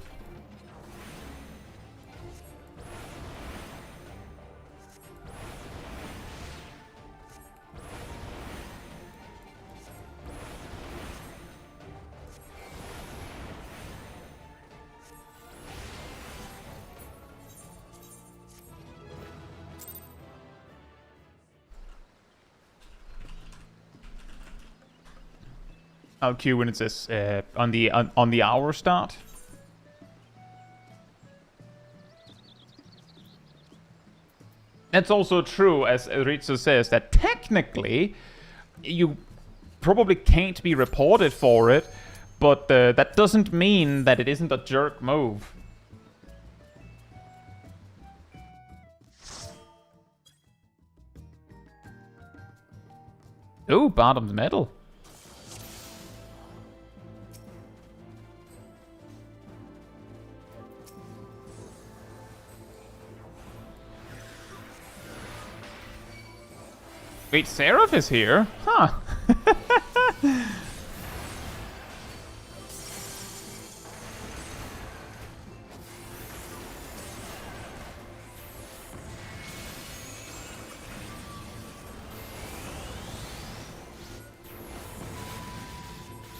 [SPEAKER 1] I'll queue when it says on the hour start. That's also true, as Ritsu says, that technically you probably can't be reported for it, but that doesn't mean that it isn't a jerk move. Ooh, bottom's metal. Wait, Seraph is here? Huh.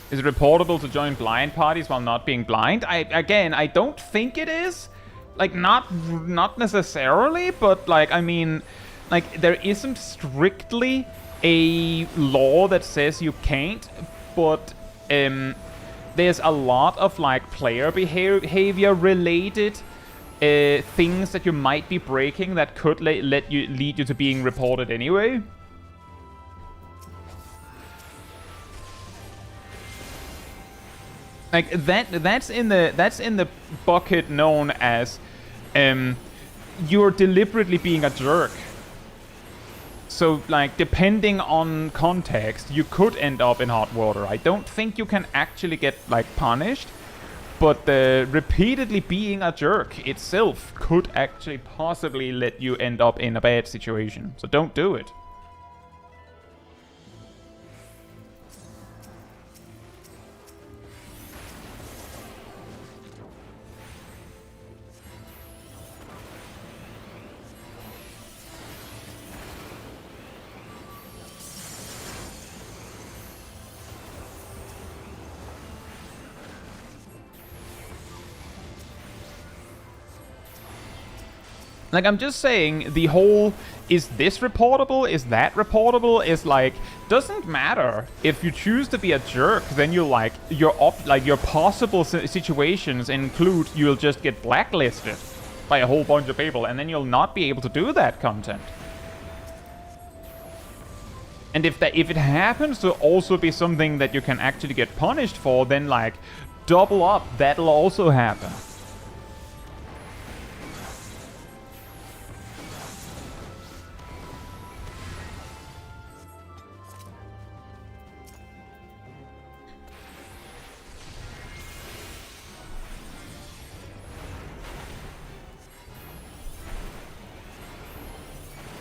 [SPEAKER 1] Is it reportable to join blind parties while not being blind? I don't think it is. Like, not necessarily, but, like, I mean... Like, there isn't strictly a law that says you can't, but there's a lot of, like, player behavior-related things that you might be breaking that could lead you to being reported anyway. Like, that's in the bucket known as you're deliberately being a jerk. So, like, depending on context, you could end up in hot water. I don't think you can actually get, like, punished, but repeatedly being a jerk itself could actually possibly let you end up in a bad situation. So don't do it. Like, I'm just saying, the whole, is this reportable, is that reportable, is like, doesn't matter. If you choose to be a jerk, then you're like, your possible situations include you'll just get blacklisted by a whole bunch of people, and then you'll not be able to do that content. And if it happens to also be something that you can actually get punished for, then like, double up, that'll also happen.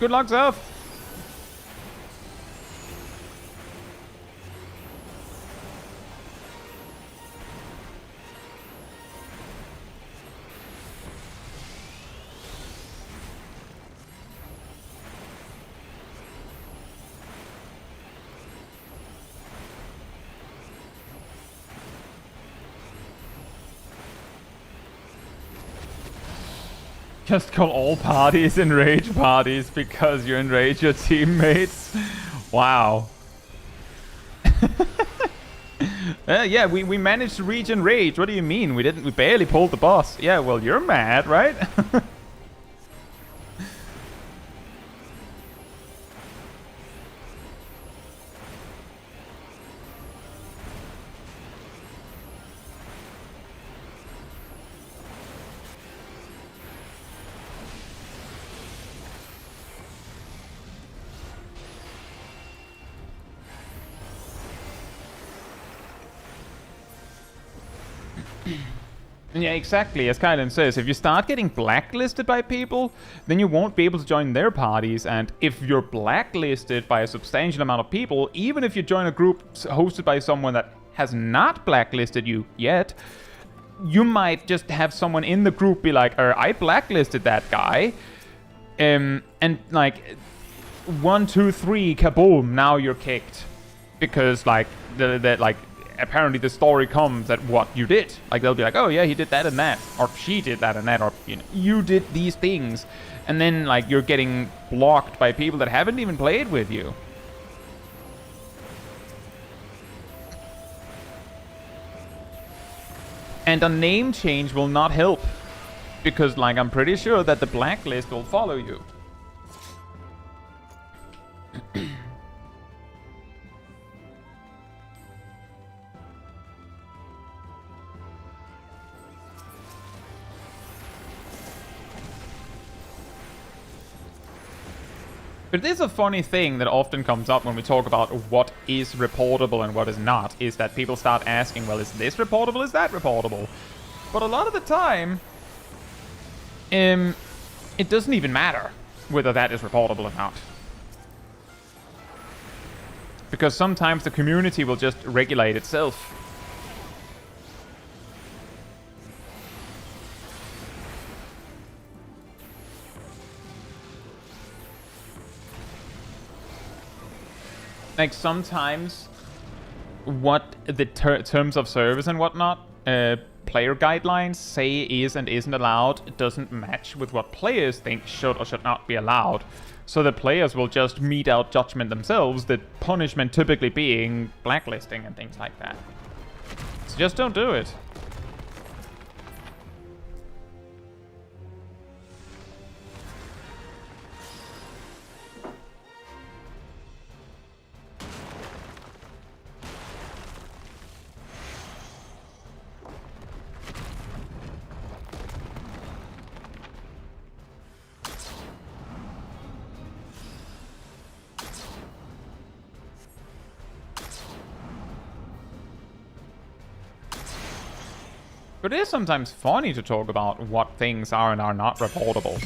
[SPEAKER 1] Good luck, Zeph. Just call all parties enrage parties because you enrage your teammates. Wow. Yeah, we managed to reach enrage. What do you mean? We barely pulled the boss. Yeah, well, you're mad, right? Yeah, exactly. As Kylan says, if you start getting blacklisted by people, then you won't be able to join their parties. And if you're blacklisted by a substantial amount of people, even if you join a group hosted by someone that has not blacklisted you yet, you might just have someone in the group be like, I blacklisted that guy. And like, 1, 2, 3, kaboom, now you're kicked. Because like, apparently the story comes at what you did. Like, they'll be like, oh yeah, he did that and that, or she did that and that, or you did these things, and then like you're getting blocked by people that haven't even played with you. And a name change will not help, because like I'm pretty sure that the blacklist will follow you. But it is a funny thing that often comes up when we talk about what is reportable and what is not, is that people start asking, well, is this reportable, is that reportable? But a lot of the time, it doesn't even matter whether that is reportable or not. Because sometimes the community will just regulate itself. Like, sometimes what the terms of service and whatnot, player guidelines say is and isn't allowed doesn't match with what players think should or should not be allowed. So the players will just mete out judgment themselves, the punishment typically being blacklisting and things like that. So just don't do it. But it is sometimes funny to talk about what things are and are not reportable.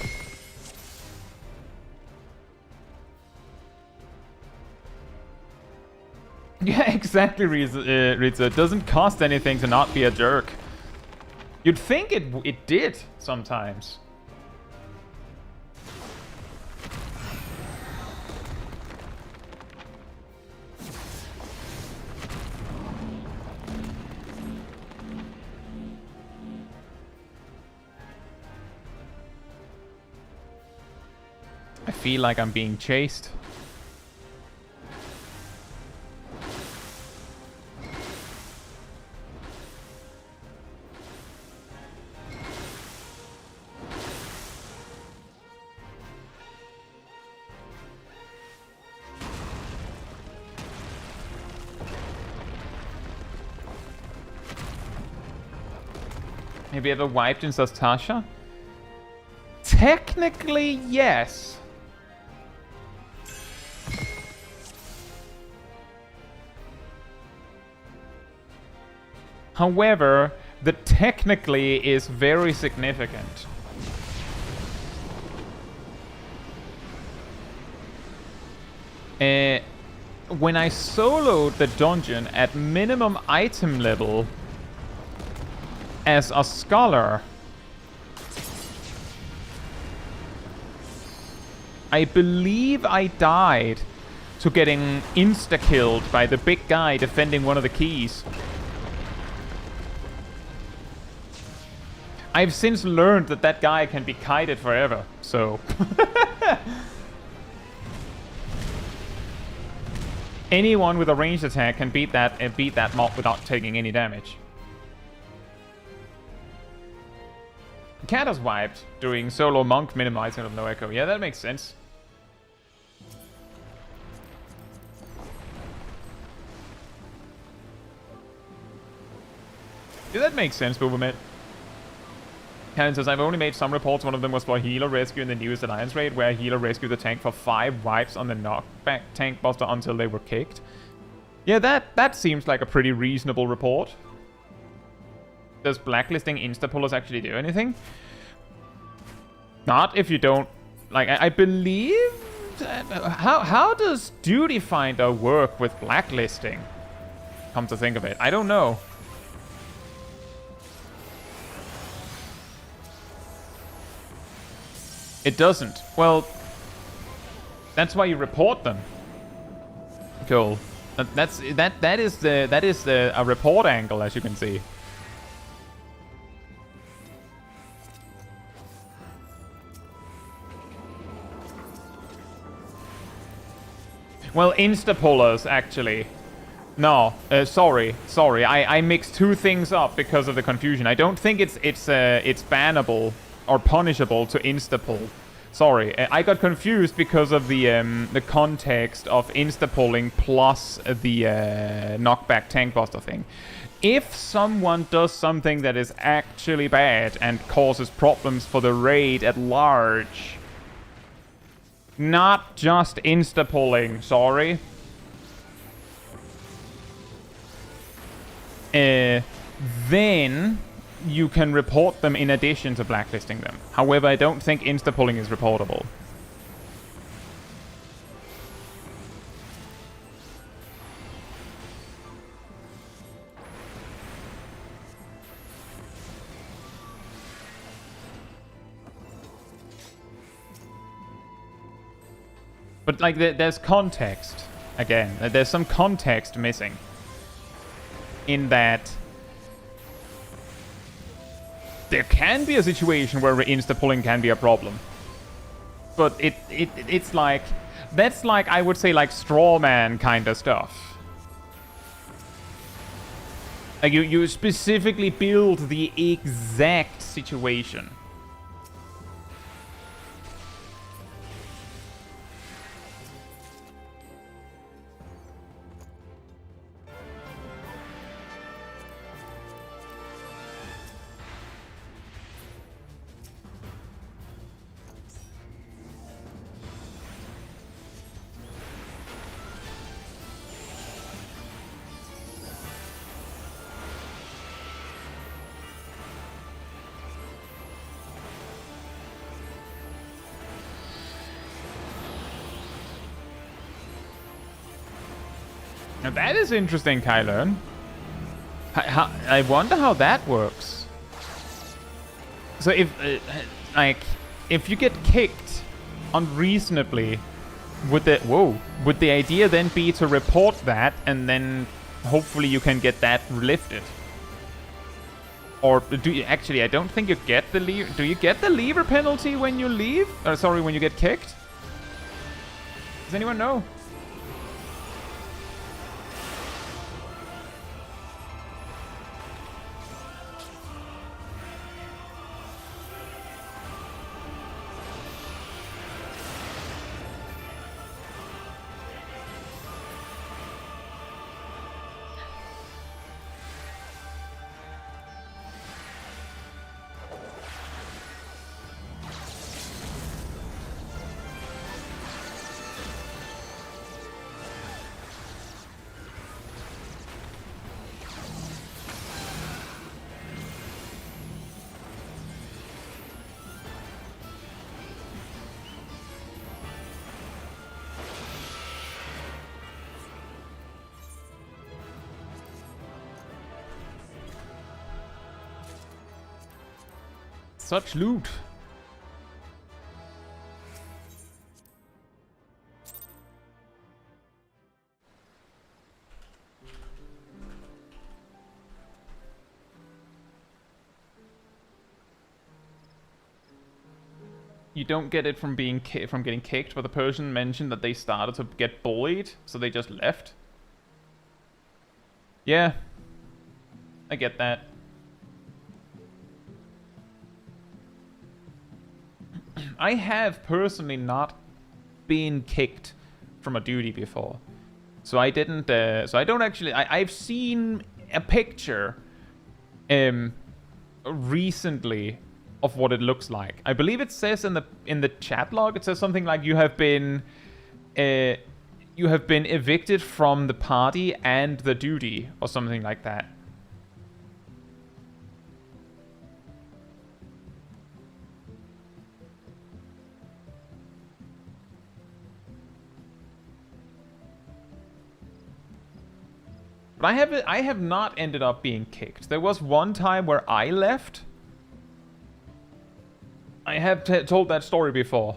[SPEAKER 1] Yeah, exactly, Ritza. It doesn't cost anything to not be a jerk. You'd think it did sometimes. I feel like I'm being chased. Have you ever wiped in Sastasha? Technically, yes. However, the technically is very significant. When I soloed the dungeon at minimum item level as a scholar, I believe I died to getting insta-killed by the big guy defending one of the keys. I've since learned that that guy can be kited forever, so... Anyone with a ranged attack can beat that mob without taking any damage. Cat has wiped doing solo monk minimizing of no echo. Yeah, that makes sense. Yeah, that makes sense, Boobermet. Cannon says, I've only made some reports. One of them was for healer rescue in the newest Alliance raid, where a healer rescued the tank for 5 wipes on the knockback tank buster until they were kicked. Yeah, that seems like a pretty reasonable report. Does blacklisting insta-pullers actually do anything? Not if you don't... Like, I believe... How does Duty Finder work with blacklisting? Come to think of it. I don't know. It doesn't. Well, that's why you report them. Cool. That is a report angle, as you can see. Well, insta-pullers, actually. No, sorry. I mixed two things up because of the confusion. I don't think it's bannable or punishable to insta-pull. Sorry, I got confused because of the context of insta-pulling plus the knockback tank buster thing. If someone does something that is actually bad and causes problems for the raid at large, not just insta-pulling, sorry. Then you can report them in addition to blacklisting them. However, I don't think insta-pulling is reportable. But, like, there's context. Again, there's some context missing. In that... there can be a situation where insta-pulling can be a problem. But it's like... that's like, I would say, like, straw man kind of stuff. Like, you specifically build the exact situation. Now that is interesting, Kyler. I wonder how that works. So if, if you get kicked unreasonably, would the idea then be to report that and then hopefully you can get that lifted? Or do you actually? I don't think you get the lever. Do you get the lever penalty when you leave? Or sorry, when you get kicked? Does anyone know? Such loot. You don't get it from being from getting kicked, but the person mentioned that they started to get bullied, so they just left. Yeah, I get that. I have personally not been kicked from a duty before, so I didn't. So I don't actually. I've seen a picture, recently of what it looks like. I believe it says in the chat log. It says something like you have been evicted from the party and the duty, or something like that. But I have not ended up being kicked. There was one time where I left. I have told that story before.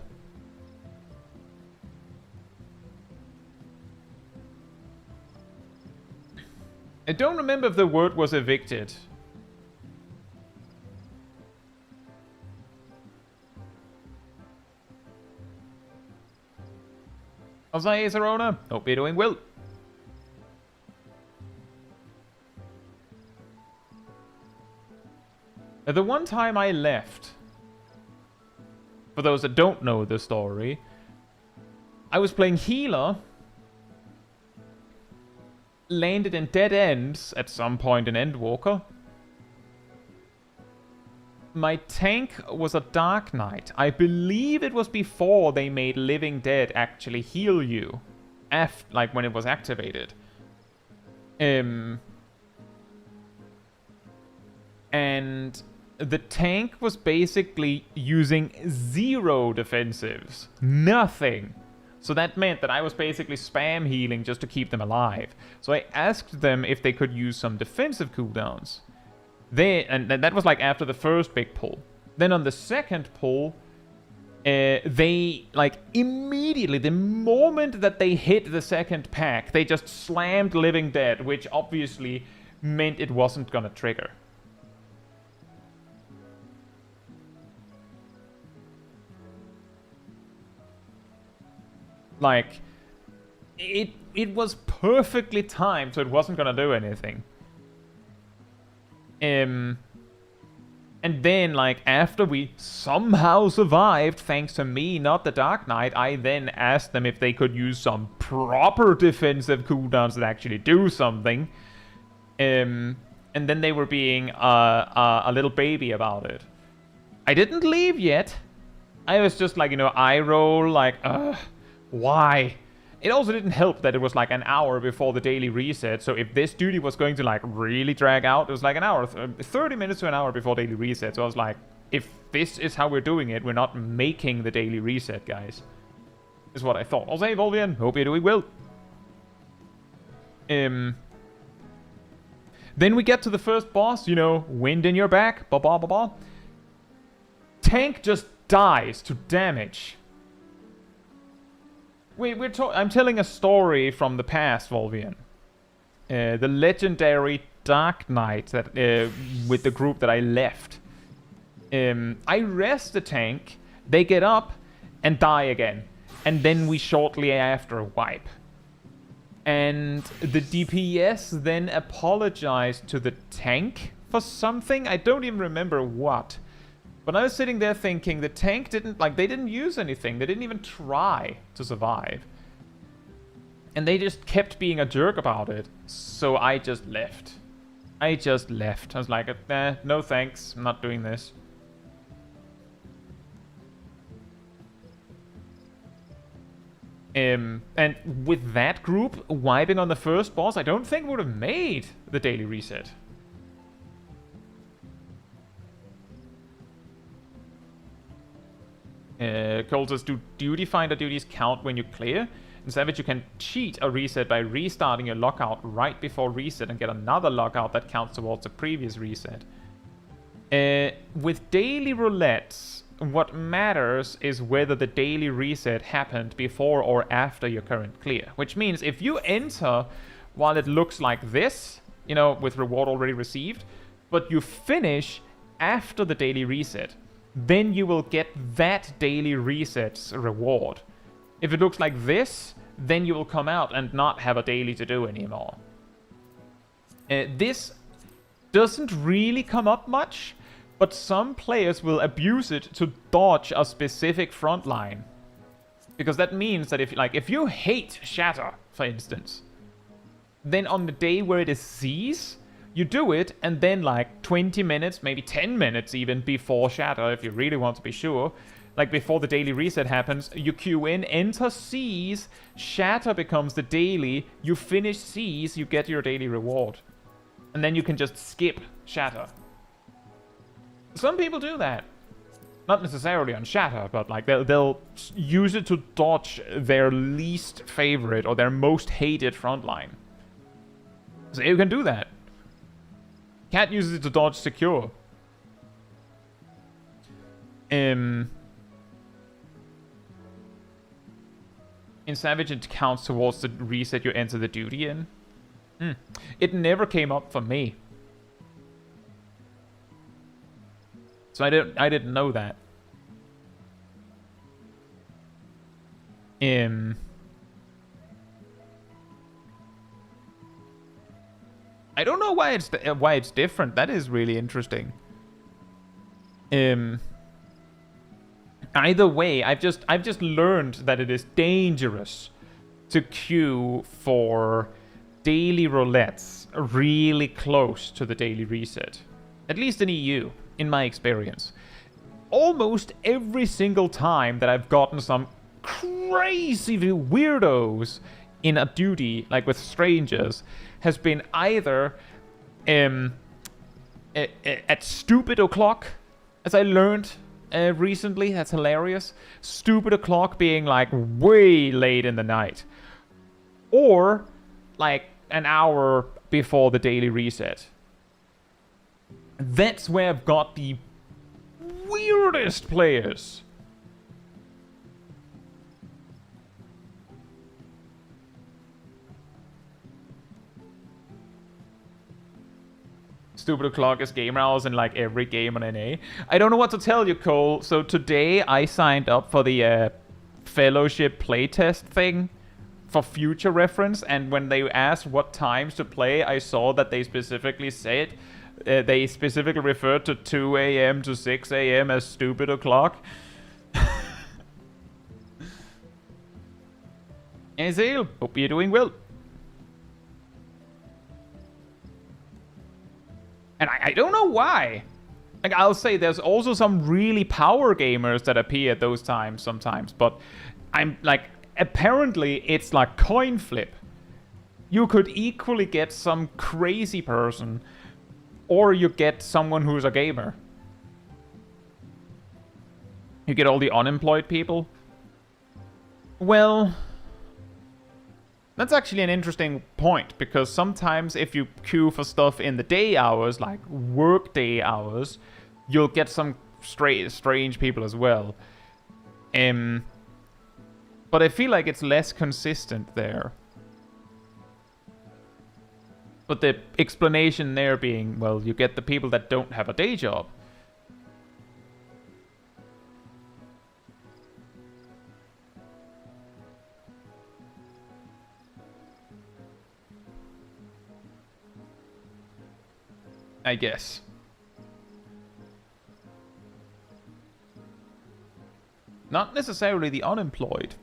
[SPEAKER 1] I don't remember if the word was evicted. Ozai Zarona, hope you're doing well. The one time I left, for those that don't know the story, I was playing healer, landed in dead ends at some point in Endwalker. My tank was a Dark Knight. I believe it was before they made Living Dead actually heal you, like when it was activated. And the tank was basically using 0 defensives. Nothing. So that meant that I was basically spam healing just to keep them alive. So I asked them if they could use some defensive cooldowns. And that was like after the first big pull. Then on the second pull, they, like, immediately, the moment that they hit the second pack, they just slammed Living Dead, which obviously meant it wasn't gonna trigger. Like, it was perfectly timed, so it wasn't gonna do anything. And then, like, after we somehow survived, thanks to me, not the Dark Knight, I then asked them if they could use some proper defensive cooldowns that actually do something. And then they were being a little baby about it. I didn't leave yet. I was just like, you know, eye roll, like, why? It also didn't help that it was like an hour before the daily reset, so if this duty was going to like really drag out, it was like an hour, 30 minutes to an hour before daily reset, so I was like, if this is how we're doing it, we're not making the daily reset, guys. Is what I thought. I'll say, Volvian, hope you're doing well. Then we get to the first boss, you know, wind in your back, ba ba ba ba. Tank just dies to damage. I'm telling a story from the past, Volvian. The legendary Dark Knight that with the group that I left. I rest the tank, they get up and die again. And then we shortly after wipe. And the DPS then apologized to the tank for something. I don't even remember what. But I was sitting there thinking the tank didn't, like, they didn't use anything. They didn't even try to survive. And they just kept being a jerk about it. So I just left. I was like, no thanks, I'm not doing this. And with that group wiping on the first boss, I don't think would have made the daily reset. Cole says, do duty finder duties count when you clear? In Savage, you can cheat a reset by restarting your lockout right before reset and get another lockout that counts towards the previous reset. With daily roulettes, what matters is whether the daily reset happened before or after your current clear. Which means if you enter while it looks like this, you know, with reward already received, but you finish after the daily reset, then you will get that daily reset's reward. If it looks like this, then you will come out and not have a daily to do anymore. This doesn't really come up much, but some players will abuse it to dodge a specific front line. Because that means that if you hate Shatter, for instance, then on the day where it is Seize, you do it, and then like 20 minutes, maybe 10 minutes even before Shatter, if you really want to be sure, like before the daily reset happens, you queue in, enter Seize, Shatter becomes the daily, you finish Seize, you get your daily reward. And then you can just skip Shatter. Some people do that. Not necessarily on Shatter, but like they'll use it to dodge their least favorite or their most hated frontline. So you can do that. Cat uses it to dodge Secure. In Savage, it counts towards the reset you enter the duty in. It never came up for me. So I didn't know that. I don't know why it's different. That is really interesting. Either way, I've just learned that it is dangerous to queue for daily roulettes really close to the daily reset. At least in EU, in my experience. Almost every single time that I've gotten some crazy weirdos in a duty, like with strangers, has been either at stupid o'clock, as I learned recently. That's hilarious. Stupid o'clock being like way late in the night, or like an hour before the daily reset. That's where I've got the weirdest players. Stupid o'clock is gamer hours in like every game on NA. I don't know what to tell you, Cole. So today I signed up for the Fellowship playtest thing for future reference, and when they asked what times to play, I saw that they specifically said they specifically referred to 2 a.m. to 6 a.m. as stupid o'clock. Azale, hope you're doing well. And I don't know why. Like, I'll say there's also some really power gamers that appear at those times sometimes, but I'm like, apparently it's like coin flip. You could equally get some crazy person, or you get someone who's a gamer. You get all the unemployed people. Well, That's actually an interesting point, because sometimes if you queue for stuff in the day hours, like work day hours, you'll get some strange people as well. But I feel like it's less consistent there. But the explanation there being, well, you get the people that don't have a day job. I guess. Not necessarily the unemployed.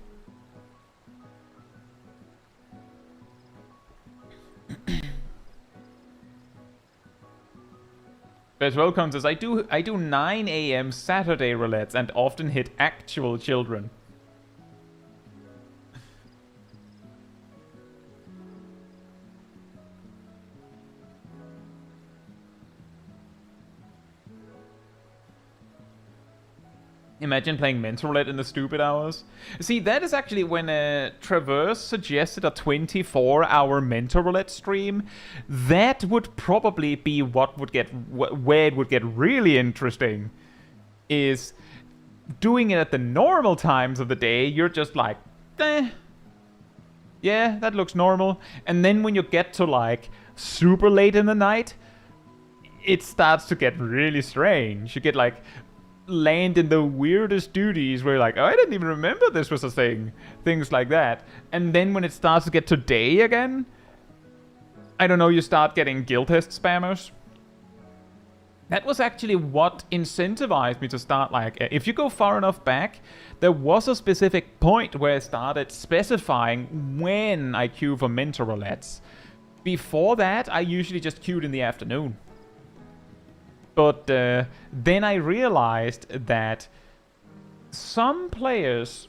[SPEAKER 1] But welcome says, I do 9 a.m. Saturday roulettes and often hit actual children. Imagine playing mental roulette in the stupid hours. See, that is actually when Traverse suggested a 24-hour mental roulette stream. That would probably be what would get where it would get really interesting. Is doing it at the normal times of the day. You're just like, yeah, that looks normal. And then when you get to like super late in the night, it starts to get really strange. You get like land in the weirdest duties where you're like, oh, I didn't even remember this was a thing. Things like that. And then when it starts to get to day again, I don't know, you start getting guild test spammers. That was actually what incentivized me to start, like, if you go far enough back, there was a specific point where I started specifying when I queue for mental roulettes. Before that, I usually just queued in the afternoon. But then I realized that some players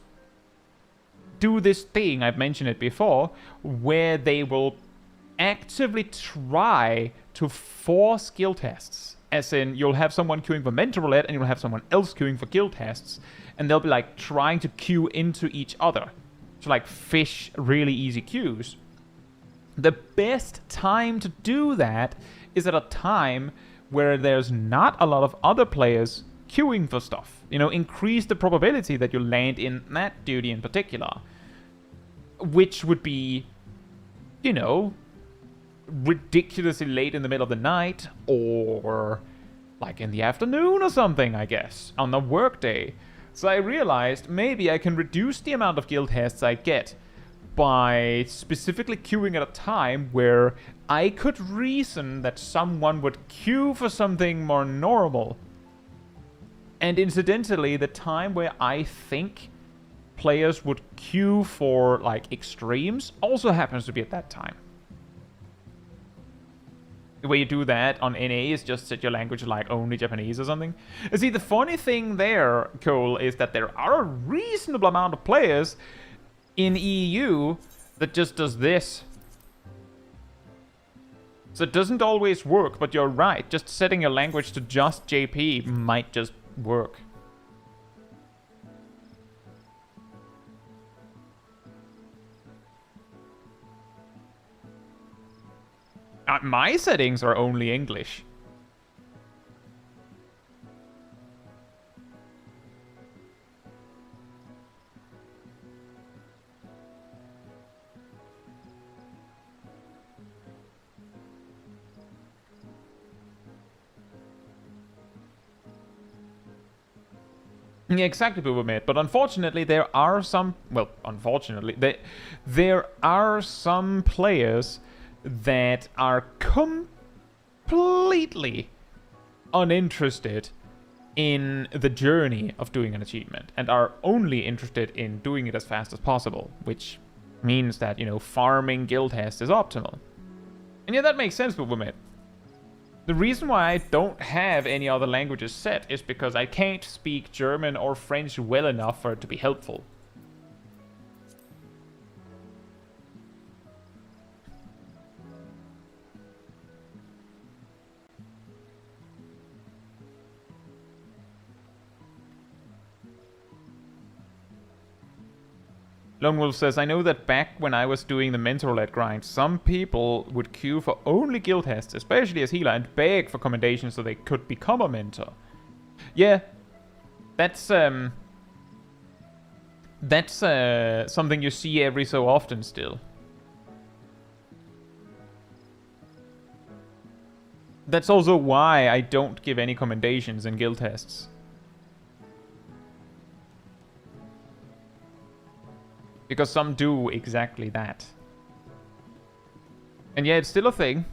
[SPEAKER 1] do this thing, I've mentioned it before, where they will actively try to force guild tests. As in, you'll have someone queuing for mental roulette and you'll have someone else queuing for guild tests. And they'll be like trying to queue into each other. To like fish really easy queues. The best time to do that is at a time where there's not a lot of other players queuing for stuff. You know, increase the probability that you land in that duty in particular. Which would be, you know, ridiculously late in the middle of the night, or like in the afternoon or something, I guess, on a work day. So I realized maybe I can reduce the amount of guild tests I get by specifically queuing at a time where I could reason that someone would queue for something more normal. And incidentally, the time where I think players would queue for like extremes also happens to be at that time. The way you do that on NA is just set your language to like only Japanese or something. And see, the funny thing there, Cole, is that there are a reasonable amount of players in EU that just does this. So it doesn't always work, but you're right. Just setting your language to just JP might just work. My settings are only English. Yeah, exactly, Boobermate. But unfortunately, there are some... Well, unfortunately, there are some players that are completely uninterested in the journey of doing an achievement and are only interested in doing it as fast as possible, which means that, you know, farming guild tests is optimal. And yeah, that makes sense, Boobermate. The reason why I don't have any other languages set is because I can't speak German or French well enough for it to be helpful. Lone Wolf says, I know that back when I was doing the mentor roulette grind, some people would queue for only guild tests, especially as healer, and beg for commendations so they could become a mentor. Yeah, that's something you see every so often still. That's also why I don't give any commendations in guild tests. Because some do exactly that. And yeah, it's still a thing.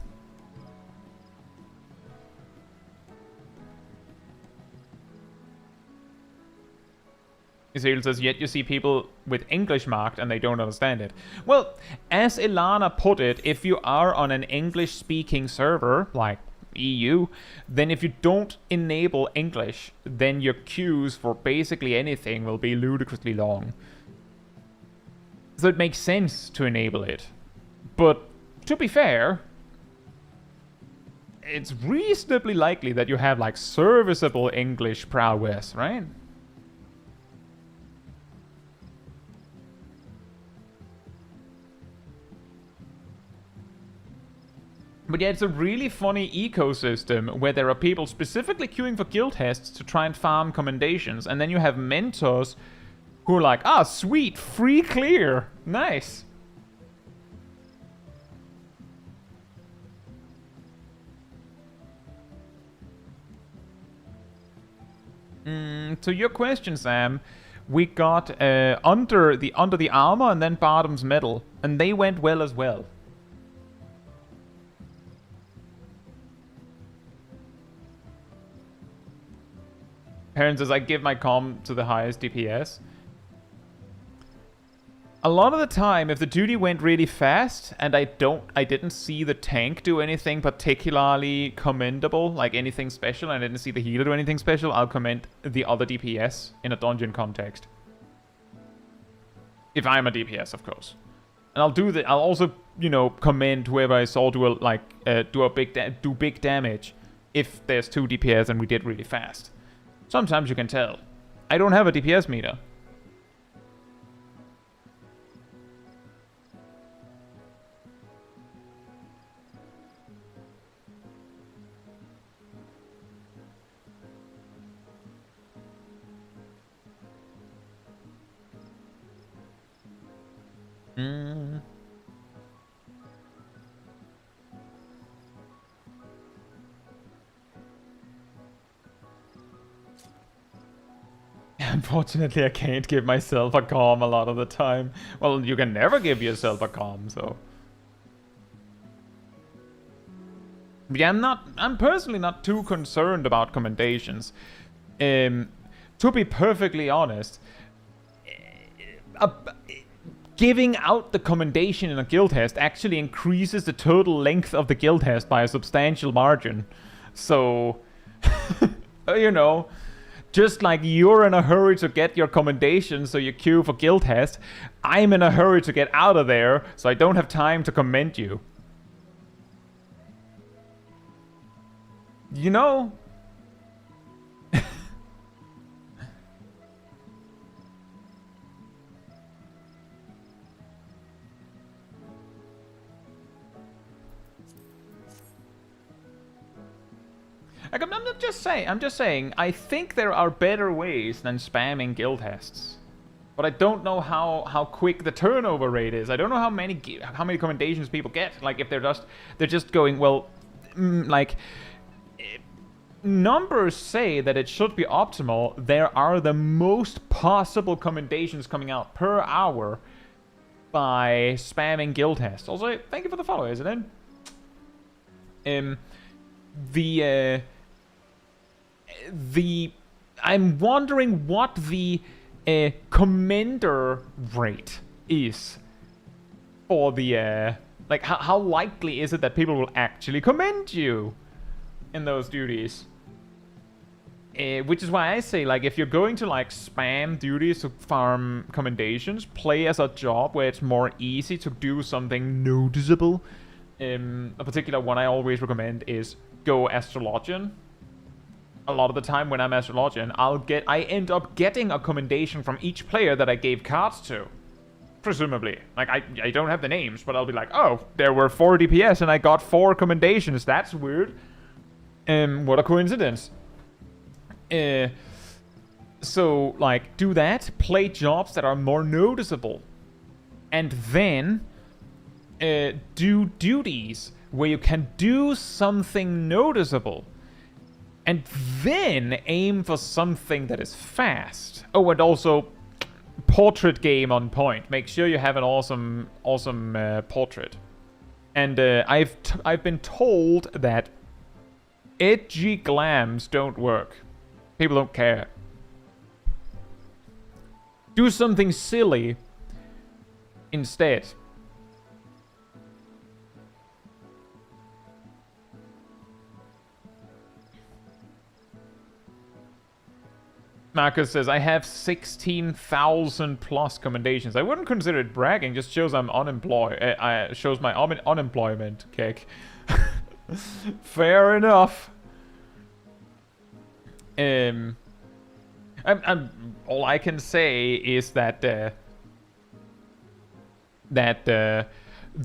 [SPEAKER 1] Israel says, yet you see people with English marked and they don't understand it. Well, as Ilana put it, if you are on an English-speaking server, like EU, then if you don't enable English, then your queues for basically anything will be ludicrously long. So it makes sense to enable it. But to be fair, it's reasonably likely that you have like serviceable English prowess, right? But yeah, it's a really funny ecosystem where there are people specifically queuing for guild tests to try and farm commendations, and then you have mentors who are like, ah, sweet, free clear, nice. To your question, Sam, we got under the armor and then bottoms metal, and they went well as well. Parents says, I give my comm to the highest DPS. A lot of the time, if the duty went really fast and I didn't see the tank do anything particularly commendable, like anything special, and I didn't see the healer do anything special, I'll comment the other DPS in a dungeon context. If I'm a DPS, of course. And I'll also, you know, commend whoever I saw do big damage if there's 2 DPS and we did really fast. Sometimes you can tell. I don't have a DPS meter. Unfortunately, I can't give myself a comm a lot of the time. Well, you can never give yourself a comm, so. Yeah, I'm personally not too concerned about commendations. To be perfectly honest, giving out the commendation in a guild test actually increases the total length of the guild test by a substantial margin. So, you know, just like you're in a hurry to get your commendation so you queue for guild test, I'm in a hurry to get out of there so I don't have time to commend you. You know? Like, I'm just saying, I think there are better ways than spamming guild tests. But I don't know how quick the turnover rate is. I don't know how many commendations people get. Like, if they're just going, well, like, numbers say that it should be optimal. There are the most possible commendations coming out per hour by spamming guild tests. Also, thank you for the follow, isn't it? I'm wondering what the commender rate is for the like how likely is it that people will actually commend you in those duties? Which is why I say, like, if you're going to like spam duties to farm commendations, play as a job where it's more easy to do something noticeable. A particular one I always recommend is go Astrologian. A lot of the time when I'm Astrologian, I end up getting a commendation from each player that I gave cards to. presumably. Like, I don't have the names, but I'll be like, oh, there were 4 DPS and I got 4 commendations. That's weird. What a coincidence. So, like, do that. Play jobs that are more noticeable. And then do duties where you can do something noticeable. And then aim for something that is fast. Oh, and also portrait game on point. Make sure you have an awesome portrait. And I've been told that edgy glams don't work. People don't care. Do something silly instead. Marcus says, I have 16,000 plus commendations. I wouldn't consider it bragging, just shows I'm unemployed. Shows my unemployment kick. Fair enough. All I can say is that the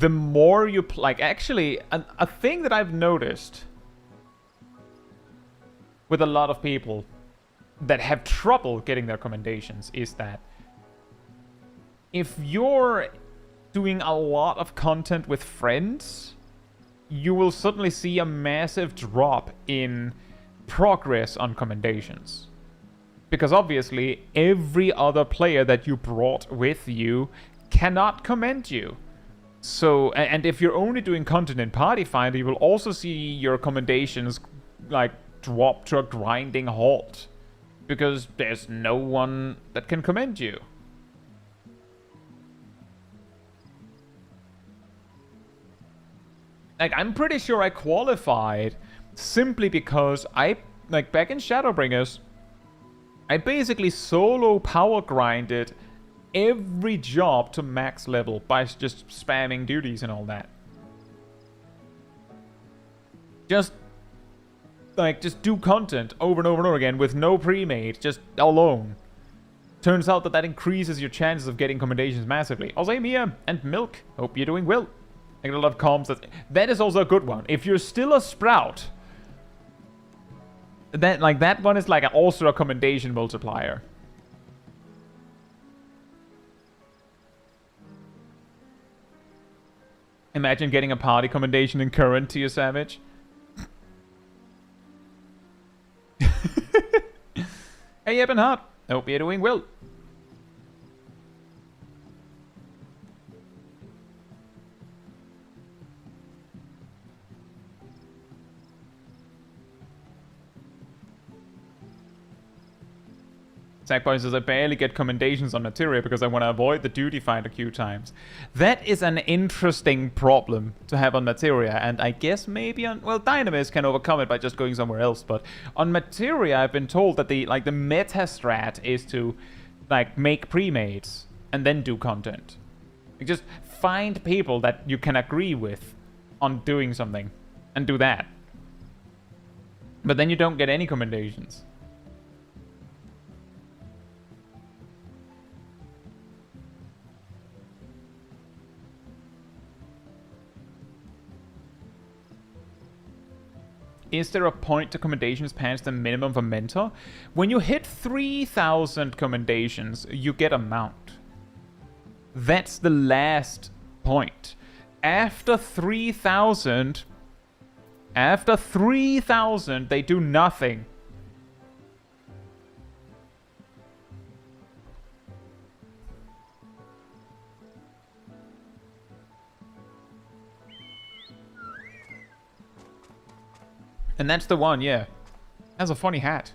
[SPEAKER 1] more you like, actually, a thing that I've noticed with a lot of people that have trouble getting their commendations is that if you're doing a lot of content with friends, you will suddenly see a massive drop in progress on commendations. Because obviously, every other player that you brought with you cannot commend you. So, and if you're only doing content in Party Finder, you will also see your commendations, like, drop to a grinding halt. Because there's no one that can commend you. Like, I'm pretty sure I qualified simply because like, back in Shadowbringers, I basically solo power grinded every job to max level by just spamming duties and all that. Just do content over and over and over again with no pre-made, just alone. Turns out that increases your chances of getting commendations massively. Also, Mia and Milk, hope you're doing well. I get a lot of comms. That is also a good one. If you're still a Sprout, that one is like also a commendation multiplier. Imagine getting a party commendation in current to your Savage. Hey, Ebenhard. Hope you're doing well. Sackboy says, I barely get commendations on Materia because I want to avoid the duty finder queue times. That is an interesting problem to have on Materia, and I guess maybe on... Well, Dynamis can overcome it by just going somewhere else, but on Materia, I've been told that the meta strat is to, like, make pre-mates and then do content. Like, just find people that you can agree with on doing something and do that. But then you don't get any commendations. Is there a point to commendations past the minimum for mentor? When you hit 3,000 commendations, you get a mount. That's the last point. After 3,000, they do nothing. And that's the one, yeah. Has a funny hat.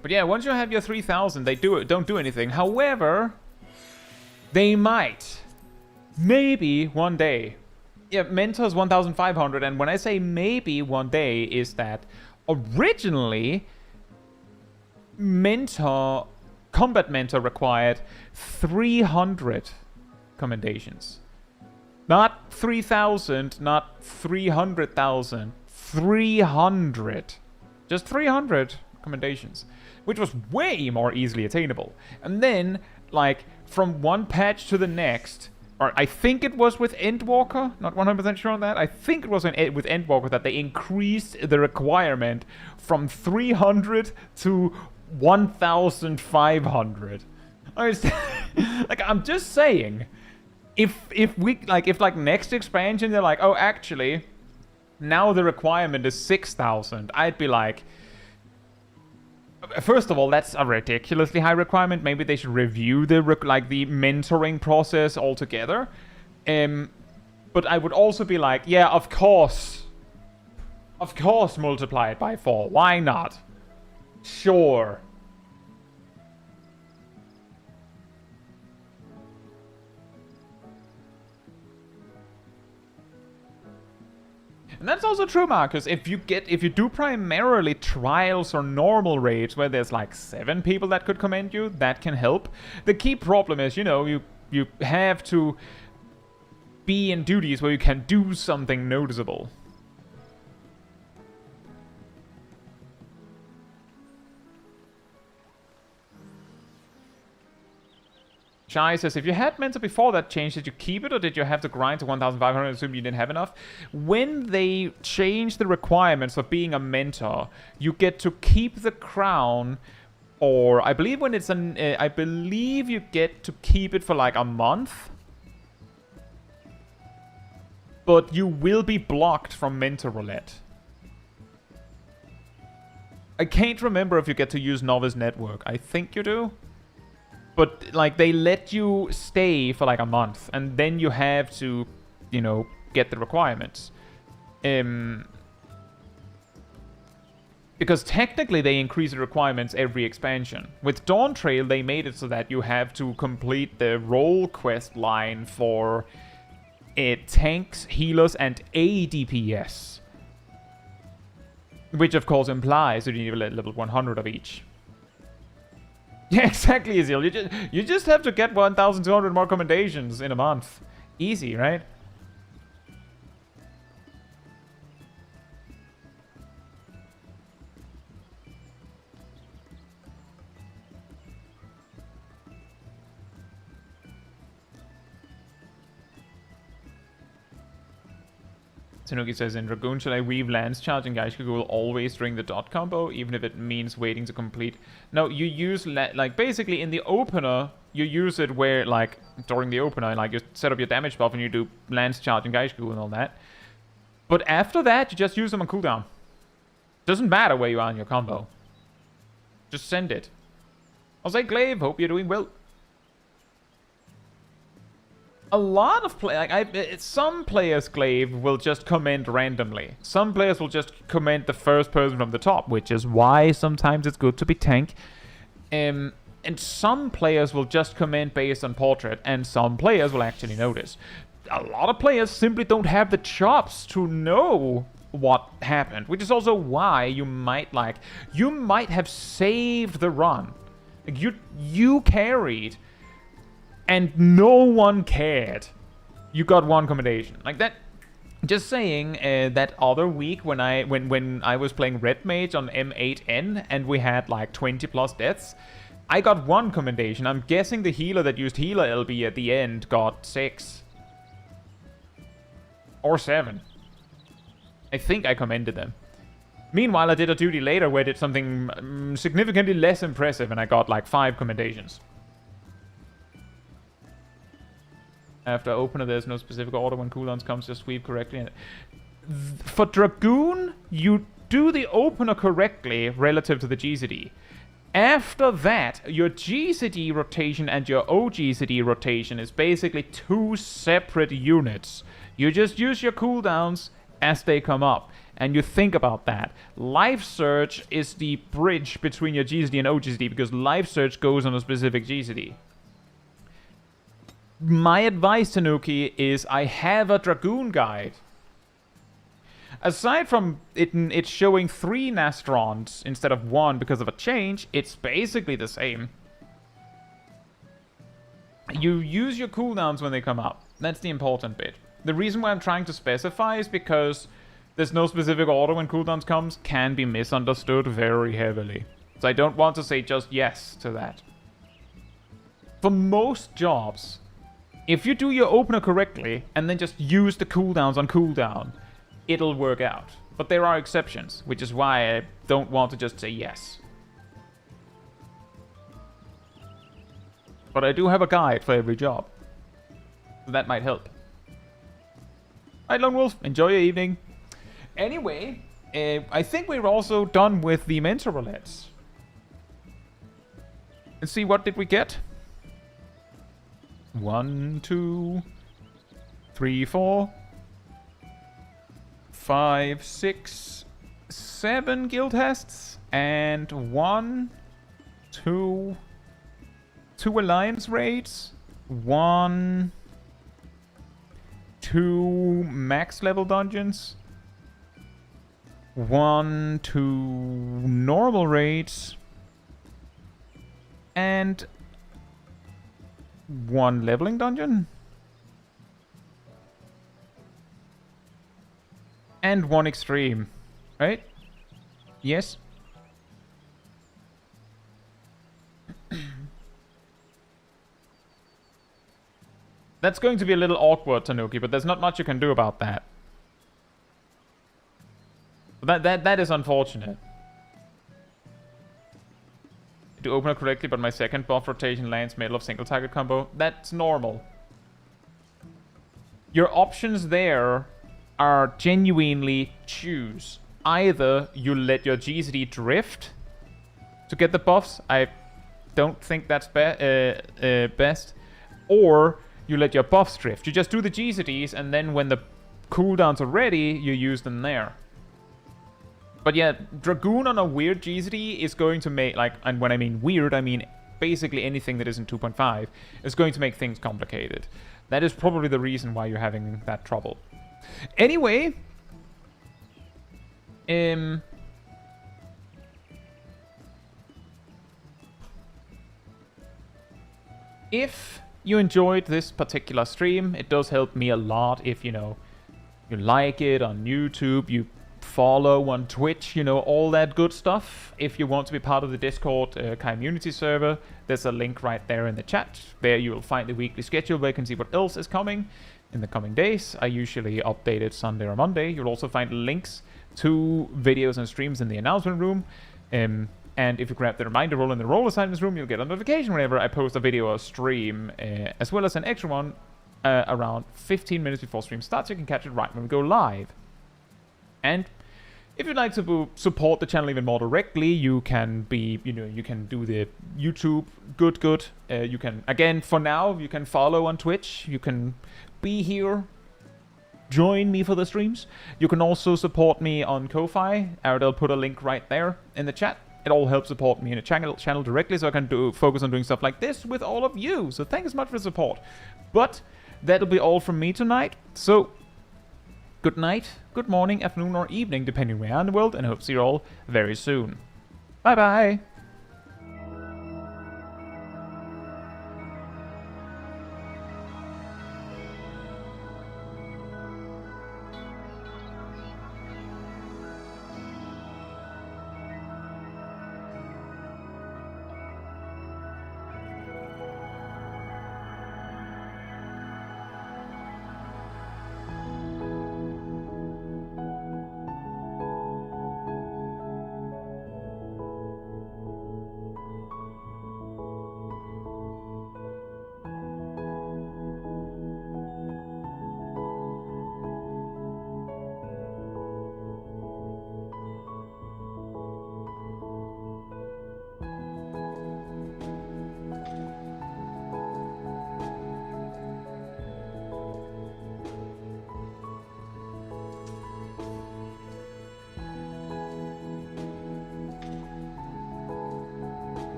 [SPEAKER 1] But yeah, once you have your 3,000, they don't do anything. However, they might. Maybe one day. Yeah, Mentor's 1,500, and when I say maybe one day, is that originally, Combat Mentor required 300 commendations. Not 3,000, not 300,000. 300. Just 300 commendations. which was way more easily attainable. And then, like, from one patch to the next, or I think it was with Endwalker, not 100% sure on that, I think it was with Endwalker that they increased the requirement from 300 to 1,500. Like, I'm just saying, if next expansion they're like, oh, actually, now the requirement is 6,000, I'd be like, first of all, that's a ridiculously high requirement. Maybe they should review the mentoring process altogether. But I would also be like, yeah, of course, multiply it by 4. Why not? Sure. And that's also true, Marcus. If you do primarily trials or normal raids where there's like 7 people that could commend you, that can help. The key problem is, you have to be in duties where you can do something noticeable. Shai says, if you had mentor before that change, did you keep it or did you have to grind to 1,500 and assume you didn't have enough? When they change the requirements of being a mentor, you get to keep the crown, or I believe when it's I believe you get to keep it for like a month. But you will be blocked from mentor roulette. I can't remember if you get to use novice network. I think you do. But, like, they let you stay for, like, a month. And then you have to, get the requirements. Because technically they increase the requirements every expansion. With Dawntrail, they made it so that you have to complete the role quest line for tanks, healers, and a DPS. Which, of course, implies that you need level 100 of each. Yeah, exactly, Azil. You just have to get 1,200 more commendations in a month. Easy, right? Tanuki says, in Dragoon, should I weave Lance Charge and Gaishkagul always during the dot combo, even if it means waiting to complete? No, you use, like, basically in the opener, you use it where, like, during the opener, like, you set up your damage buff and you do Lance Charge and Gaishkagul and all that. But after that, you just use them on cooldown. Doesn't matter where you are in your combo. Just send it. I'll say, Glaive, hope you're doing well. A lot of some players, Glaive, will just comment randomly. Some players will just comment the first person from the top, which is why sometimes it's good to be tank. And some players will just comment based on portrait, and some players will actually notice. A lot of players simply don't have the chops to know what happened, which is also why you might have saved the run. Like, you carried, and no one cared. You got 1 commendation. Like that. Just saying, that other week when I was playing Red Mage on M8N and we had like 20 plus deaths, I got 1 commendation. I'm guessing the healer that used healer LB at the end got 6. Or 7. I think I commended them. Meanwhile, I did a duty later where I did something significantly less impressive and I got like 5 commendations. After opener, there's no specific order when cooldowns comes, just sweep correctly. For Dragoon, you do the opener correctly relative to the GCD. After that, your GCD rotation and your OGCD rotation is basically 2 separate units. You just use your cooldowns as they come up. And you think about that. Life Surge is the bridge between your GCD and OGCD because Life Surge goes on a specific GCD. My advice, Tanuki, is I have a Dragoon guide. Aside from it showing 3 Nastrons instead of 1 because of a change, it's basically the same. You use your cooldowns when they come up. That's the important bit. The reason why I'm trying to specify is because there's no specific order when cooldowns comes can be misunderstood very heavily. So I don't want to say just yes to that. For most jobs, if you do your opener correctly and then just use the cooldowns on cooldown, it'll work out. But there are exceptions, which is why I don't want to just say yes. But I do have a guide for every job. So that might help. Alright, Lone Wolf, enjoy your evening. Anyway, I think we're also done with the mentor roulettes. Let's see, what did we get? 1, 2, 3, 4, 5, 6, 7 guild tests, and 1, 2 alliance raids, 1, 2 max level dungeons, 1, 2 normal raids, and 1 leveling dungeon. And 1 extreme, right? Yes. That's going to be a little awkward, Tanuki, but there's not much you can do about that. That is unfortunate. To open it correctly, but my second buff rotation lands middle of single target combo. That's normal. Your options there are genuinely choose. Either you let your GCD drift to get the buffs. I don't think that's best. Or you let your buffs drift. You just do the GCDs, and then when the cooldowns are ready, you use them there. But yeah, Dragoon on a weird GCD is going to make, like, and when I mean weird, I mean basically anything that isn't 2.5, is going to make things complicated. That is probably the reason why you're having that trouble. Anyway, if you enjoyed this particular stream, it does help me a lot if, you know, you like it on YouTube, you follow on Twitch, you know, all that good stuff. If you want to be part of the Discord community server, there's a link right there in the chat. There you will find the weekly schedule where you can see what else is coming in the coming days. I usually update it Sunday or Monday. You'll also find links to videos and streams in the announcement room. And if you grab the reminder roll in the role assignments room, you'll get a notification whenever I post a video or stream, as well as an extra one around 15 minutes before stream starts. You can catch it right when we go live. And if you'd like to support the channel even more directly, you can be, you know, you can do the YouTube good. You can, again, for now, you can follow on Twitch. You can be here, join me for the streams. You can also support me on Ko-Fi. I'll put a link right there in the chat. It all helps support me in the channel directly, so I can focus on doing stuff like this with all of you. So thanks so much for the support. But that'll be all from me tonight. So good night, good morning, afternoon, or evening, depending where you are in the world, and I hope to see you all very soon. Bye-bye!